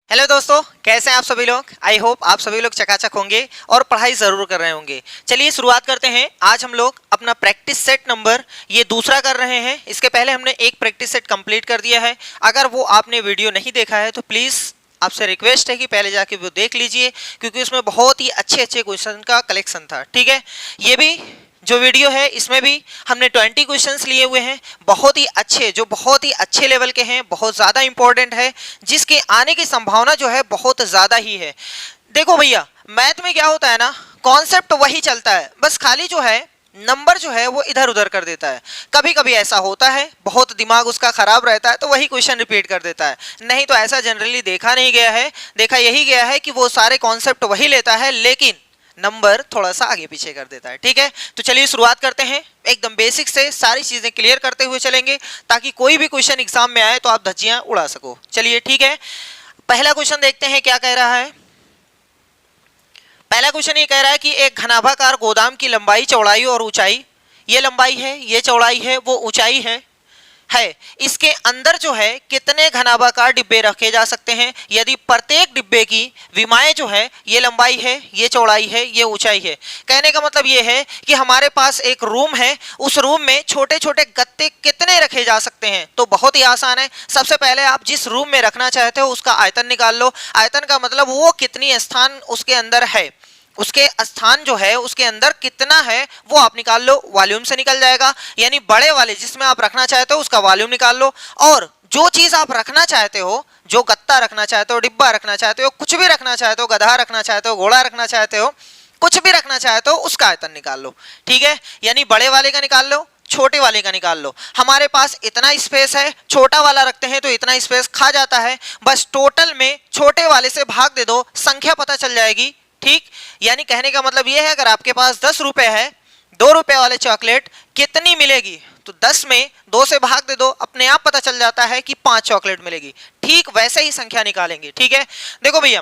Hello दोस्तों, कैसे हैं आप सभी लोग। आई होप आप सभी लोग चकाचक होंगे और पढ़ाई ज़रूर कर रहे होंगे। चलिए शुरुआत करते हैं। आज हम लोग अपना प्रैक्टिस सेट नंबर ये दूसरा कर रहे हैं। इसके पहले हमने एक प्रैक्टिस सेट कंप्लीट कर दिया है। अगर वो आपने वीडियो नहीं देखा है तो प्लीज़ आपसे रिक्वेस्ट है कि पहले जाके वो देख लीजिए, क्योंकि उसमें बहुत ही अच्छे अच्छे क्वेश्चन का कलेक्शन था। ठीक है, ये भी जो वीडियो है इसमें भी हमने 20 क्वेश्चंस लिए हुए हैं, बहुत ही अच्छे, जो बहुत ही अच्छे लेवल के हैं, बहुत ज़्यादा इंपॉर्टेंट है, जिसके आने की संभावना जो है बहुत ज़्यादा ही है। देखो भैया, मैथ में क्या होता है ना, कॉन्सेप्ट वही चलता है, बस खाली जो है नंबर जो है वो इधर उधर कर देता है। कभी कभी ऐसा होता है, बहुत दिमाग उसका खराब रहता है तो वही क्वेश्चन रिपीट कर देता है, नहीं तो ऐसा जनरली देखा नहीं गया है। देखा यही गया है कि वो सारे कॉन्सेप्ट वही लेता है, लेकिन नंबर थोड़ा सा आगे पीछे कर देता है। ठीक है, तो चलिए शुरुआत करते हैं। एकदम बेसिक से सारी चीजें क्लियर करते हुए चलेंगे, ताकि कोई भी क्वेश्चन एग्जाम में आए तो आप धज्जियां उड़ा सको। चलिए ठीक है, पहला क्वेश्चन देखते हैं क्या कह रहा है। पहला क्वेश्चन ये कह रहा है कि एक घनाभाकार गोदाम की लंबाई, चौड़ाई और ऊंचाई, ये लंबाई है, ये चौड़ाई है, वो ऊंचाई है इसके अंदर जो है कितने घनाभाकार डिब्बे रखे जा सकते हैं, यदि प्रत्येक डिब्बे की विमाएं जो है ये लंबाई है, ये चौड़ाई है, ये ऊंचाई है। कहने का मतलब ये है कि हमारे पास एक रूम है, उस रूम में छोटे छोटे गत्ते कितने रखे जा सकते हैं। तो बहुत ही आसान है। सबसे पहले आप जिस रूम में रखना चाहते हो उसका आयतन निकाल लो। आयतन का मतलब वो कितनी स्थान उसके अंदर है, उसके स्थान जो है उसके अंदर कितना है वो आप निकाल लो। वॉल्यूम से निकल जाएगा, यानी बड़े वाले जिसमें आप रखना चाहते हो उसका वॉल्यूम निकाल लो, और जो चीज आप रखना चाहते हो, जो गत्ता रखना चाहते हो, डिब्बा रखना चाहते हो, कुछ भी रखना चाहते हो, गधा रखना चाहते हो, घोड़ा रखना चाहते हो, कुछ भी रखना चाहते हो, उसका आयतन निकाल लो। ठीक है, यानी बड़े वाले का निकाल लो, छोटे वाले का निकाल लो। हमारे पास इतना स्पेस है, छोटा वाला रखते हैं तो इतना स्पेस खा जाता है, बस टोटल में छोटे वाले से भाग दे दो, संख्या पता चल जाएगी। ठीक, यानी कहने का मतलब यह है, अगर आपके पास 10 रुपए है, 2 रुपए वाले चॉकलेट कितनी मिलेगी, तो 10 में 2 से भाग दे दो, अपने आप पता चल जाता है कि 5 चॉकलेट मिलेगी। ठीक वैसे ही संख्या निकालेंगे। ठीक है, देखो भैया,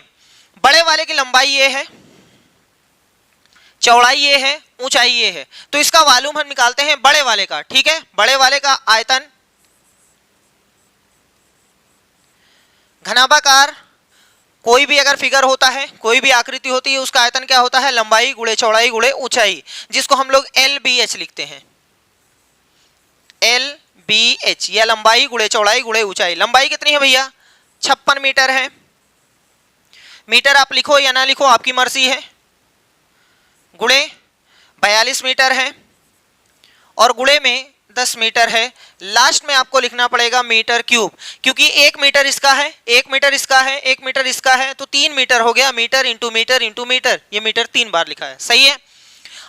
बड़े वाले की लंबाई ये है, चौड़ाई ये है, ऊंचाई ये है, तो इसका वॉल्यूम हम निकालते हैं बड़े वाले का। ठीक है, बड़े वाले का आयतन, घनाभाकार कोई भी अगर फिगर होता है, कोई भी आकृति होती है, उसका आयतन क्या होता है, लंबाई गुणे चौड़ाई गुणे ऊंचाई, जिसको हम लोग LBH लिखते हैं। LBH या लंबाई गुणे चौड़ाई गुणे ऊंचाई। लंबाई कितनी है भैया, 56 मीटर है। मीटर आप लिखो या ना लिखो आपकी मर्जी है। गुणे 42 मीटर है, और गुणे में 10 मीटर है। लास्ट में आपको लिखना पड़ेगा मीटर क्यूब, क्योंकि 1 मीटर इसका है, 1 मीटर इसका है, 1 मीटर इसका है, तो 3 मीटर हो गया। Metre into metre into metre, ये मीटर 3 बार लिखा है। सही है,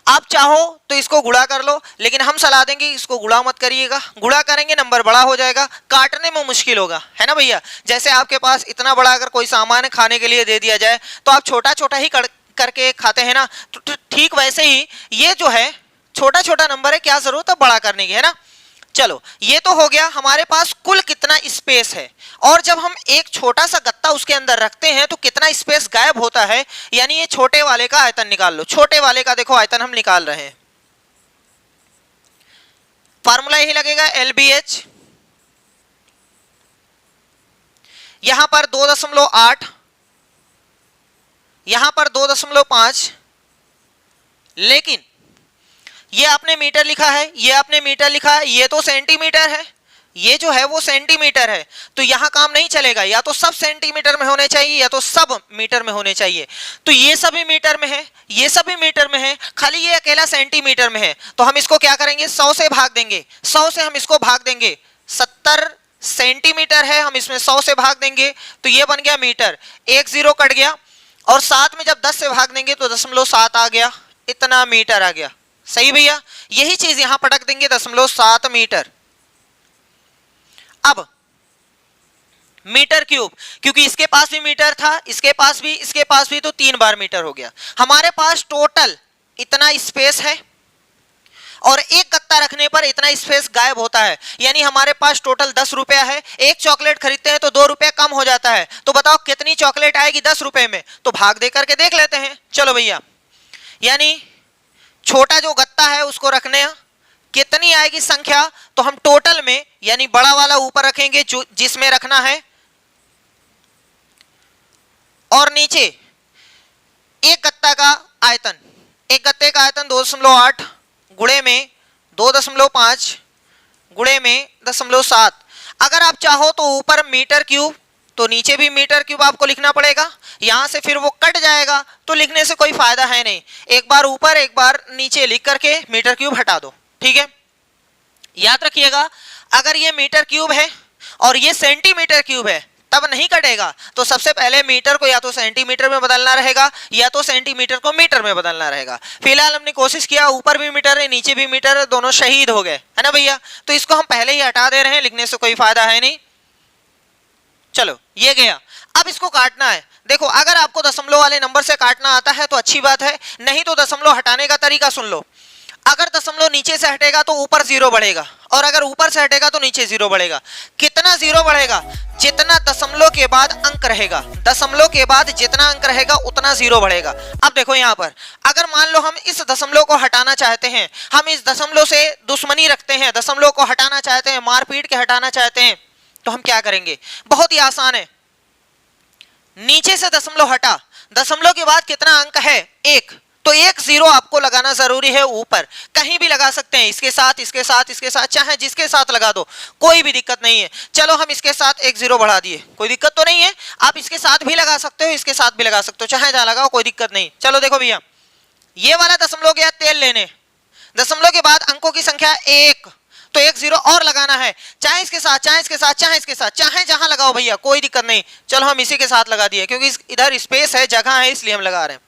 आप चाहो तो इसको गुणा कर लो, लेकिन हम सलाह देंगे इसको गुणा मत करिएगा। गुणा करेंगे नंबर बड़ा हो जाएगा, काटने में मुश्किल होगा, है ना भैया। जैसे आपके पास इतना बड़ा अगर कोई सामान खाने के लिए दे दिया जाए तो आप छोटा छोटा ही करके खाते हैं ना, तो ठीक वैसे ही ये जो है छोटा छोटा नंबर है, क्या जरूरत है बड़ा करने की, है ना। चलो, ये तो हो गया हमारे पास कुल कितना स्पेस है, और जब हम एक छोटा सा गत्ता उसके अंदर रखते हैं तो कितना स्पेस गायब होता है, यानी ये छोटे वाले का आयतन निकाल लो। छोटे वाले का देखो आयतन हम निकाल रहे हैं, फार्मूला यही लगेगा LBH। यहां पर 2.8, यहां पर 2.5, लेकिन ये आपने मीटर लिखा है, ये आपने मीटर लिखा है, ये तो सेंटीमीटर है, ये जो है वो सेंटीमीटर है, तो यहां काम नहीं चलेगा। या तो सब सेंटीमीटर में होने चाहिए या तो सब मीटर में होने चाहिए। तो ये सभी मीटर में है, ये सभी मीटर में है, खाली ये अकेला सेंटीमीटर में है, तो हम इसको क्या करेंगे, 100 से भाग देंगे। 100 से हम इसको भाग देंगे, 70 सेंटीमीटर है, हम इसमें 100 से भाग देंगे तो ये बन गया मीटर। एक जीरो कट गया, और साथ में जब 10 से भाग देंगे तो 0.7 आ गया, इतना मीटर आ गया। सही भैया, यही चीज यहां पटक देंगे, 0.7 मीटर। अब मीटर क्यूब, क्योंकि इसके पास भी मीटर था, इसके पास भी, इसके पास भी, तो 3 बार मीटर हो गया। हमारे पास टोटल इतना स्पेस है, और एक गत्ता रखने पर इतना स्पेस गायब होता है, यानी हमारे पास टोटल 10 रुपया है। एक चॉकलेट खरीदते हैं तो 2 रुपया कम हो जाता है, तो बताओ कितनी चॉकलेट आएगी 10 रुपए में, तो भाग दे करके देख लेते हैं। चलो भैया, यानी छोटा जो गत्ता है उसको रखने कितनी आएगी संख्या, तो हम टोटल में, यानी बड़ा वाला ऊपर रखेंगे जो जिसमें रखना है, नीचे एक गत्ता का आयतन, एक गत्ते का आयतन 2.8 गुणे में 2.5 गुणे में 0.7। अगर आप चाहो तो ऊपर मीटर क्यूब तो नीचे भी मीटर क्यूब आपको लिखना पड़ेगा। यहां से फिर वो कट जाएगा तो लिखने से कोई फायदा है नहीं, एक बार ऊपर एक बार नीचे लिख करके मीटर क्यूब हटा दो। ठीक है, याद रखिएगा अगर ये मीटर क्यूब है और ये सेंटीमीटर क्यूब है तब नहीं कटेगा, तो सबसे पहले मीटर को या तो सेंटीमीटर में बदलना रहेगा या तो सेंटीमीटर को मीटर में बदलना रहेगा। फिलहाल हमने कोशिश किया ऊपर भी मीटर है नीचे भी मीटर है, दोनों शहीद हो गए, है ना भैया। तो इसको हम पहले ही हटा दे रहे हैं, लिखने से कोई फायदा है नहीं। चलो ये गया, अब इसको काटना है। देखो अगर आपको दशमलव वाले नंबर से काटना आता है तो अच्छी बात है, नहीं तो दशमलव हटाने का तरीका सुन लो। अगर दशमलव नीचे से हटेगा तो ऊपर 0 बढ़ेगा और अगर ऊपर से हटेगा तो नीचे 0 बढ़ेगा। कितना 0 बढ़ेगा? जितना दशमलव के बाद अंक रहेगा, दशमलव के बाद जितना अंक रहेगा उतना 0 बढ़ेगा। अब देखो यहाँ पर अगर मान लो हम इस दशमलव को हटाना चाहते हैं, हम इस दशमलव से दुश्मनी रखते हैं, दशमलव को हटाना चाहते हैं, मारपीट के हटाना चाहते हैं, तो हम क्या करेंगे? बहुत ही आसान है, नीचे से दशमलव हटा, दशमलव के बाद कितना अंक है? 1, तो 1 0 आपको लगाना जरूरी है। ऊपर कहीं भी लगा सकते हैं, इसके साथ इसके साथ इसके साथ, चाहे जिसके साथ लगा दो, कोई भी दिक्कत नहीं है। चलो हम इसके साथ 1 0 बढ़ा दिए, कोई दिक्कत तो नहीं है। आप इसके साथ भी लगा सकते हो, इसके साथ भी लगा सकते हो, चाहे जहां लगाओ कोई दिक्कत नहीं। चलो देखो भैया, ये वाला दशमलव गया तेल लेने, दशमलव के बाद अंकों की संख्या 1, तो 1 0 और लगाना है, चाहे इसके साथ चाहे इसके साथ चाहे इसके साथ, चाहे जहां लगाओ भैया कोई दिक्कत नहीं। चलो हम इसी के साथ लगा दिए क्योंकि इधर स्पेस है, जगह है, इसलिए हम लगा रहे हैं।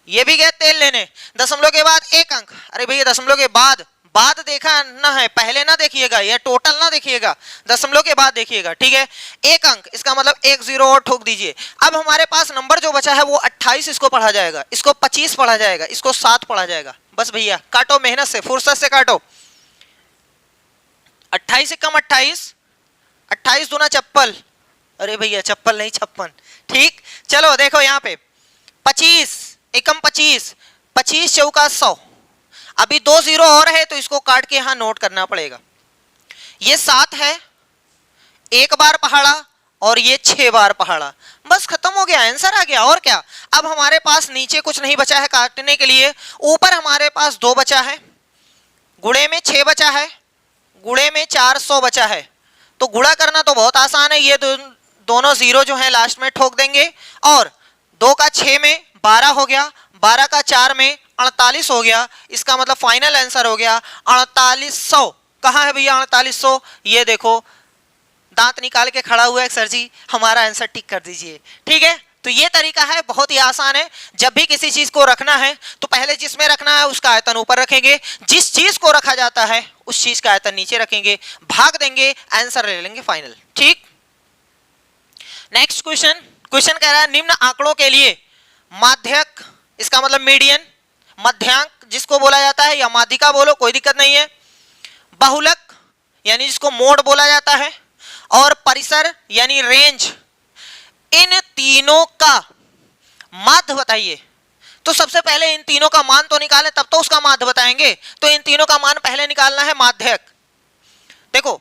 ये भी गए तेल लेने, दशमलव के बाद 1 अंक। अरे भैया दशमलव के बाद देखा ना है, पहले ना देखिएगा, ये टोटल ना देखिएगा, दशमलव के बाद देखिएगा। ठीक है, 1 अंक, इसका मतलब 1 0 और ठोक दीजिए। अब हमारे पास नंबर जो बचा है वो 28, इसको पढ़ा जाएगा, इसको 25 पढ़ा जाएगा, इसको 7 पढ़ा जाएगा। बस भैया काटो, मेहनत से फुर्सत से काटो। 28 से कम 28, 28 दूना चप्पल, अरे भैया चप्पल नहीं 56। ठीक, चलो देखो यहाँ पे 25 एकम 25, 25 चौका 100। अभी 2 0 और है तो इसको काट के यहां नोट करना पड़ेगा। ये 7 है, 1 बार पहाड़ा और ये 6 बार पहाड़ा, बस खत्म हो गया, आंसर आ गया। और क्या, अब हमारे पास नीचे कुछ नहीं बचा है काटने के लिए, ऊपर हमारे पास 2 बचा है, गुणे में 6 बचा है, गुणे में 400 बचा है। तो गुणा करना तो बहुत आसान है, ये दोनों 0 जो है लास्ट में ठोक देंगे और 2 का 6 में 12 हो गया, 12 का 4 में 48 हो गया। इसका मतलब फाइनल आंसर हो गया 4800। कहाँ है भैया 4800? ये देखो दांत निकाल के खड़ा हुआ है सर जी, हमारा आंसर टिक कर दीजिए। ठीक है, तो ये तरीका है, बहुत ही आसान है। जब भी किसी चीज को रखना है तो पहले जिसमें रखना है उसका आयतन ऊपर रखेंगे, जिस चीज को रखा जाता है उस चीज का आयतन नीचे रखेंगे, भाग देंगे, आंसर ले लेंगे फाइनल। ठीक, नेक्स्ट क्वेश्चन कह रहा है निम्न आंकड़ों के लिए माध्यक, इसका मतलब मीडियन, मध्यांक जिसको बोला जाता है या माध्यिका बोलो कोई दिक्कत नहीं है, बहुलक यानी जिसको मोड बोला जाता है, और परिसर यानी रेंज, इन तीनों का माध्य बताइए। तो सबसे पहले इन तीनों का मान तो निकालें तब तो उसका माध्य बताएंगे, तो इन तीनों का मान पहले निकालना है माध्यक। देखो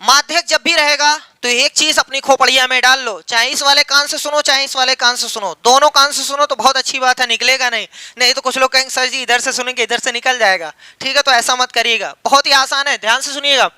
माध्यक जब भी रहेगा तो एक चीज अपनी खोपड़िया में डाल लो, चाहे इस वाले कान से सुनो चाहे इस वाले कान से सुनो, दोनों कान से सुनो तो बहुत अच्छी बात है, निकलेगा नहीं तो कुछ लोग कहेंगे सर जी इधर से सुनेंगे इधर से निकल जाएगा। ठीक है, तो ऐसा मत करिएगा, बहुत ही आसान है, ध्यान से सुनिएगा।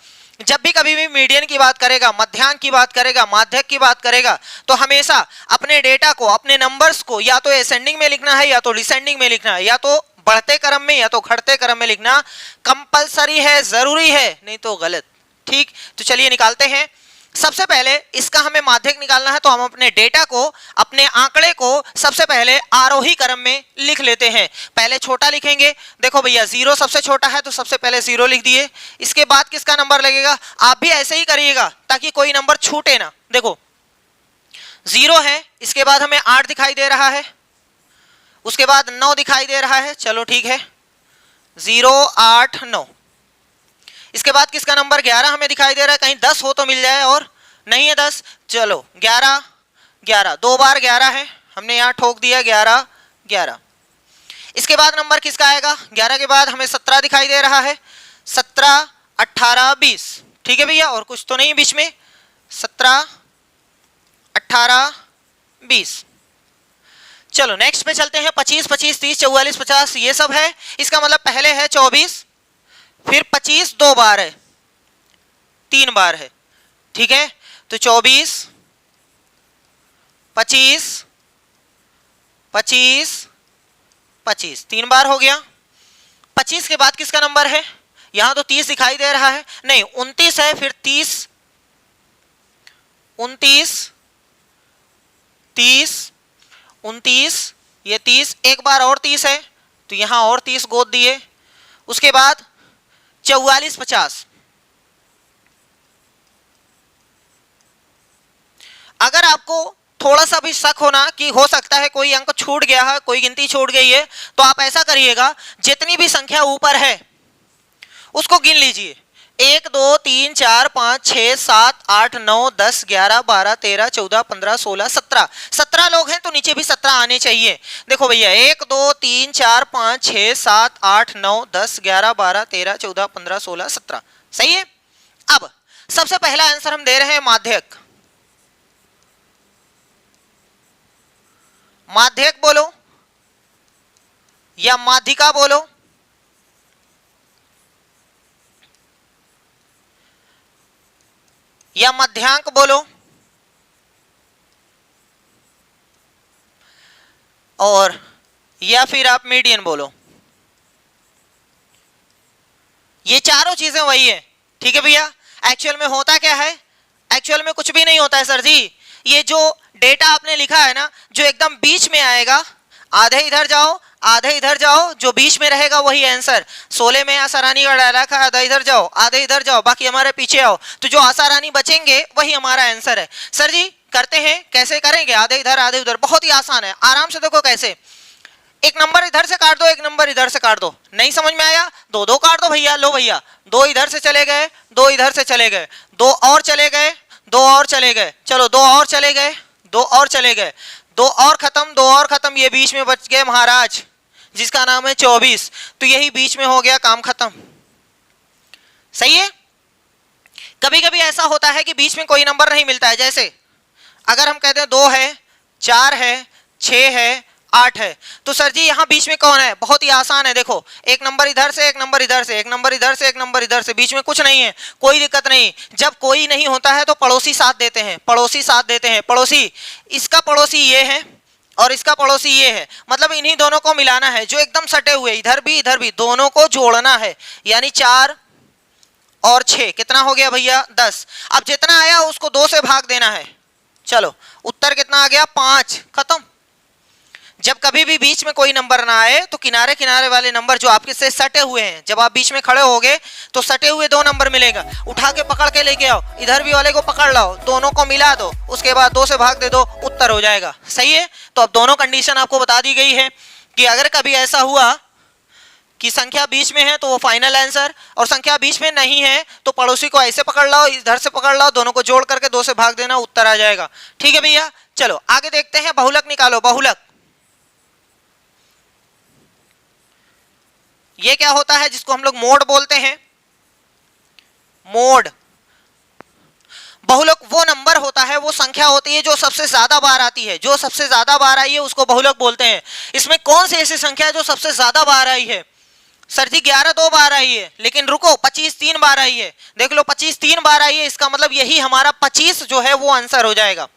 जब भी कभी भी मीडियन की बात करेगा, मध्यांक की बात करेगा, माध्यक की बात करेगा, तो हमेशा अपने डेटा को, अपने नंबर्स को या तो असेंडिंग में लिखना है या तो डिसेंडिंग में लिखना है, या तो बढ़ते क्रम में या तो घटते क्रम में लिखना कंपलसरी है, जरूरी है, नहीं तो गलत। ठीक, तो चलिए निकालते हैं। सबसे पहले इसका हमें माध्यक निकालना है, तो हम अपने डेटा को, अपने आंकड़े को सबसे पहले आरोही क्रम में लिख लेते हैं। पहले छोटा लिखेंगे, देखो भैया 0 सबसे छोटा है तो सबसे पहले 0 लिख दिए, इसके बाद किसका नंबर लगेगा, आप भी ऐसे ही करिएगा ताकि कोई नंबर छूटे ना। देखो 0 है, इसके बाद हमें 8 दिखाई दे रहा है, उसके बाद 9 दिखाई दे रहा है, चलो ठीक है 0 8 9। इसके बाद किसका नंबर 11 हमें दिखाई दे रहा है, कहीं 10 हो तो मिल जाए, और नहीं है 10, चलो 11 11, 2 बार 11 है, हमने यहाँ ठोक दिया 11 11। इसके बाद नंबर किसका आएगा, 11 के बाद हमें 17 दिखाई दे रहा है, 17 18 20। ठीक है भैया, और कुछ तो नहीं बीच में, 17 18 20। चलो नेक्स्ट पे चलते हैं। 25, 25, 30, 44, 50 ये सब है। इसका मतलब पहले है 24, फिर 25 2 बार है, 3 बार है, ठीक है। तो 24, 25, 25, 25 3 बार हो गया। 25 के बाद किसका नंबर है? यहां तो 30 दिखाई दे रहा है, नहीं 29 है, फिर 30, 29, 30, 29, ये 30 एक बार और 30 है तो यहां और 30 गोद दिए। उसके बाद 44, 50। अगर आपको थोड़ा सा भी शक होना कि हो सकता है कोई अंक छूट गया है, कोई गिनती छूट गई है, तो आप ऐसा करिएगा, जितनी भी संख्या ऊपर है उसको गिन लीजिए। 1 2 3 4 5 6 7 8 9 10 11 12 13 14 15 16 17 17 लोग हैं तो नीचे भी 17 आने चाहिए। देखो भैया 1 2 3 4 5 6 7 8 9 10 11 12 13 14 15 16 17 सही है। अब सबसे पहला आंसर हम दे रहे हैं माध्यक। माध्यक बोलो या माध्यिका बोलो, या मध्यांक बोलो, और या फिर आप मीडियन बोलो। ये चारों चीजें वही है, ठीक है भैया। एक्चुअल में होता क्या है? एक्चुअल में कुछ भी नहीं होता है सर जी। ये जो डेटा आपने लिखा है ना, जो एकदम बीच में आएगा, आधे इधर जाओ आधे इधर जाओ, जो बीच में रहेगा वही आंसर। 16 में आसारानी का डायलॉग है, आधे इधर जाओ आधे इधर जाओ, बाकी हमारे पीछे आओ, तो जो आसारानी बचेंगे वही हमारा आंसर है। सर जी करते हैं, कैसे करेंगे? आधे इधर आधे उधर, बहुत ही आसान है, आराम से देखो कैसे। एक नंबर इधर से काट दो, एक नंबर इधर से काट दो। नहीं समझ में आया? दो दो काट दो भैया। लो भैया, 2 इधर से चले गए, 2 इधर से चले गए, 2 और चले गए, 2 और चले गए, चलो 2 और चले गए, 2 और चले गए, 2 और खत्म, 2 और खत्म। ये बीच में बच गए महाराज, जिसका नाम है 24। तो यही बीच में हो गया, काम खत्म। सही है। कभी कभी ऐसा होता है कि बीच में कोई नंबर नहीं मिलता है। जैसे अगर हम कहते हैं 2 है, 4 है, 6 है, 8 है, तो सर जी यहाँ बीच में कौन है? बहुत ही आसान है, देखो एक नंबर इधर से, एक नंबर इधर से, एक नंबर इधर से, एक नंबर इधर से, बीच में कुछ नहीं है, कोई दिक्कत नहीं। जब कोई नहीं होता है तो पड़ोसी साथ देते हैं, पड़ोसी साथ देते हैं। पड़ोसी, इसका पड़ोसी ये है और इसका पड़ोसी ये है, मतलब इन्हीं दोनों को मिलाना है, जो एकदम सटे हुए, इधर भी दोनों को जोड़ना है। यानी 4 और 6 कितना हो गया भैया? 10। अब जितना आया उसको 2 से भाग देना है। चलो उत्तर कितना आ गया? 5, खत्म। जब कभी भी बीच में कोई नंबर ना आए तो किनारे किनारे वाले नंबर जो आपके से सटे हुए हैं, जब आप बीच में खड़े होगे तो सटे हुए 2 नंबर मिलेगा, उठा के पकड़ के लेके आओ, इधर भी वाले को पकड़ लाओ, दोनों को मिला दो, उसके बाद 2 से भाग दे दो, उत्तर हो जाएगा। सही है। तो अब दोनों कंडीशन आपको बता दी गई है कि अगर कभी ऐसा हुआ कि संख्या बीच में है तो वो फाइनल आंसर, और संख्या बीच में नहीं है तो पड़ोसी को ऐसे पकड़ लाओ, इधर से पकड़ लाओ, दोनों को जोड़ करके 2 से भाग देना, उत्तर आ जाएगा। ठीक है भैया। चलो आगे देखते हैं, बहुलक निकालो। बहुलक ये क्या होता है? जिसको हम लोग मोड बोलते हैं, मोड। बहुलक वो नंबर होता है, वो संख्या होती है जो सबसे ज्यादा बार आती है, जो सबसे ज्यादा बार आई है उसको बहुलक बोलते हैं। इसमें कौन सी ऐसी संख्या है जो सबसे ज्यादा बार आई है? सर जी 11 2 बार आई है, लेकिन रुको 25 3 बार आई है। देख लो 25 3 बार आई है, इसका मतलब यही हमारा 25 जो है वो आंसर हो जाएगा।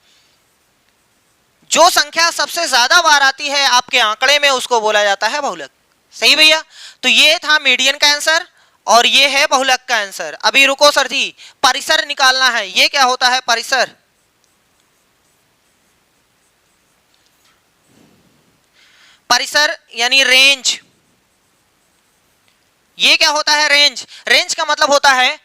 जो संख्या सबसे ज्यादा बार आती है आपके आंकड़े में उसको बोला जाता है बहुलक। सही भैया। तो ये था मीडियन का आंसर और ये है बहुलक का आंसर। अभी रुको सर जी, परिसर निकालना है। ये क्या होता है? परिसर। परिसर यानी रेंज। ये क्या होता है? रेंज। रेंज का मतलब होता है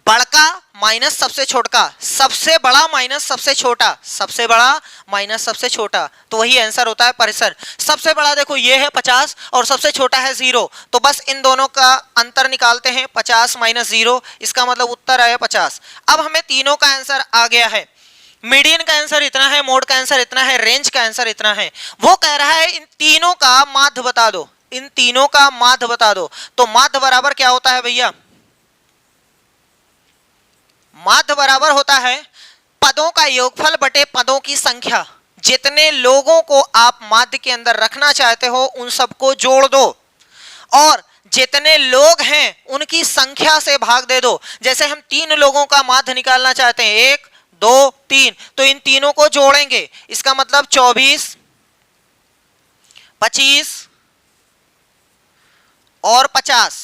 बड़का माइनस सबसे छोटा, सबसे बड़ा माइनस सबसे छोटा, सबसे बड़ा माइनस सबसे छोटा, तो वही आंसर होता है परिसर। सबसे बड़ा देखो ये है 50 और सबसे छोटा है 0, तो बस इन दोनों का अंतर निकालते हैं, 50 माइनस 0, इसका मतलब उत्तर आया 50। अब हमें तीनों का आंसर आ गया है। मीडियन का आंसर इतना है, मोड का आंसर इतना है, रेंज का आंसर इतना है। वो कह रहा है इन तीनों का माध्य बता दो, इन तीनों का माध्य बता दो। तो माध्य बराबर क्या होता है भैया? माध्य बराबर होता है पदों का योगफल बटे पदों की संख्या। जितने लोगों को आप माध्य के अंदर रखना चाहते हो उन सबको जोड़ दो और जितने लोग हैं उनकी संख्या से भाग दे दो। जैसे हम 3 लोगों का माध्य निकालना चाहते हैं, 1 2 3, तो इन तीनों को जोड़ेंगे, इसका मतलब 24 25 और 50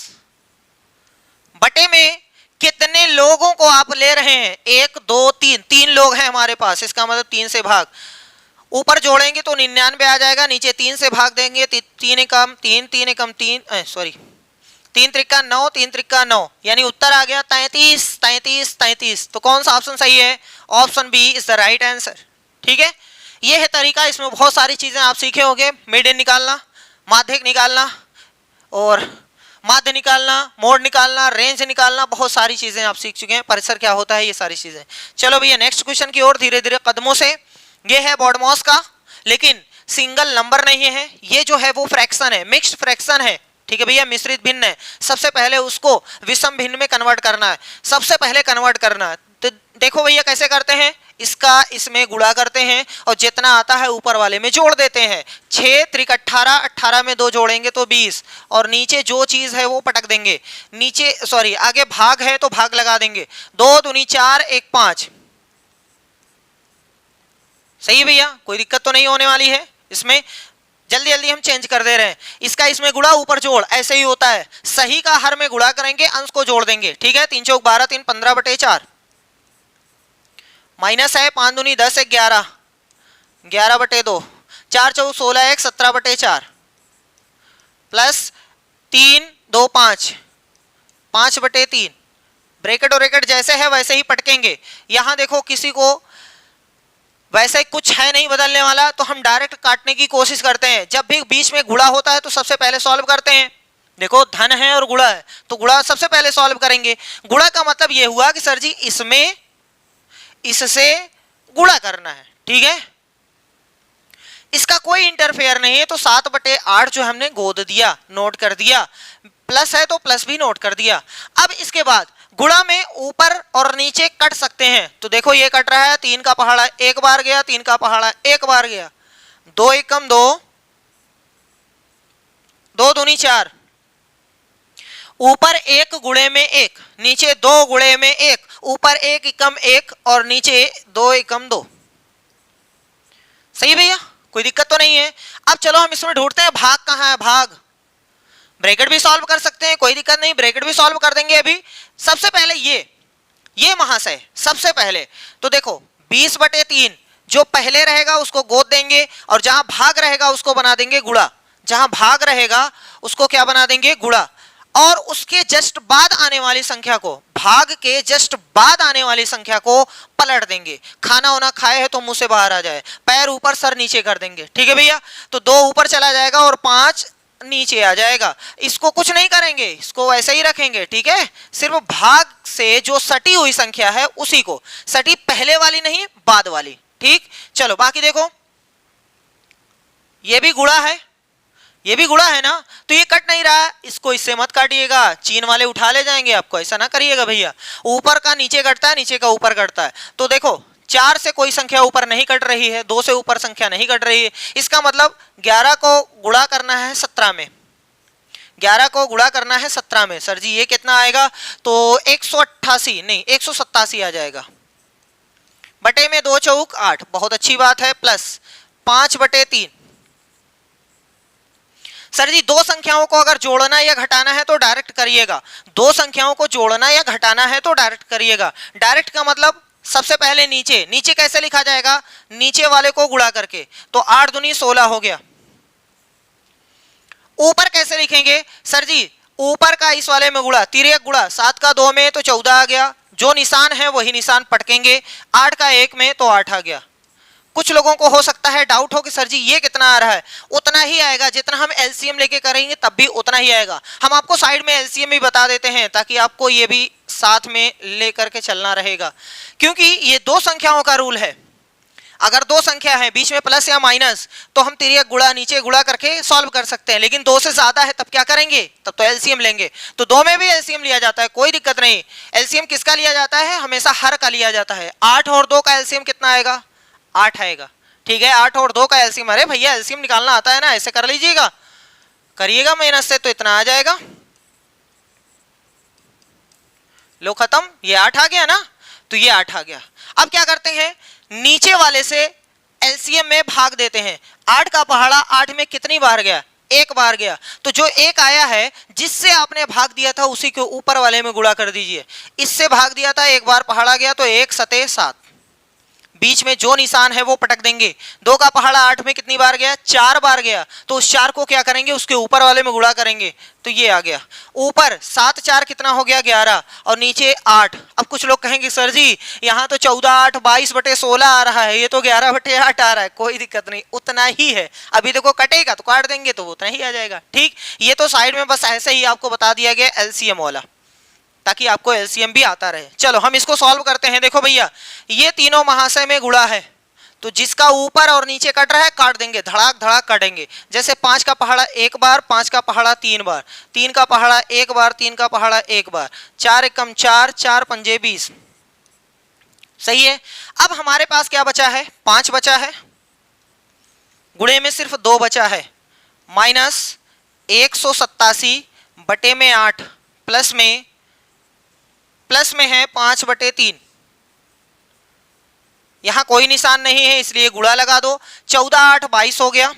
बटे में कितने लोगों को आप ले रहे हैं, 1 2 3, 3 लोग हैं हमारे पास, इसका मतलब 3 से भाग, ऊपर जोड़ेंगे तो 99 आ जाएगा, नीचे 3 से भाग देंगे, 3 एकम 3 3 एकम 3 सॉरी 3 त्रिका 9 3 त्रिका 9, यानी उत्तर आ गया 33 33 33। तो कौन सा ऑप्शन सही है, option B is the right answer. ठीक है, ये है तरीका, इसमें बहुत सारी चीजें आप सीखे होंगे, मीडियन निकालना, माध्यक निकालना और माध्य निकालना, मोड निकालना, रेंज निकालना, बहुत सारी चीजें आप सीख चुके हैं, परिसर क्या होता है, ये सारी चीजें। चलो भैया नेक्स्ट क्वेश्चन की ओर धीरे धीरे कदमों से। ये है BODMAS का, लेकिन सिंगल नंबर नहीं है, ये जो है वो फ्रैक्शन है, मिक्स्ड फ्रैक्शन है। ठीक है भैया, मिश्रित भिन्न है, सबसे पहले उसको विषम भिन्न में कन्वर्ट करना है, सबसे पहले कन्वर्ट करना है। तो देखो भैया कैसे करते हैं, इसका इसमें गुणा करते हैं और जितना आता है ऊपर वाले में जोड़ देते हैं। 6 त्रिक 18, 18 में 2 जोड़ेंगे तो 20 और नीचे जो चीज है वो पटक देंगे, नीचे सॉरी आगे भाग है तो भाग लगा देंगे, 2 दूनी 4 1 5। सही है भैया, कोई दिक्कत तो नहीं होने वाली है इसमें, जल्दी जल्दी हम चेंज कर दे रहे हैं। इसका इसमें गुणा ऊपर जोड़, ऐसे ही होता है, सही का हर में गुणा करेंगे, अंश को जोड़ देंगे। ठीक है, 3 चौक 12 3 15 बटे 4 माइनस है 5 दूनी 10 1 11 11 बटे 2 4 चौक 16 1 17 बटे 4 प्लस 3 2 5 5 बटे 3, ब्रैकेट और ब्रैकेट जैसे है वैसे ही पटकेंगे। यहां देखो किसी को वैसे कुछ है नहीं बदलने वाला, तो हम डायरेक्ट काटने की कोशिश करते हैं। जब भी बीच में गुणा होता है तो सबसे पहले सॉल्व करते हैं। देखो धन है और गुणा है तो गुणा सबसे पहले सॉल्व करेंगे। गुणा का मतलब यह हुआ कि सर जी इसमें इससे गुणा करना है। ठीक है, इसका कोई इंटरफेयर नहीं है, तो 7 बटे 8 जो हमने गोद दिया, नोट कर दिया, प्लस है तो प्लस भी नोट कर दिया। अब इसके बाद गुणा में ऊपर और नीचे कट सकते हैं, तो देखो ये कट रहा है, 3 का पहाड़ा एक बार गया, 3 का पहाड़ा एक बार गया, 2 एकम 2 2 दूनी 4, ऊपर 1 गुणे में 1, नीचे 2 गुणे में 1, ऊपर 1 एकम 1 और नीचे 2 एकम 2। सही भैया, कोई दिक्कत तो नहीं है। अब चलो हम इसमें ढूंढते हैं भाग कहां है, भाग ब्रैकेट भी सॉल्व कर सकते हैं, कोई दिक्कत नहीं, ब्रैकेट भी सॉल्व कर देंगे। अभी सबसे पहले ये महाशय सबसे पहले तो देखो 20 बटे 3 जो पहले रहेगा उसको गोद देंगे और जहां भाग रहेगा उसको बना देंगे गुणा, जहां भाग रहेगा उसको क्या बना देंगे, गुणा, और उसके जस्ट बाद आने वाली संख्या को, भाग के जस्ट बाद आने वाली संख्या को पलट देंगे। खाना होना खाए है तो मुंह से बाहर आ जाए, पैर ऊपर सर नीचे कर देंगे। ठीक है भैया, तो 2 ऊपर चला जाएगा और 5 नीचे आ जाएगा। इसको कुछ नहीं करेंगे, इसको वैसे ही रखेंगे। ठीक है, सिर्फ भाग से जो सटी हुई संख्या है उसी को, सटी पहले वाली नहीं बाद वाली। ठीक, चलो बाकी देखो, ये भी गुणा है, ये भी गुणा है ना, तो ये कट नहीं रहा, इसको इससे मत काटिएगा, चीन वाले उठा ले जाएंगे आपको, ऐसा ना करिएगा भैया। ऊपर का नीचे कटता है, नीचे का ऊपर कटता है, तो देखो 4 से कोई संख्या ऊपर नहीं कट रही है, 2 से ऊपर संख्या नहीं कट रही है, इसका मतलब 11 को गुणा करना है 17 में, 11 को गुणा करना है 17 में। सर जी ये कितना आएगा, तो 188 नहीं 187 आ जाएगा, बटे में 2 चौक 8, बहुत अच्छी बात है, प्लस 5 बटे 3। सर जी 2 संख्याओं को अगर जोड़ना या घटाना है तो डायरेक्ट करिएगा, 2 संख्याओं को जोड़ना या घटाना है तो डायरेक्ट करिएगा। डायरेक्ट का मतलब सबसे पहले नीचे, नीचे कैसे लिखा जाएगा, नीचे वाले को गुणा करके, तो 8 दूनी 16 हो गया। ऊपर कैसे लिखेंगे, सर जी ऊपर का इस वाले में गुणा, 3 गुणा 7 का 2 में तो 14 आ गया, जो निशान है वही निशान पटकेंगे, 8 का 1 में तो 8 आ गया। कुछ लोगों को हो सकता है डाउट हो कि सर जी ये कितना आ रहा है, उतना ही आएगा जितना हम एलसीएम लेके करेंगे तब भी उतना ही आएगा। हम आपको साइड में एलसीएम भी बता देते हैं ताकि आपको ये भी साथ में लेकर के चलना रहेगा, क्योंकि ये 2 संख्याओं का रूल है। अगर 2 संख्या है बीच में प्लस या माइनस तो हम 3 गुणा नीचे गुणा करके सॉल्व कर सकते हैं, लेकिन 2 से ज्यादा है तब क्या करेंगे, तब तो एलसीएम लेंगे। तो 2 में भी एलसीएम लिया जाता है, कोई दिक्कत नहीं। एलसीएम किसका लिया जाता है, हमेशा हर का लिया जाता है। 8 और 2 का एलसीएम कितना आएगा, 8 आएगा। ठीक है, 8 और 2 का एलसीएम, अरे भैया एलसीएम निकालना आता है ना, ऐसे कर लीजिएगा, करिएगा मेहनत से तो इतना आ जाएगा। लो खत्म, ये 8 आ गया ना, तो ये 8 आ गया। अब क्या करते हैं, नीचे वाले से एलसीएम में भाग देते हैं। 8 का पहाड़ा 8 में कितनी बार गया, एक बार गया, तो जो एक आया है जिससे आपने भाग दिया था उसी के ऊपर वाले में गुणा कर दीजिए। इससे भाग दिया था, एक बार पहाड़ा गया तो 1 सते 7, बीच में जो निशान है वो पटक देंगे। 2 का पहाड़ा 8 में कितनी बार गया, 4 बार गया, तो उस 4 को क्या करेंगे, उसके ऊपर वाले में गुणा करेंगे, तो ये आ गया। ऊपर 7 4 कितना हो गया, 11, और नीचे 8। अब कुछ लोग कहेंगे सर जी यहाँ तो 14 8 22/16 आ रहा है, ये तो 11/8 आ रहा है। कोई दिक्कत नहीं, उतना ही है। अभी देखो कटेगा तो काट देंगे तो उतना ही आ जाएगा। ठीक, ये तो साइड में बस ऐसे ही आपको बता दिया गया एलसीएम वाला, ताकि आपको एलसीएम भी आता रहे। चलो हम इसको सॉल्व करते हैं। देखो भैया ये तीनों महाशय में गुणा है, तो जिसका ऊपर और नीचे कट रहा है काट देंगे, धड़ाक धड़ाक काटेंगे। जैसे 5 का पहाड़ा 1 बार, 5 का पहाड़ा 3 बार, 3 का पहाड़ा 1 बार, 3 का पहाड़ा 1 बार, 4 एकम 4, 4 पंजे 20। सही है। अब हमारे पास क्या बचा है, 5 बचा है, गुणे में सिर्फ 2 बचा है, माइनस 187/8 प्लस में है 5/3। यहां कोई निशान नहीं है इसलिए गुणा लगा दो। 14 8 22 हो गया,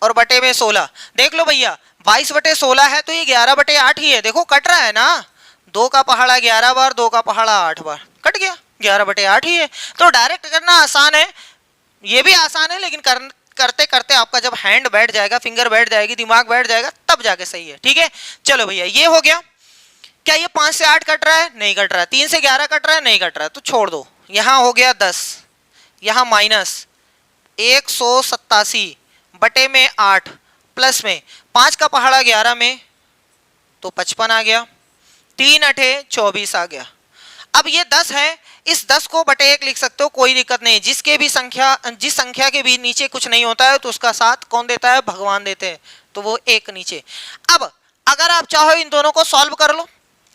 और बटे में 16। देख लो भैया 22/16 है तो ये 11/8 ही है। देखो कट रहा है ना, 2 का पहाड़ा 11 बार, 2 का पहाड़ा 8 बार, कट गया, 11/8 ही है। तो डायरेक्ट करना आसान है, ये भी आसान है, लेकिन करते करते आपका जब हैंड बैठ जाएगा, फिंगर बैठ जाएगी, दिमाग बैठ जाएगा, तब जाके सही है। ठीक है, चलो भैया ये हो गया। क्या ये 5 से 8 कट रहा है, नहीं कट रहा है। 3 से 11 कट रहा है, नहीं कट रहा है, तो छोड़ दो। यहां हो गया 10, यहां माइनस 187/8 प्लस में 5 का पहाड़ा 11 में तो 55 आ गया, 3 अठे 24 आ गया। अब ये 10 है, इस 10 को बटे 1 लिख सकते हो, कोई दिक्कत नहीं। जिस संख्या के भी नीचे कुछ नहीं होता है तो उसका साथ कौन देता है, भगवान देते हैं, तो वो 1 नीचे। अब अगर आप चाहो इन दोनों को सॉल्व कर लो,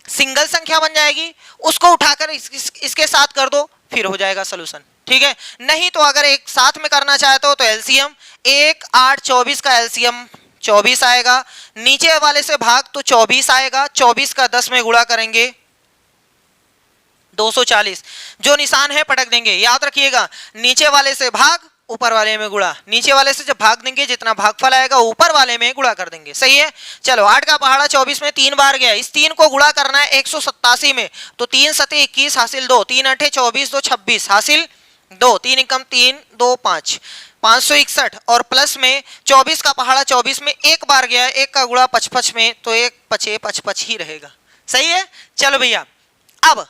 सिंगल संख्या बन जाएगी, उसको उठाकर इसके साथ कर दो, फिर हो जाएगा सॉल्यूशन। ठीक है, नहीं तो अगर एक साथ में करना चाहते हो तो एलसीएम 1 8 24 का एलसीएम 24 आएगा, नीचे वाले से भाग तो 24 आएगा, 24 का 10 में गुणा करेंगे 240। जो निशान है पटक देंगे, याद रखिएगा, नीचे वाले से भाग ऊपर वाले में गुणा, नीचे वाले से जब भाग देंगे जितना भागफल आएगा ऊपर वाले में गुणा कर देंगे। सही है। चलो 8 का पहाड़ा 24 में 3 बार गया, इस 3 को गुणा करना है 187 में, तो 3 सते 21 हासिल 2, 3 अठे 24 2 26 हासिल 2, 3 एकम 3 2 5, 561। और प्लस में 24 का पहाड़ा 24 में एक बार गया, 1 का गुणा 55 में, तो 1 5 55 ही रहेगा। सही है। चलो भैया अब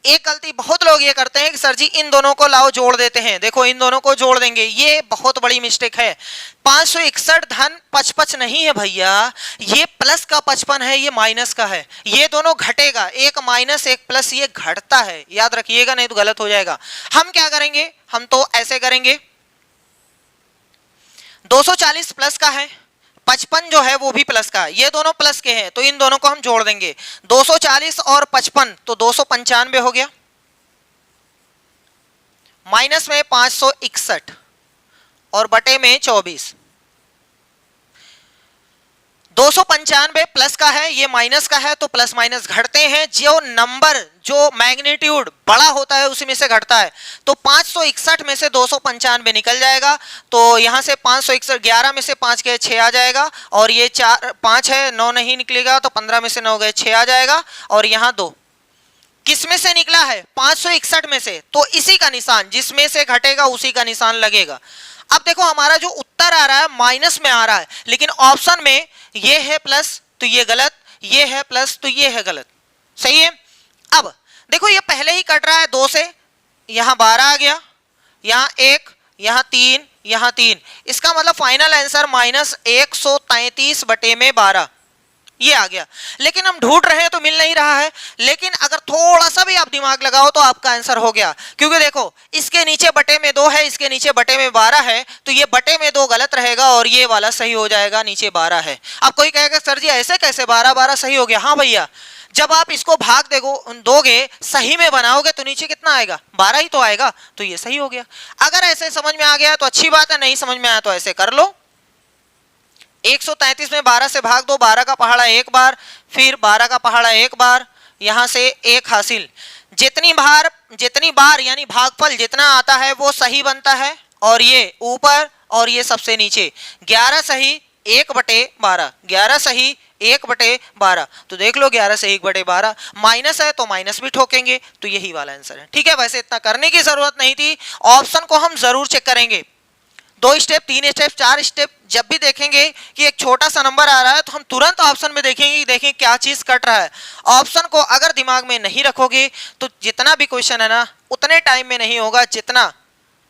एक गलती बहुत लोग ये करते हैं कि सर जी इन दोनों को लाओ जोड़ देते हैं। देखो इन दोनों को जोड़ देंगे, ये बहुत बड़ी मिस्टेक है। 561 धन 55 नहीं है भैया, ये प्लस का 55 है, ये माइनस का है। ये दोनों घटेगा, एक माइनस एक प्लस, ये घटता है, याद रखिएगा, नहीं तो गलत हो जाएगा। हम क्या करेंगे, हम तो ऐसे करेंगे, 240 प्लस का है, 55 जो है वो भी प्लस का है, ये दोनों प्लस के हैं, तो इन दोनों को हम जोड़ देंगे। 240 और 55 तो 295 हो गया, माइनस में 561 और बटे में 24। 295 प्लस का है, ये माइनस का है, तो प्लस माइनस घटते हैं। जो नंबर जो मैग्नीट्यूड बड़ा होता है उसी में से घटता है, तो 561 में से 295 निकल जाएगा, तो यहां से 561, 11 में से 5 गए 6 आ जाएगा, और ये 4 5 है 9 नहीं निकलेगा, तो 15 में से 9 गए 6 आ जाएगा, और यहाँ 2 किस में से निकला है, 561 में से, तो इसी का निशान जिसमें से घटेगा उसी का निशान लगेगा। अब देखो हमारा जो उत्तर आ रहा है माइनस में आ रहा है, लेकिन ऑप्शन में ये है प्लस तो ये गलत, ये है प्लस तो ये है गलत। सही है। अब देखो ये पहले ही कट रहा है 2 से, यहां 12 आ गया, यहां 1, यहां 3, यहां 3, इसका मतलब फाइनल आंसर -133/12 ये आ गया। लेकिन हम ढूंढ रहे हैं तो मिल नहीं रहा है, लेकिन अगर थोड़ा सा भी आप दिमाग लगाओ तो आपका आंसर हो गया, क्योंकि देखो इसके नीचे बटे में 2 है, इसके नीचे बटे में 12 है, तो ये बटे में 2 गलत रहेगा और ये वाला सही हो जाएगा, नीचे 12 है। अब कोई कहेगा सर जी ऐसे कैसे 12 12 सही हो गया। हाँ भैया जब आप इसको भाग दोगे सही में बनाओगे तो नीचे कितना आएगा, 12 ही तो आएगा, तो ये सही हो गया। अगर ऐसे समझ में आ गया तो अच्छी बात है, नहीं समझ में आया तो ऐसे कर लो। 133 में 12 से भाग दो, 12 का पहाड़ा एक बार, फिर 12 का पहाड़ा एक बार, यहां से 1 हासिल। जितनी बार यानी भागफल जितना आता है वो सही बनता है, और ये ऊपर और ये सबसे नीचे 11 सही 1/12, 11 सही 1/12, तो देख लो 11 से 1/12, माइनस है तो माइनस भी ठोकेंगे, तो यही वाला आंसर है। ठीक है, वैसे इतना करने की जरूरत नहीं थी, ऑप्शन को हम जरूर चेक करेंगे। 2 स्टेप, 3 स्टेप, 4 स्टेप जब भी देखेंगे कि एक छोटा सा नंबर आ रहा है तो हम तुरंत ऑप्शन में देखेंगे कि देखें क्या चीज कट रहा है। ऑप्शन को अगर दिमाग में नहीं रखोगे तो जितना भी क्वेश्चन है ना उतने टाइम में नहीं होगा जितना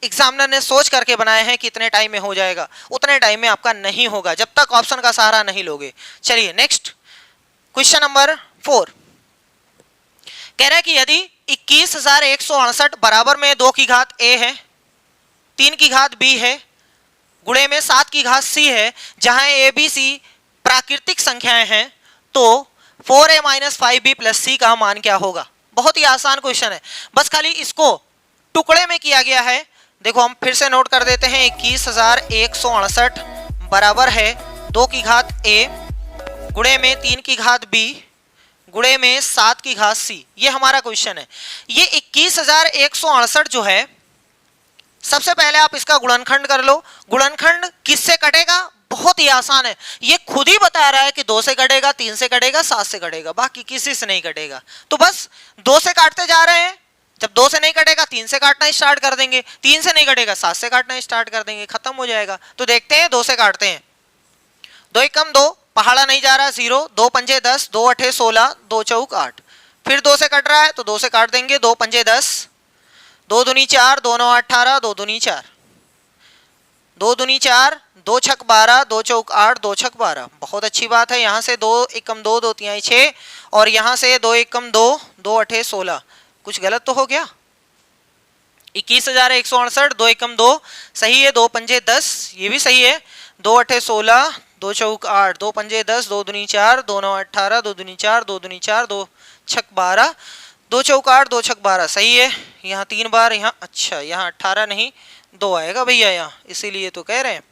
एग्जामिनर ने सोच करके बनाए हैं कि इतने टाइम में हो जाएगा, उतने टाइम में आपका नहीं होगा जब तक ऑप्शन का सहारा नहीं लोगे। चलिए नेक्स्ट क्वेश्चन नंबर 4 कह रहा है कि यदि 21,168 बराबर में 2 की घात a है, 3 की घात b है, गुणे में 7 की घात c है, जहां a b c प्राकृतिक संख्याएं हैं, तो 4a - 5b + c का मान क्या होगा। बहुत ही आसान क्वेश्चन है, बस खाली इसको टुकड़े में किया गया है। देखो हम फिर से नोट कर देते हैं, 21,168 बराबर है 2 की घात a गुणे में 3 की घात b गुणे में 7 की घात c, ये हमारा क्वेश्चन है। ये 21,168 जो है, सबसे पहले आप इसका गुणनखंड कर लो। गुणनखंड किससे कटेगा, बहुत ही आसान है, ये खुद ही बता रहा है कि 2 से कटेगा, 3 से कटेगा, 7 से कटेगा, बाकी किसी से नहीं कटेगा। तो बस 2 से काटते जा रहे हैं, जब 2 से नहीं कटेगा 3 से काटना स्टार्ट कर देंगे, 3 से नहीं कटेगा 7 से काटना स्टार्ट कर देंगे, खत्म हो जाएगा। तो देखते हैं 2 से काटते हैं, 2 एकम 2, पहाड़ा नहीं जा रहा 0, 2 पंजे 10, 2 अठे 16, 2 चौक 8, फिर 2 से कट रहा है तो 2 से काट देंगे, 2 पंजे 10, 2 दूनी 4, 2 9 18, 2 दूनी 4, 2 दूनी 4, 2 छक 12, 2 चौक 8, 2 छक 12, बहुत अच्छी बात है। यहाँ से 2 एकम 2, 2 तिहाई 6, और यहाँ से 2 एकम 2, 2 अठे 16, कुछ गलत तो हो गया। 21,168, 2 एकम 2 सही है, 2 पंजे 10 ये भी सही है, 2 अठे 16, 2 चौक 8, 2 पंजे 10, 2 दूनी 4, 2 9 18, 2 दूनी 4, 2 दूनी 4, 2 छक 12, 2 चौक 8, 2 छक 12 सही है। यहाँ 3 बार, यहाँ अच्छा यहाँ 18 नहीं 2 आएगा भैया यहाँ, इसीलिए तो कह रहे हैं।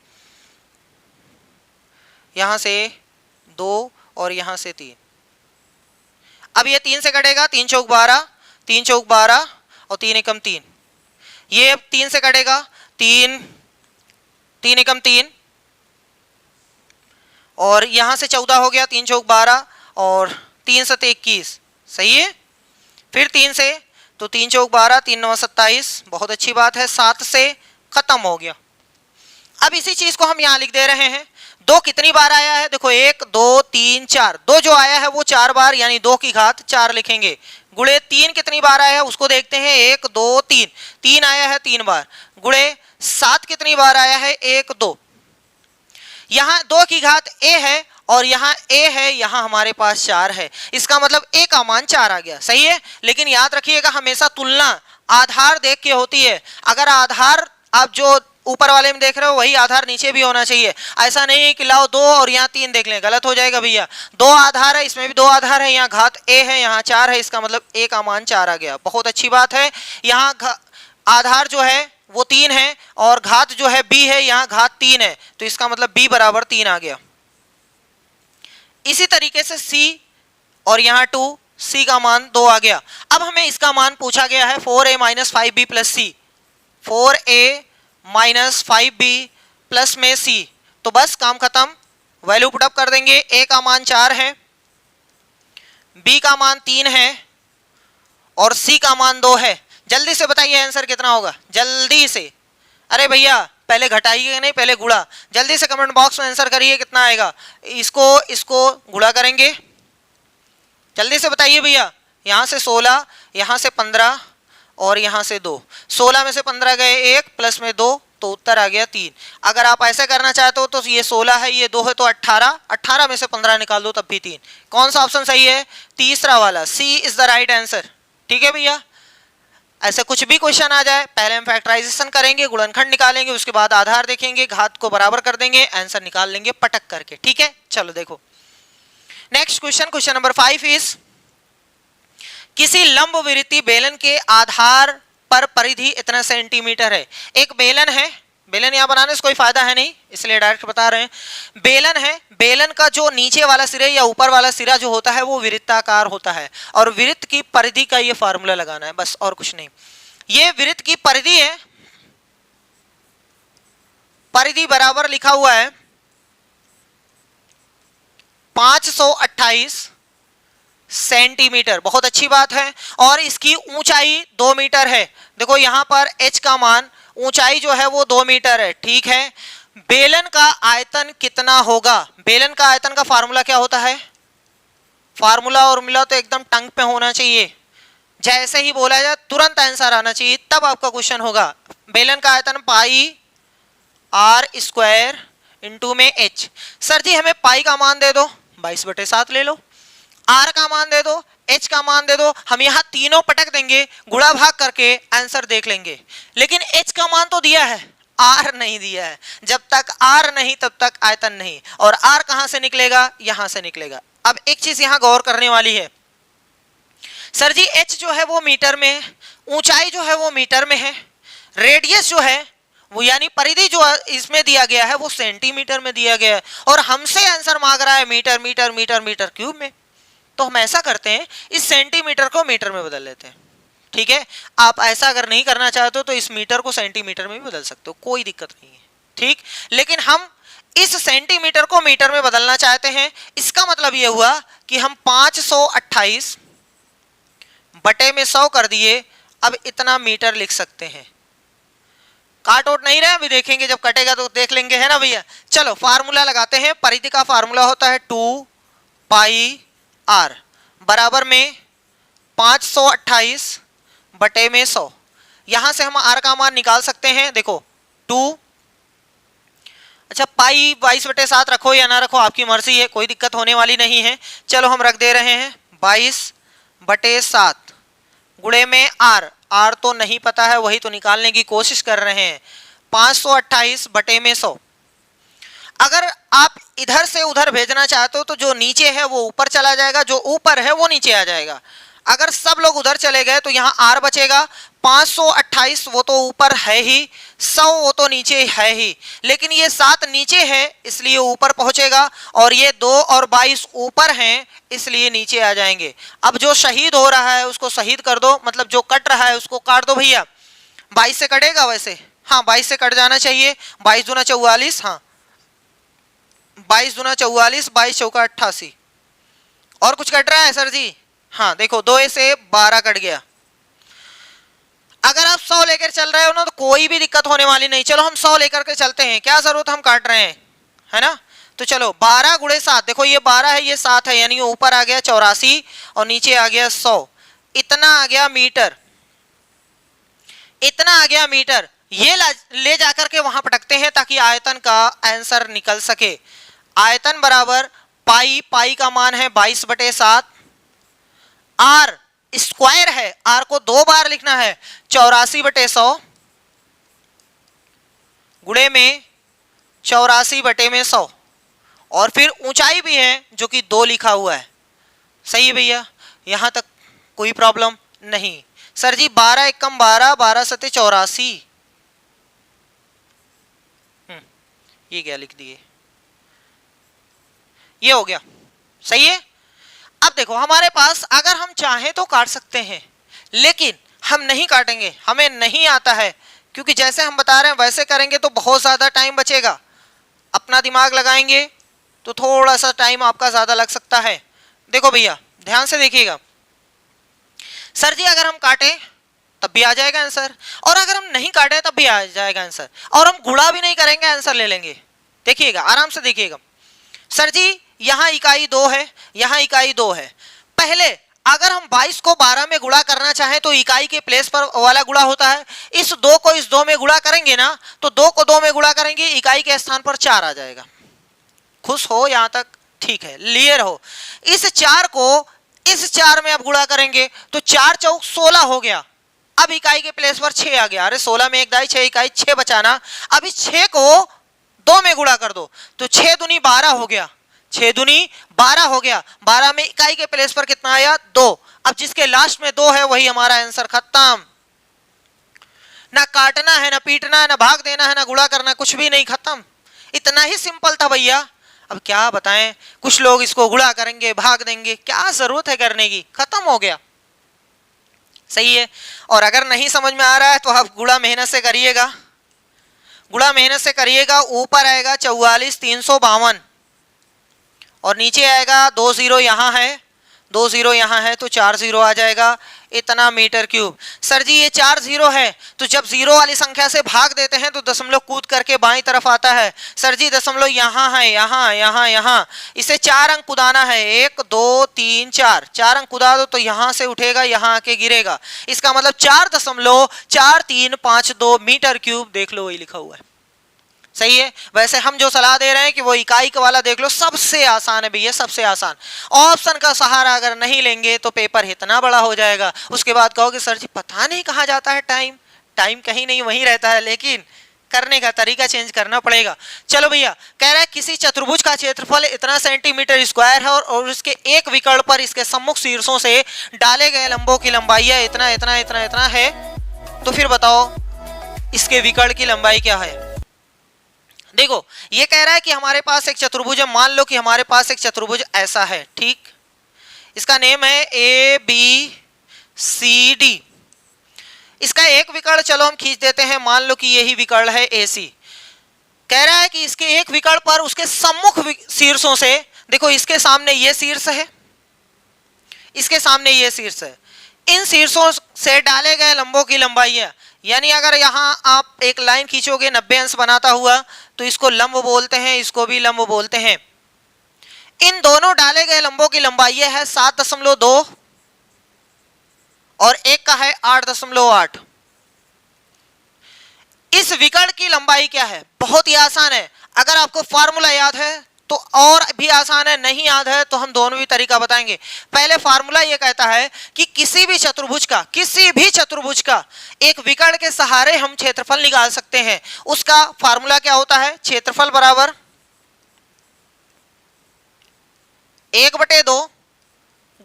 यहाँ से 2 और यहाँ से 3, अब ये 3 से कटेगा, 3 चौक 12, 3 चौक 12 और 3 एकम 3, ये अब 3 से कटेगा, 3 एकम 3, और यहाँ से 14 हो गया, 3 चौक 12 और 3 7 21 सही है। फिर 3 से तो 3 चौक 12, 3 9 27, बहुत अच्छी बात है, 7 से खत्म हो गया। अब इसी चीज को हम यहाँ लिख दे रहे हैं। 2 कितनी बार आया है, देखो 1 2 3 4, 2 जो आया है वो 4 बार यानी 2 की घात 4 लिखेंगे। गुणे 3 कितनी बार आया है उसको देखते हैं, 1 2 3, 3 आया है 3 बार। गुणे 7 कितनी बार आया है, 1 2, यहाँ 2 की घात a है और यहाँ a है, यहाँ हमारे पास 4 है, इसका मतलब a का मान 4 आ गया, सही है। लेकिन याद रखिएगा हमेशा तुलना आधार देख के होती है, अगर आधार आप जो ऊपर वाले में देख रहे हो वही आधार नीचे भी होना चाहिए। ऐसा नहीं है कि लाओ 2 और यहाँ 3 देख लें, गलत हो जाएगा भैया। 2 आधार है, इसमें भी 2 आधार है, यहाँ घात a है, यहाँ 4 है, इसका मतलब a का मान 4 आ गया, बहुत अच्छी बात है। यहाँ आधार जो है वो 3 है और घात जो है b है, यहाँ घात 3 है, तो इसका मतलब b बराबर 3 आ गया। इसी तरीके से c और यहाँ 2, c का मान 2 आ गया। अब हमें इसका मान पूछा गया है 4a - 5b + c, 4a - 5b plus में c, तो बस काम खत्म, वैल्यू पुटअप कर देंगे। a का मान 4 है, b का मान 3 है और c का मान 2 है। जल्दी से बताइए आंसर कितना होगा, जल्दी से। अरे भैया पहले घटाइए नहीं, पहले गुणा, जल्दी से कमेंट बॉक्स में आंसर करिए कितना आएगा। इसको गुणा करेंगे, जल्दी से बताइए भैया। यहाँ से 16, यहाँ से 15 और यहाँ से 2, 16 में से 15 गए 1 प्लस में 2, तो उत्तर आ गया 3। अगर आप ऐसे करना चाहते हो तो ये 16 है, ये 2 है, तो 18, 18 में से 15 निकाल दो तब भी 3। कौन सा ऑप्शन सही है, तीसरा वाला, सी इज द राइट आंसर। ठीक है भैया, ऐसे कुछ भी क्वेश्चन आ जाए पहले हम फैक्टराइजेशन करेंगे, गुणनखंड निकालेंगे, उसके बाद आधार देखेंगे, घात को बराबर कर देंगे, आंसर निकाल लेंगे पटक करके। ठीक है, चलो देखो next question, question number 5 is किसी लंबवृत्तीय बेलन के आधार पर परिधि इतना सेंटीमीटर है। एक बेलन है, बेलन यहां बनाने से कोई फायदा है नहीं इसलिए डायरेक्ट बता रहे हैं। बेलन है, बेलन का जो नीचे वाला सिरा या ऊपर वाला सिरा जो होता है वो वृत्ताकार होता है और वृत्त की परिधि का ये फार्मूला लगाना है, बस और कुछ नहीं। ये वृत्त की परिधि है, परिधि बराबर लिखा हुआ है 528 सेंटीमीटर, बहुत अच्छी बात है। और इसकी ऊंचाई 2 मीटर है। देखो यहां पर h का मान, ऊंचाई जो है वो 2 मीटर है, ठीक है। बेलन का आयतन कितना होगा? बेलन का आयतन का फार्मूला क्या होता है? फार्मूला और मिला तो एकदम टंग पे होना चाहिए, जैसे ही बोला जाए तुरंत आंसर आना चाहिए, तब आपका क्वेश्चन होगा। बेलन का आयतन पाई आर स्क्वायर इंटू में h। सर जी हमें पाई का मान दे दो, 22/7 ले लो। आर का मान दे दो, एच का मान दे दो, हम यहां तीनों पटक देंगे, गुणा भाग करके आंसर देख लेंगे। लेकिन एच का मान तो दिया है, आर नहीं दिया है। जब तक आर नहीं तब तक आयतन नहीं। और आर कहां से निकलेगा? यहां से निकलेगा। अब एक चीज यहां गौर करने वाली है, सर जी एच जो है वो मीटर में है, ऊंचाई जो है वो मीटर में है, रेडियस जो है वो यानी परिधि जो इसमें दिया गया है वो सेंटीमीटर में दिया गया है, और हमसे आंसर मांग रहा है metre metre metre metre cube में। तो हम ऐसा करते हैं, इस सेंटीमीटर को मीटर में बदल लेते हैं, ठीक है। आप ऐसा अगर नहीं करना चाहते हो तो इस मीटर को सेंटीमीटर में भी बदल सकते हो, कोई दिक्कत नहीं है, ठीक। लेकिन हम इस सेंटीमीटर को मीटर में बदलना चाहते हैं। इसका मतलब यह हुआ कि हम 528 बटे में 100 कर दिए, अब इतना मीटर लिख सकते हैं। काट ओट नहीं रहे, अभी देखेंगे, जब कटेगा तो देख लेंगे, है ना भैया। चलो फार्मूला लगाते हैं। परिधि का फार्मूला होता है 2 पाई आर बराबर में 528 बटे में 100। यहां से हम आर का मान निकाल सकते हैं। देखो 2, अच्छा पाई 22/7 रखो या ना रखो आपकी मर्जी है, कोई दिक्कत होने वाली नहीं है। चलो हम रख दे रहे हैं 22/7 गुणे में आर। आर तो नहीं पता है, वही तो निकालने की कोशिश कर रहे हैं। 528 बटे में 100। अगर आप इधर से उधर भेजना चाहते हो तो जो नीचे है वो ऊपर चला जाएगा, जो ऊपर है वो नीचे आ जाएगा। अगर सब लोग उधर चले गए तो यहाँ आर बचेगा। 528 वो तो ऊपर है ही, 100 वो तो नीचे है ही, लेकिन ये 7 नीचे है इसलिए ऊपर पहुंचेगा, और ये 2 और 22 ऊपर हैं इसलिए नीचे आ जाएंगे। अब जो शहीद हो रहा है उसको शहीद कर दो, मतलब जो कट रहा है उसको काट दो भैया। 22 से कटेगा वैसे, हाँ 22 से कट जाना चाहिए। 22 दूना 44, हाँ 22 दूना 44, 22 चौका 88। और कुछ कट रहा है सर जी? हाँ देखो 2 से 12 कट गया। अगर आप 100 लेकर चल रहे हो ना तो कोई भी दिक्कत होने वाली नहीं। चलो हम 100 लेकर के चलते हैं, क्या जरूरत हम काट रहे हैं, है ना। तो चलो 12 गुणे 7, देखो ये 12 है ये 7 है, यानी ऊपर आ गया 84 और नीचे आ गया 100। इतना आ गया मीटर, इतना आ गया मीटर। ये ले जाकर के वहां पटकते हैं ताकि आयतन का आंसर निकल सके। आयतन बराबर पाई, पाई का मान है 22/7, आर स्क्वायर है, आर को 2 बार लिखना है, 84/100 गुणे में 84/100, और फिर ऊंचाई भी है जो कि 2 लिखा हुआ है। सही है भैया, यहां तक कोई प्रॉब्लम नहीं। सर जी 12 एकम 12, 12 सते 84, ये क्या लिख दिए, ये हो गया, सही है। अब देखो हमारे पास अगर हम चाहें तो काट सकते हैं, लेकिन हम नहीं काटेंगे, हमें नहीं आता है, क्योंकि जैसे हम बता रहे हैं वैसे करेंगे तो बहुत ज़्यादा टाइम बचेगा। अपना दिमाग लगाएंगे तो थोड़ा सा टाइम आपका ज़्यादा लग सकता है। देखो भैया ध्यान से देखिएगा, सर जी अगर हम काटें तब भी आ जाएगा आंसर, और अगर हम नहीं काटें तब भी आ जाएगा आंसर, और हम गुणा भी नहीं करेंगे आंसर ले लेंगे। देखिएगा आराम से देखिएगा। सर जी यहाँ इकाई 2 है, यहाँ इकाई 2 है। पहले अगर हम 22 को 12 में गुणा करना चाहें तो इकाई के प्लेस पर वाला गुणा होता है। इस 2 को इस 2 में गुणा करेंगे ना, तो 2 को 2 में गुणा करेंगे, इकाई के स्थान पर 4 आ जाएगा। खुश हो यहाँ तक? ठीक है, क्लियर हो। इस 4 को इस 4 में अब गुणा करेंगे तो 4 चौक 16 हो गया। अब इकाई के प्लेस पर 6 आ गया। अरे 16 में 1 दाई 6 इकाई 6 बचाना। अब इस 6 को 2 में गुणा कर दो तो 6 दूनी 12 हो गया, 6 दूनी 12 हो गया। 12 में इकाई के प्लेस पर कितना आया? 2। अब जिसके लास्ट में 2 है वही हमारा आंसर, खत्म। ना काटना है, ना पीटना है, ना भाग देना है, ना गुणा करना, कुछ भी नहीं, खत्म। इतना ही सिंपल था भैया। अब क्या बताएं, कुछ लोग इसको गुणा करेंगे, भाग देंगे, क्या जरूरत है करने की, खत्म हो गया। सही है। और अगर नहीं समझ में आ रहा है तो आप गुणा मेहनत से करिएगा, गुणा मेहनत से करिएगा। ऊपर आएगा 44,352 और नीचे आएगा 2 0 यहाँ है, 2 0 यहाँ है, तो 4 0 आ जाएगा, इतना मीटर क्यूब। सर जी ये 4 0 है, तो जब 0 वाली संख्या से भाग देते हैं तो दशमलव कूद करके बाईं तरफ आता है। सर जी दशमलव यहाँ है, यहाँ यहाँ यहाँ, इसे 4 अंक कुदाना है, 1 2 3 4, 4 अंक कुदा दो तो यहाँ से उठेगा, यहाँ आके गिरेगा। इसका मतलब 4.4352 मीटर क्यूब। देख लो वही लिखा हुआ है। सही है। वैसे हम जो सलाह दे रहे हैं कि वो इकाई का वाला देख लो, सबसे आसान है भैया, सबसे आसान। ऑप्शन का सहारा अगर नहीं लेंगे तो पेपर इतना बड़ा हो जाएगा, उसके बाद कहोगे सर जी पता नहीं कहाँ जाता है टाइम। टाइम कहीं नहीं वहीं रहता है, लेकिन करने का तरीका चेंज करना पड़ेगा। चलो भैया, कह रहा है किसी चतुर्भुज का क्षेत्रफल इतना सेंटीमीटर स्क्वायर है और उसके एक विकर्ण पर इसके सम्मुख शीर्षों से डाले गए लंबों की लंबाई है इतना इतना इतना इतना है, तो फिर बताओ इसके विकर्ण की लंबाई क्या है। देखो ये कह रहा है कि हमारे पास एक चतुर्भुज है, मान लो कि हमारे पास एक चतुर्भुज ऐसा है, ठीक। इसका नेम है ABCD। इसका एक विकर्ण चलो हम खींच देते हैं, मान लो कि यही विकर्ण है AC। कह रहा है कि इसके एक विकर्ण पर उसके सम्मुख शीर्षों से, देखो इसके सामने ये शीर्ष है, इसके सामने ये शीर्ष है, इन शीर्षों से डाले गए लंबों की लंबाई है। यानी अगर यहाँ आप एक लाइन खींचोगे 90 अंश बनाता हुआ तो इसको लंब बोलते हैं, इसको भी लंब बोलते हैं। इन दोनों डाले गए लंबों की लंबाई है 7.2 और एक का है 8.8। इस विकर्ण की लंबाई क्या है? बहुत ही आसान है। अगर आपको फार्मूला याद है तो और भी आसान है, नहीं याद है तो हम दोनों भी तरीका बताएंगे। पहले फार्मूला ये कहता है कि किसी भी चतुर्भुज का एक विकर्ण के सहारे हम क्षेत्रफल निकाल सकते हैं। उसका फार्मूला क्या होता है? क्षेत्रफल बराबर 1/2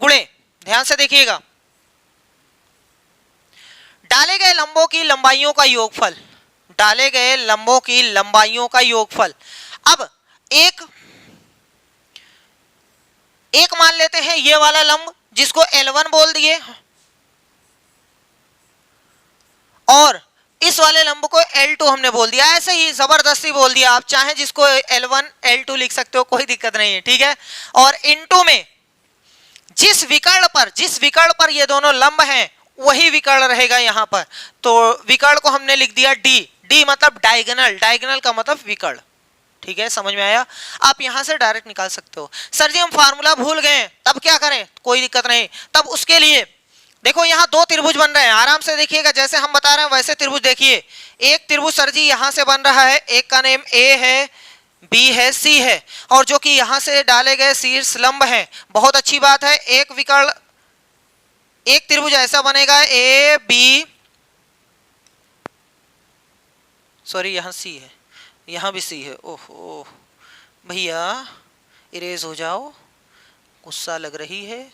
गुणे, ध्यान से देखिएगा, डाले गए लंबों की लंबाइयों का योगफल, डाले गए लंबों की लंबाइयों का योगफल। अब एक मान लेते हैं ये वाला लंब जिसको L1 बोल दिए, और इस वाले लंब को L2 हमने बोल दिया। ऐसे ही जबरदस्ती बोल दिया, आप चाहे जिसको L1 L2 लिख सकते हो, कोई दिक्कत नहीं है, ठीक है। और इनटू में जिस विकर्ण पर ये दोनों लंब हैं वही विकर्ण रहेगा यहाँ पर, तो विकर्ण को हमने लिख दिया डी मतलब डायगोनल, डायगोनल का मतलब विकर्ण, ठीक है, समझ में आया। आप यहां से डायरेक्ट निकाल सकते हो। सर जी हम फार्मूला भूल गए, तब क्या करें? कोई दिक्कत नहीं, तब उसके लिए देखो यहाँ 2 त्रिभुज बन रहे हैं, आराम से देखिएगा, जैसे हम बता रहे हैं वैसे त्रिभुज देखिए। एक त्रिभुज सर जी यहां से बन रहा है, एक का नेम A है, B है, C है, और जो कि यहां से डाले गए शीर्ष लंब है। बहुत अच्छी बात है। एक विकर्ण, एक त्रिभुज ऐसा बनेगा AB, सॉरी यहाँ C है, यहाँ भी C है। ओहो भैया इरेज हो जाओ, गुस्सा लग रही है,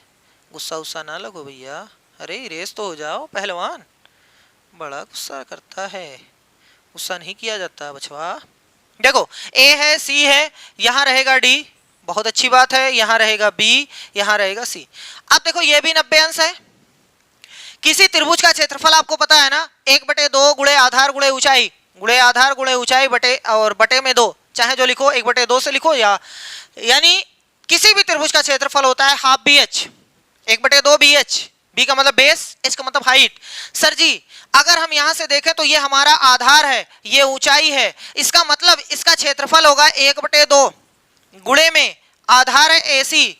गुस्सा ना लगो भैया, अरे इरेज तो हो जाओ पहलवान, बड़ा गुस्सा करता है, गुस्सा नहीं किया जाता बछवा। देखो A है, C है, यहाँ रहेगा D, बहुत अच्छी बात है, यहाँ रहेगा B, यहाँ रहेगा C। अब देखो ये भी 90 अंश है। किसी त्रिभुज का क्षेत्रफल आपको पता है ना, 1/2 गुणे आधार गुणे ऊंचाई, गुणे आधार गुणे ऊंचाई बटे और बटे में 2, चाहे जो लिखो 1/2 से लिखो, या यानी किसी भी त्रिभुज का क्षेत्रफल होता है हाफ BH, 1/2 BH, B का मतलब बेस, H का मतलब हाइट। सर जी अगर हम यहां से देखें तो ये हमारा आधार है, ये ऊंचाई है, इसका मतलब इसका क्षेत्रफल होगा 1/2 गुणे में आधार है AC,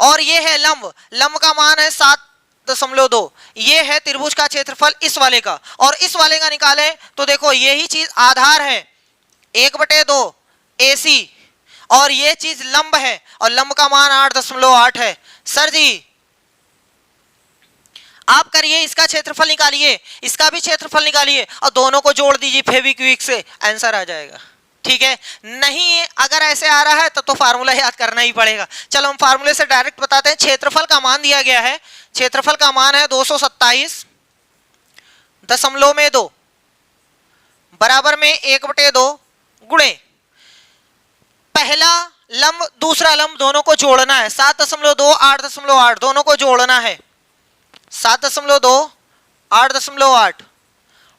और ये है लंब, लंब का मान है 7.2। ये है त्रिभुज का क्षेत्रफल इस वाले का, और इस वाले का निकालें तो देखो यही चीज आधार है 1/2 AC, और ये चीज लंब है, और लंब का मान 8.8 है। सर जी आप करिए, इसका क्षेत्रफल निकालिए, इसका भी क्षेत्रफल निकालिए, और दोनों को जोड़ दीजिए फेविक्विक से, आंसर आ जाएगा, ठीक है। नहीं अगर ऐसे आ रहा है तो फार्मूला याद करना ही पड़ेगा। चलो हम फार्मूले से डायरेक्ट बताते हैं। क्षेत्रफल का मान दिया गया है, क्षेत्रफल का मान है 227.2 बराबर में 1/2 गुणे पहला लंब दूसरा लंब दोनों को जोड़ना है 7.2 8.8 दोनों को जोड़ना है 7.2 8.8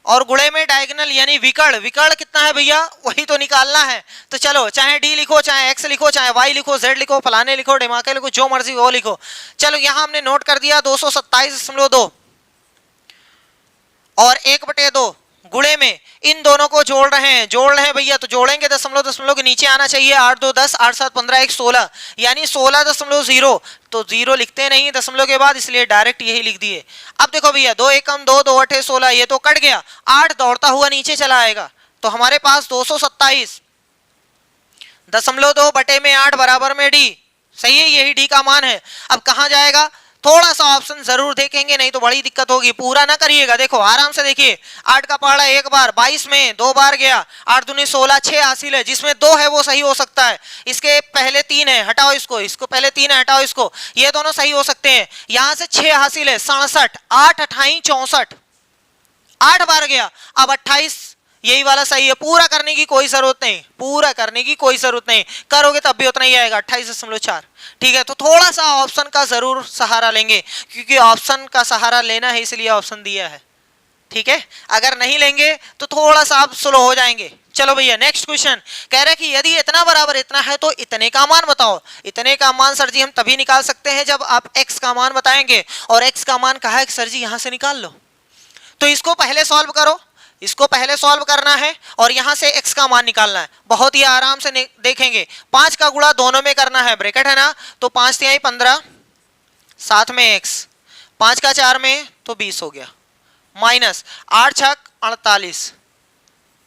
और गुणे में डायगोनल यानी विकर्ण विकर्ण कितना है भैया वही तो निकालना है। तो चलो चाहे डी लिखो चाहे एक्स लिखो चाहे वाई लिखो जेड लिखो फलाने लिखो ढिमाके लिखो जो मर्जी वो लिखो। चलो यहां हमने नोट कर दिया 227.2 और 1/2 गुणे में इन दोनों को जोड़ रहे हैं भैया। तो जोड़ेंगे दशमलव के नीचे आना चाहिए 8 2 10 8 7 15 1 16 यानी 16.0 तो 0 लिखते नहीं दशमलव के बाद इसलिए डायरेक्ट यही लिख दिए। अब देखो भैया 2 1 2 2 8 16 ये तो कट गया 8 दौड़ता हुआ नीचे चला आएगा तो हमारे पास 227.2 बटे में 8 बराबर में डी। सही है यही डी का मान है। अब कहां जाएगा थोड़ा सा ऑप्शन जरूर देखेंगे नहीं तो बड़ी दिक्कत होगी पूरा ना करिएगा। देखो आराम से देखिए 8 का पहाड़ा एक बार 22 में 2 बार गया 8 दूनी 16 6 हासिल है जिसमें 2 है वो सही हो सकता है। इसके पहले 3 है हटाओ इसको पहले 3 है हटाओ इसको ये दोनों सही हो सकते हैं। यहां से 6 हासिल है 67 8 28 64 8 बार गया अब 28 यही वाला सही है। पूरा करने की कोई जरूरत नहीं करोगे तब भी उतना ही आएगा 28.4 ठीक है। तो थोड़ा सा ऑप्शन का जरूर सहारा लेंगे क्योंकि ऑप्शन का सहारा लेना है इसलिए ऑप्शन दिया है ठीक है। अगर नहीं लेंगे तो थोड़ा सा आप स्लो हो जाएंगे। चलो भैया नेक्स्ट क्वेश्चन कह रहा है कि यदि इतना बराबर इतना है तो इतने का मान बताओ। इतने का मान सर जी हम तभी निकाल सकते हैं जब आप x का मान बताएंगे और x का मान कहा है सर जी यहां से निकाल लो। तो इसको पहले सॉल्व करो इसको पहले सॉल्व करना है और यहां से x का मान निकालना है। बहुत ही आराम से देखेंगे 5 का गुणा दोनों में करना है ब्रैकेट है ना तो 5 तिहाई 15 साथ में x 5 का 4 में तो 20 हो गया माइनस 8 छक 48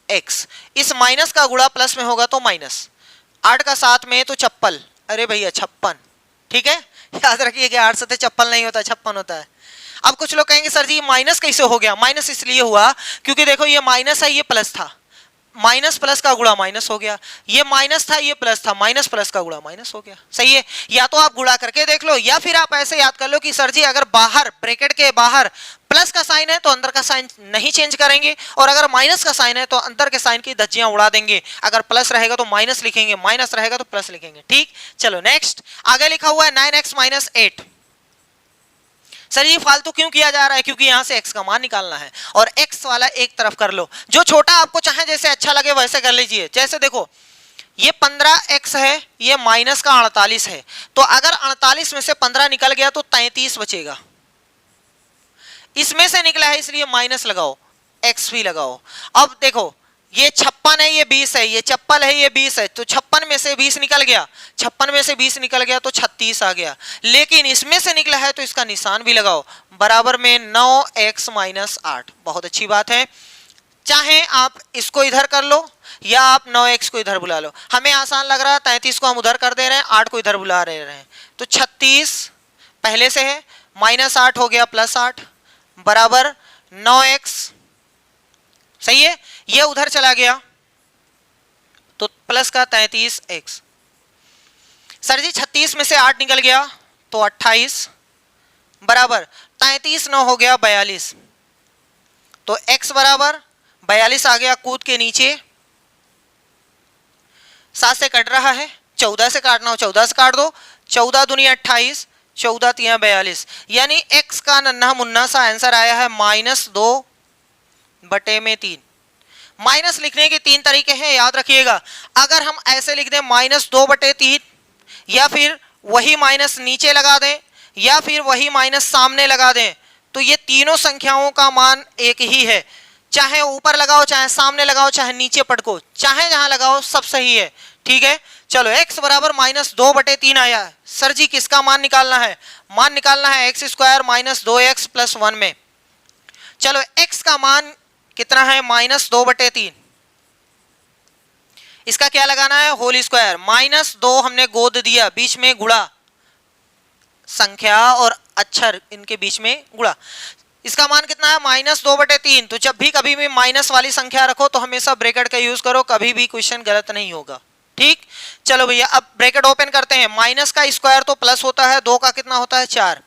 x इस माइनस का गुणा प्लस में होगा तो माइनस 8 का 7 में तो 56 अरे भैया 56 ठीक है। याद रखिए कि 8 से 56 नहीं होता 56 होता है। अब कुछ लोग कहेंगे सर जी माइनस कैसे हो गया। माइनस इसलिए हुआ क्योंकि देखो ये माइनस है ये प्लस था माइनस प्लस का गुणा माइनस हो गया ये माइनस था ये प्लस था माइनस प्लस का गुणा माइनस हो गया। सही है या तो आप गुणा करके देख लो या फिर आप ऐसे याद कर लो कि सर जी अगर बाहर ब्रैकेट के बाहर प्लस का साइन है तो अंदर का साइन नहीं चेंज करेंगे और अगर माइनस का साइन है तो अंदर के साइन की धज्जियां उड़ा देंगे। अगर प्लस रहेगा तो माइनस लिखेंगे माइनस रहेगा तो प्लस लिखेंगे ठीक। चलो नेक्स्ट आगे लिखा हुआ है 9x - 8 सर ये फालतू क्यों किया जा रहा है क्योंकि यहां से x का मान निकालना है और x वाला एक तरफ कर लो जो छोटा आपको चाहे जैसे अच्छा लगे वैसे कर लीजिए। जैसे देखो ये 15x है ये माइनस का 48 है तो अगर 48 में से 15 निकल गया तो 33 बचेगा। इसमें से निकला है इसलिए माइनस लगाओ x भी लगाओ। अब देखो ये 56 है ये 20 है ये चप्पल है ये 20 है तो 56 में से 20 निकल गया 56 में से 20 निकल गया तो 36 आ गया। लेकिन इसमें से निकला है तो इसका निशान भी लगाओ बराबर में 9x - 8 बहुत अच्छी बात है। चाहे आप इसको इधर कर लो या आप 9x को इधर बुला लो हमें आसान लग रहा है 33 को हम उधर कर दे रहे हैं 8 को इधर बुला रहे हैं तो 36 पहले से है -8 हो गया +8 बराबर 9x सही है। ये उधर चला गया तो प्लस का 33x सर जी 36 में से 8 निकल गया तो 28 बराबर 33 9 हो गया 42 तो x बराबर 42 आ गया कूद के नीचे 7 से कट रहा है 14 से काटना हो 14 से काट दो 14 दूनी 28 14 तिया 42 यानी x का नन्हा मुन्ना सा आंसर आया है -2 बटे में 3। माइनस लिखने के 3 तरीके हैं याद रखिएगा। अगर हम ऐसे लिख दें -2 बटे 3 या फिर वही माइनस नीचे लगा दें या फिर वही माइनस सामने लगा दें तो ये तीनों संख्याओं का मान एक ही है। चाहे ऊपर लगाओ चाहे सामने लगाओ चाहे नीचे पटको चाहे जहां लगाओ सब सही है ठीक है। चलो x बराबर -2 बटे 3 आया है सर जी किसका मान निकालना है। मान निकालना है x² - 2x + 1 में। चलो x का मान कितना है -2 बटे 3 इसका क्या लगाना है होल स्क्वायर -2 हमने गोद दिया बीच में गुणा संख्या और अक्षर इनके बीच में गुणा। इसका मान कितना है -2 बटे 3 तो जब भी कभी भी माइनस वाली संख्या रखो तो हमेशा ब्रैकेट का यूज करो कभी भी क्वेश्चन गलत नहीं होगा ठीक। चलो भैया अब ब्रैकेट ओपन करते हैं माइनस का स्क्वायर तो प्लस होता है 2 का कितना होता है 4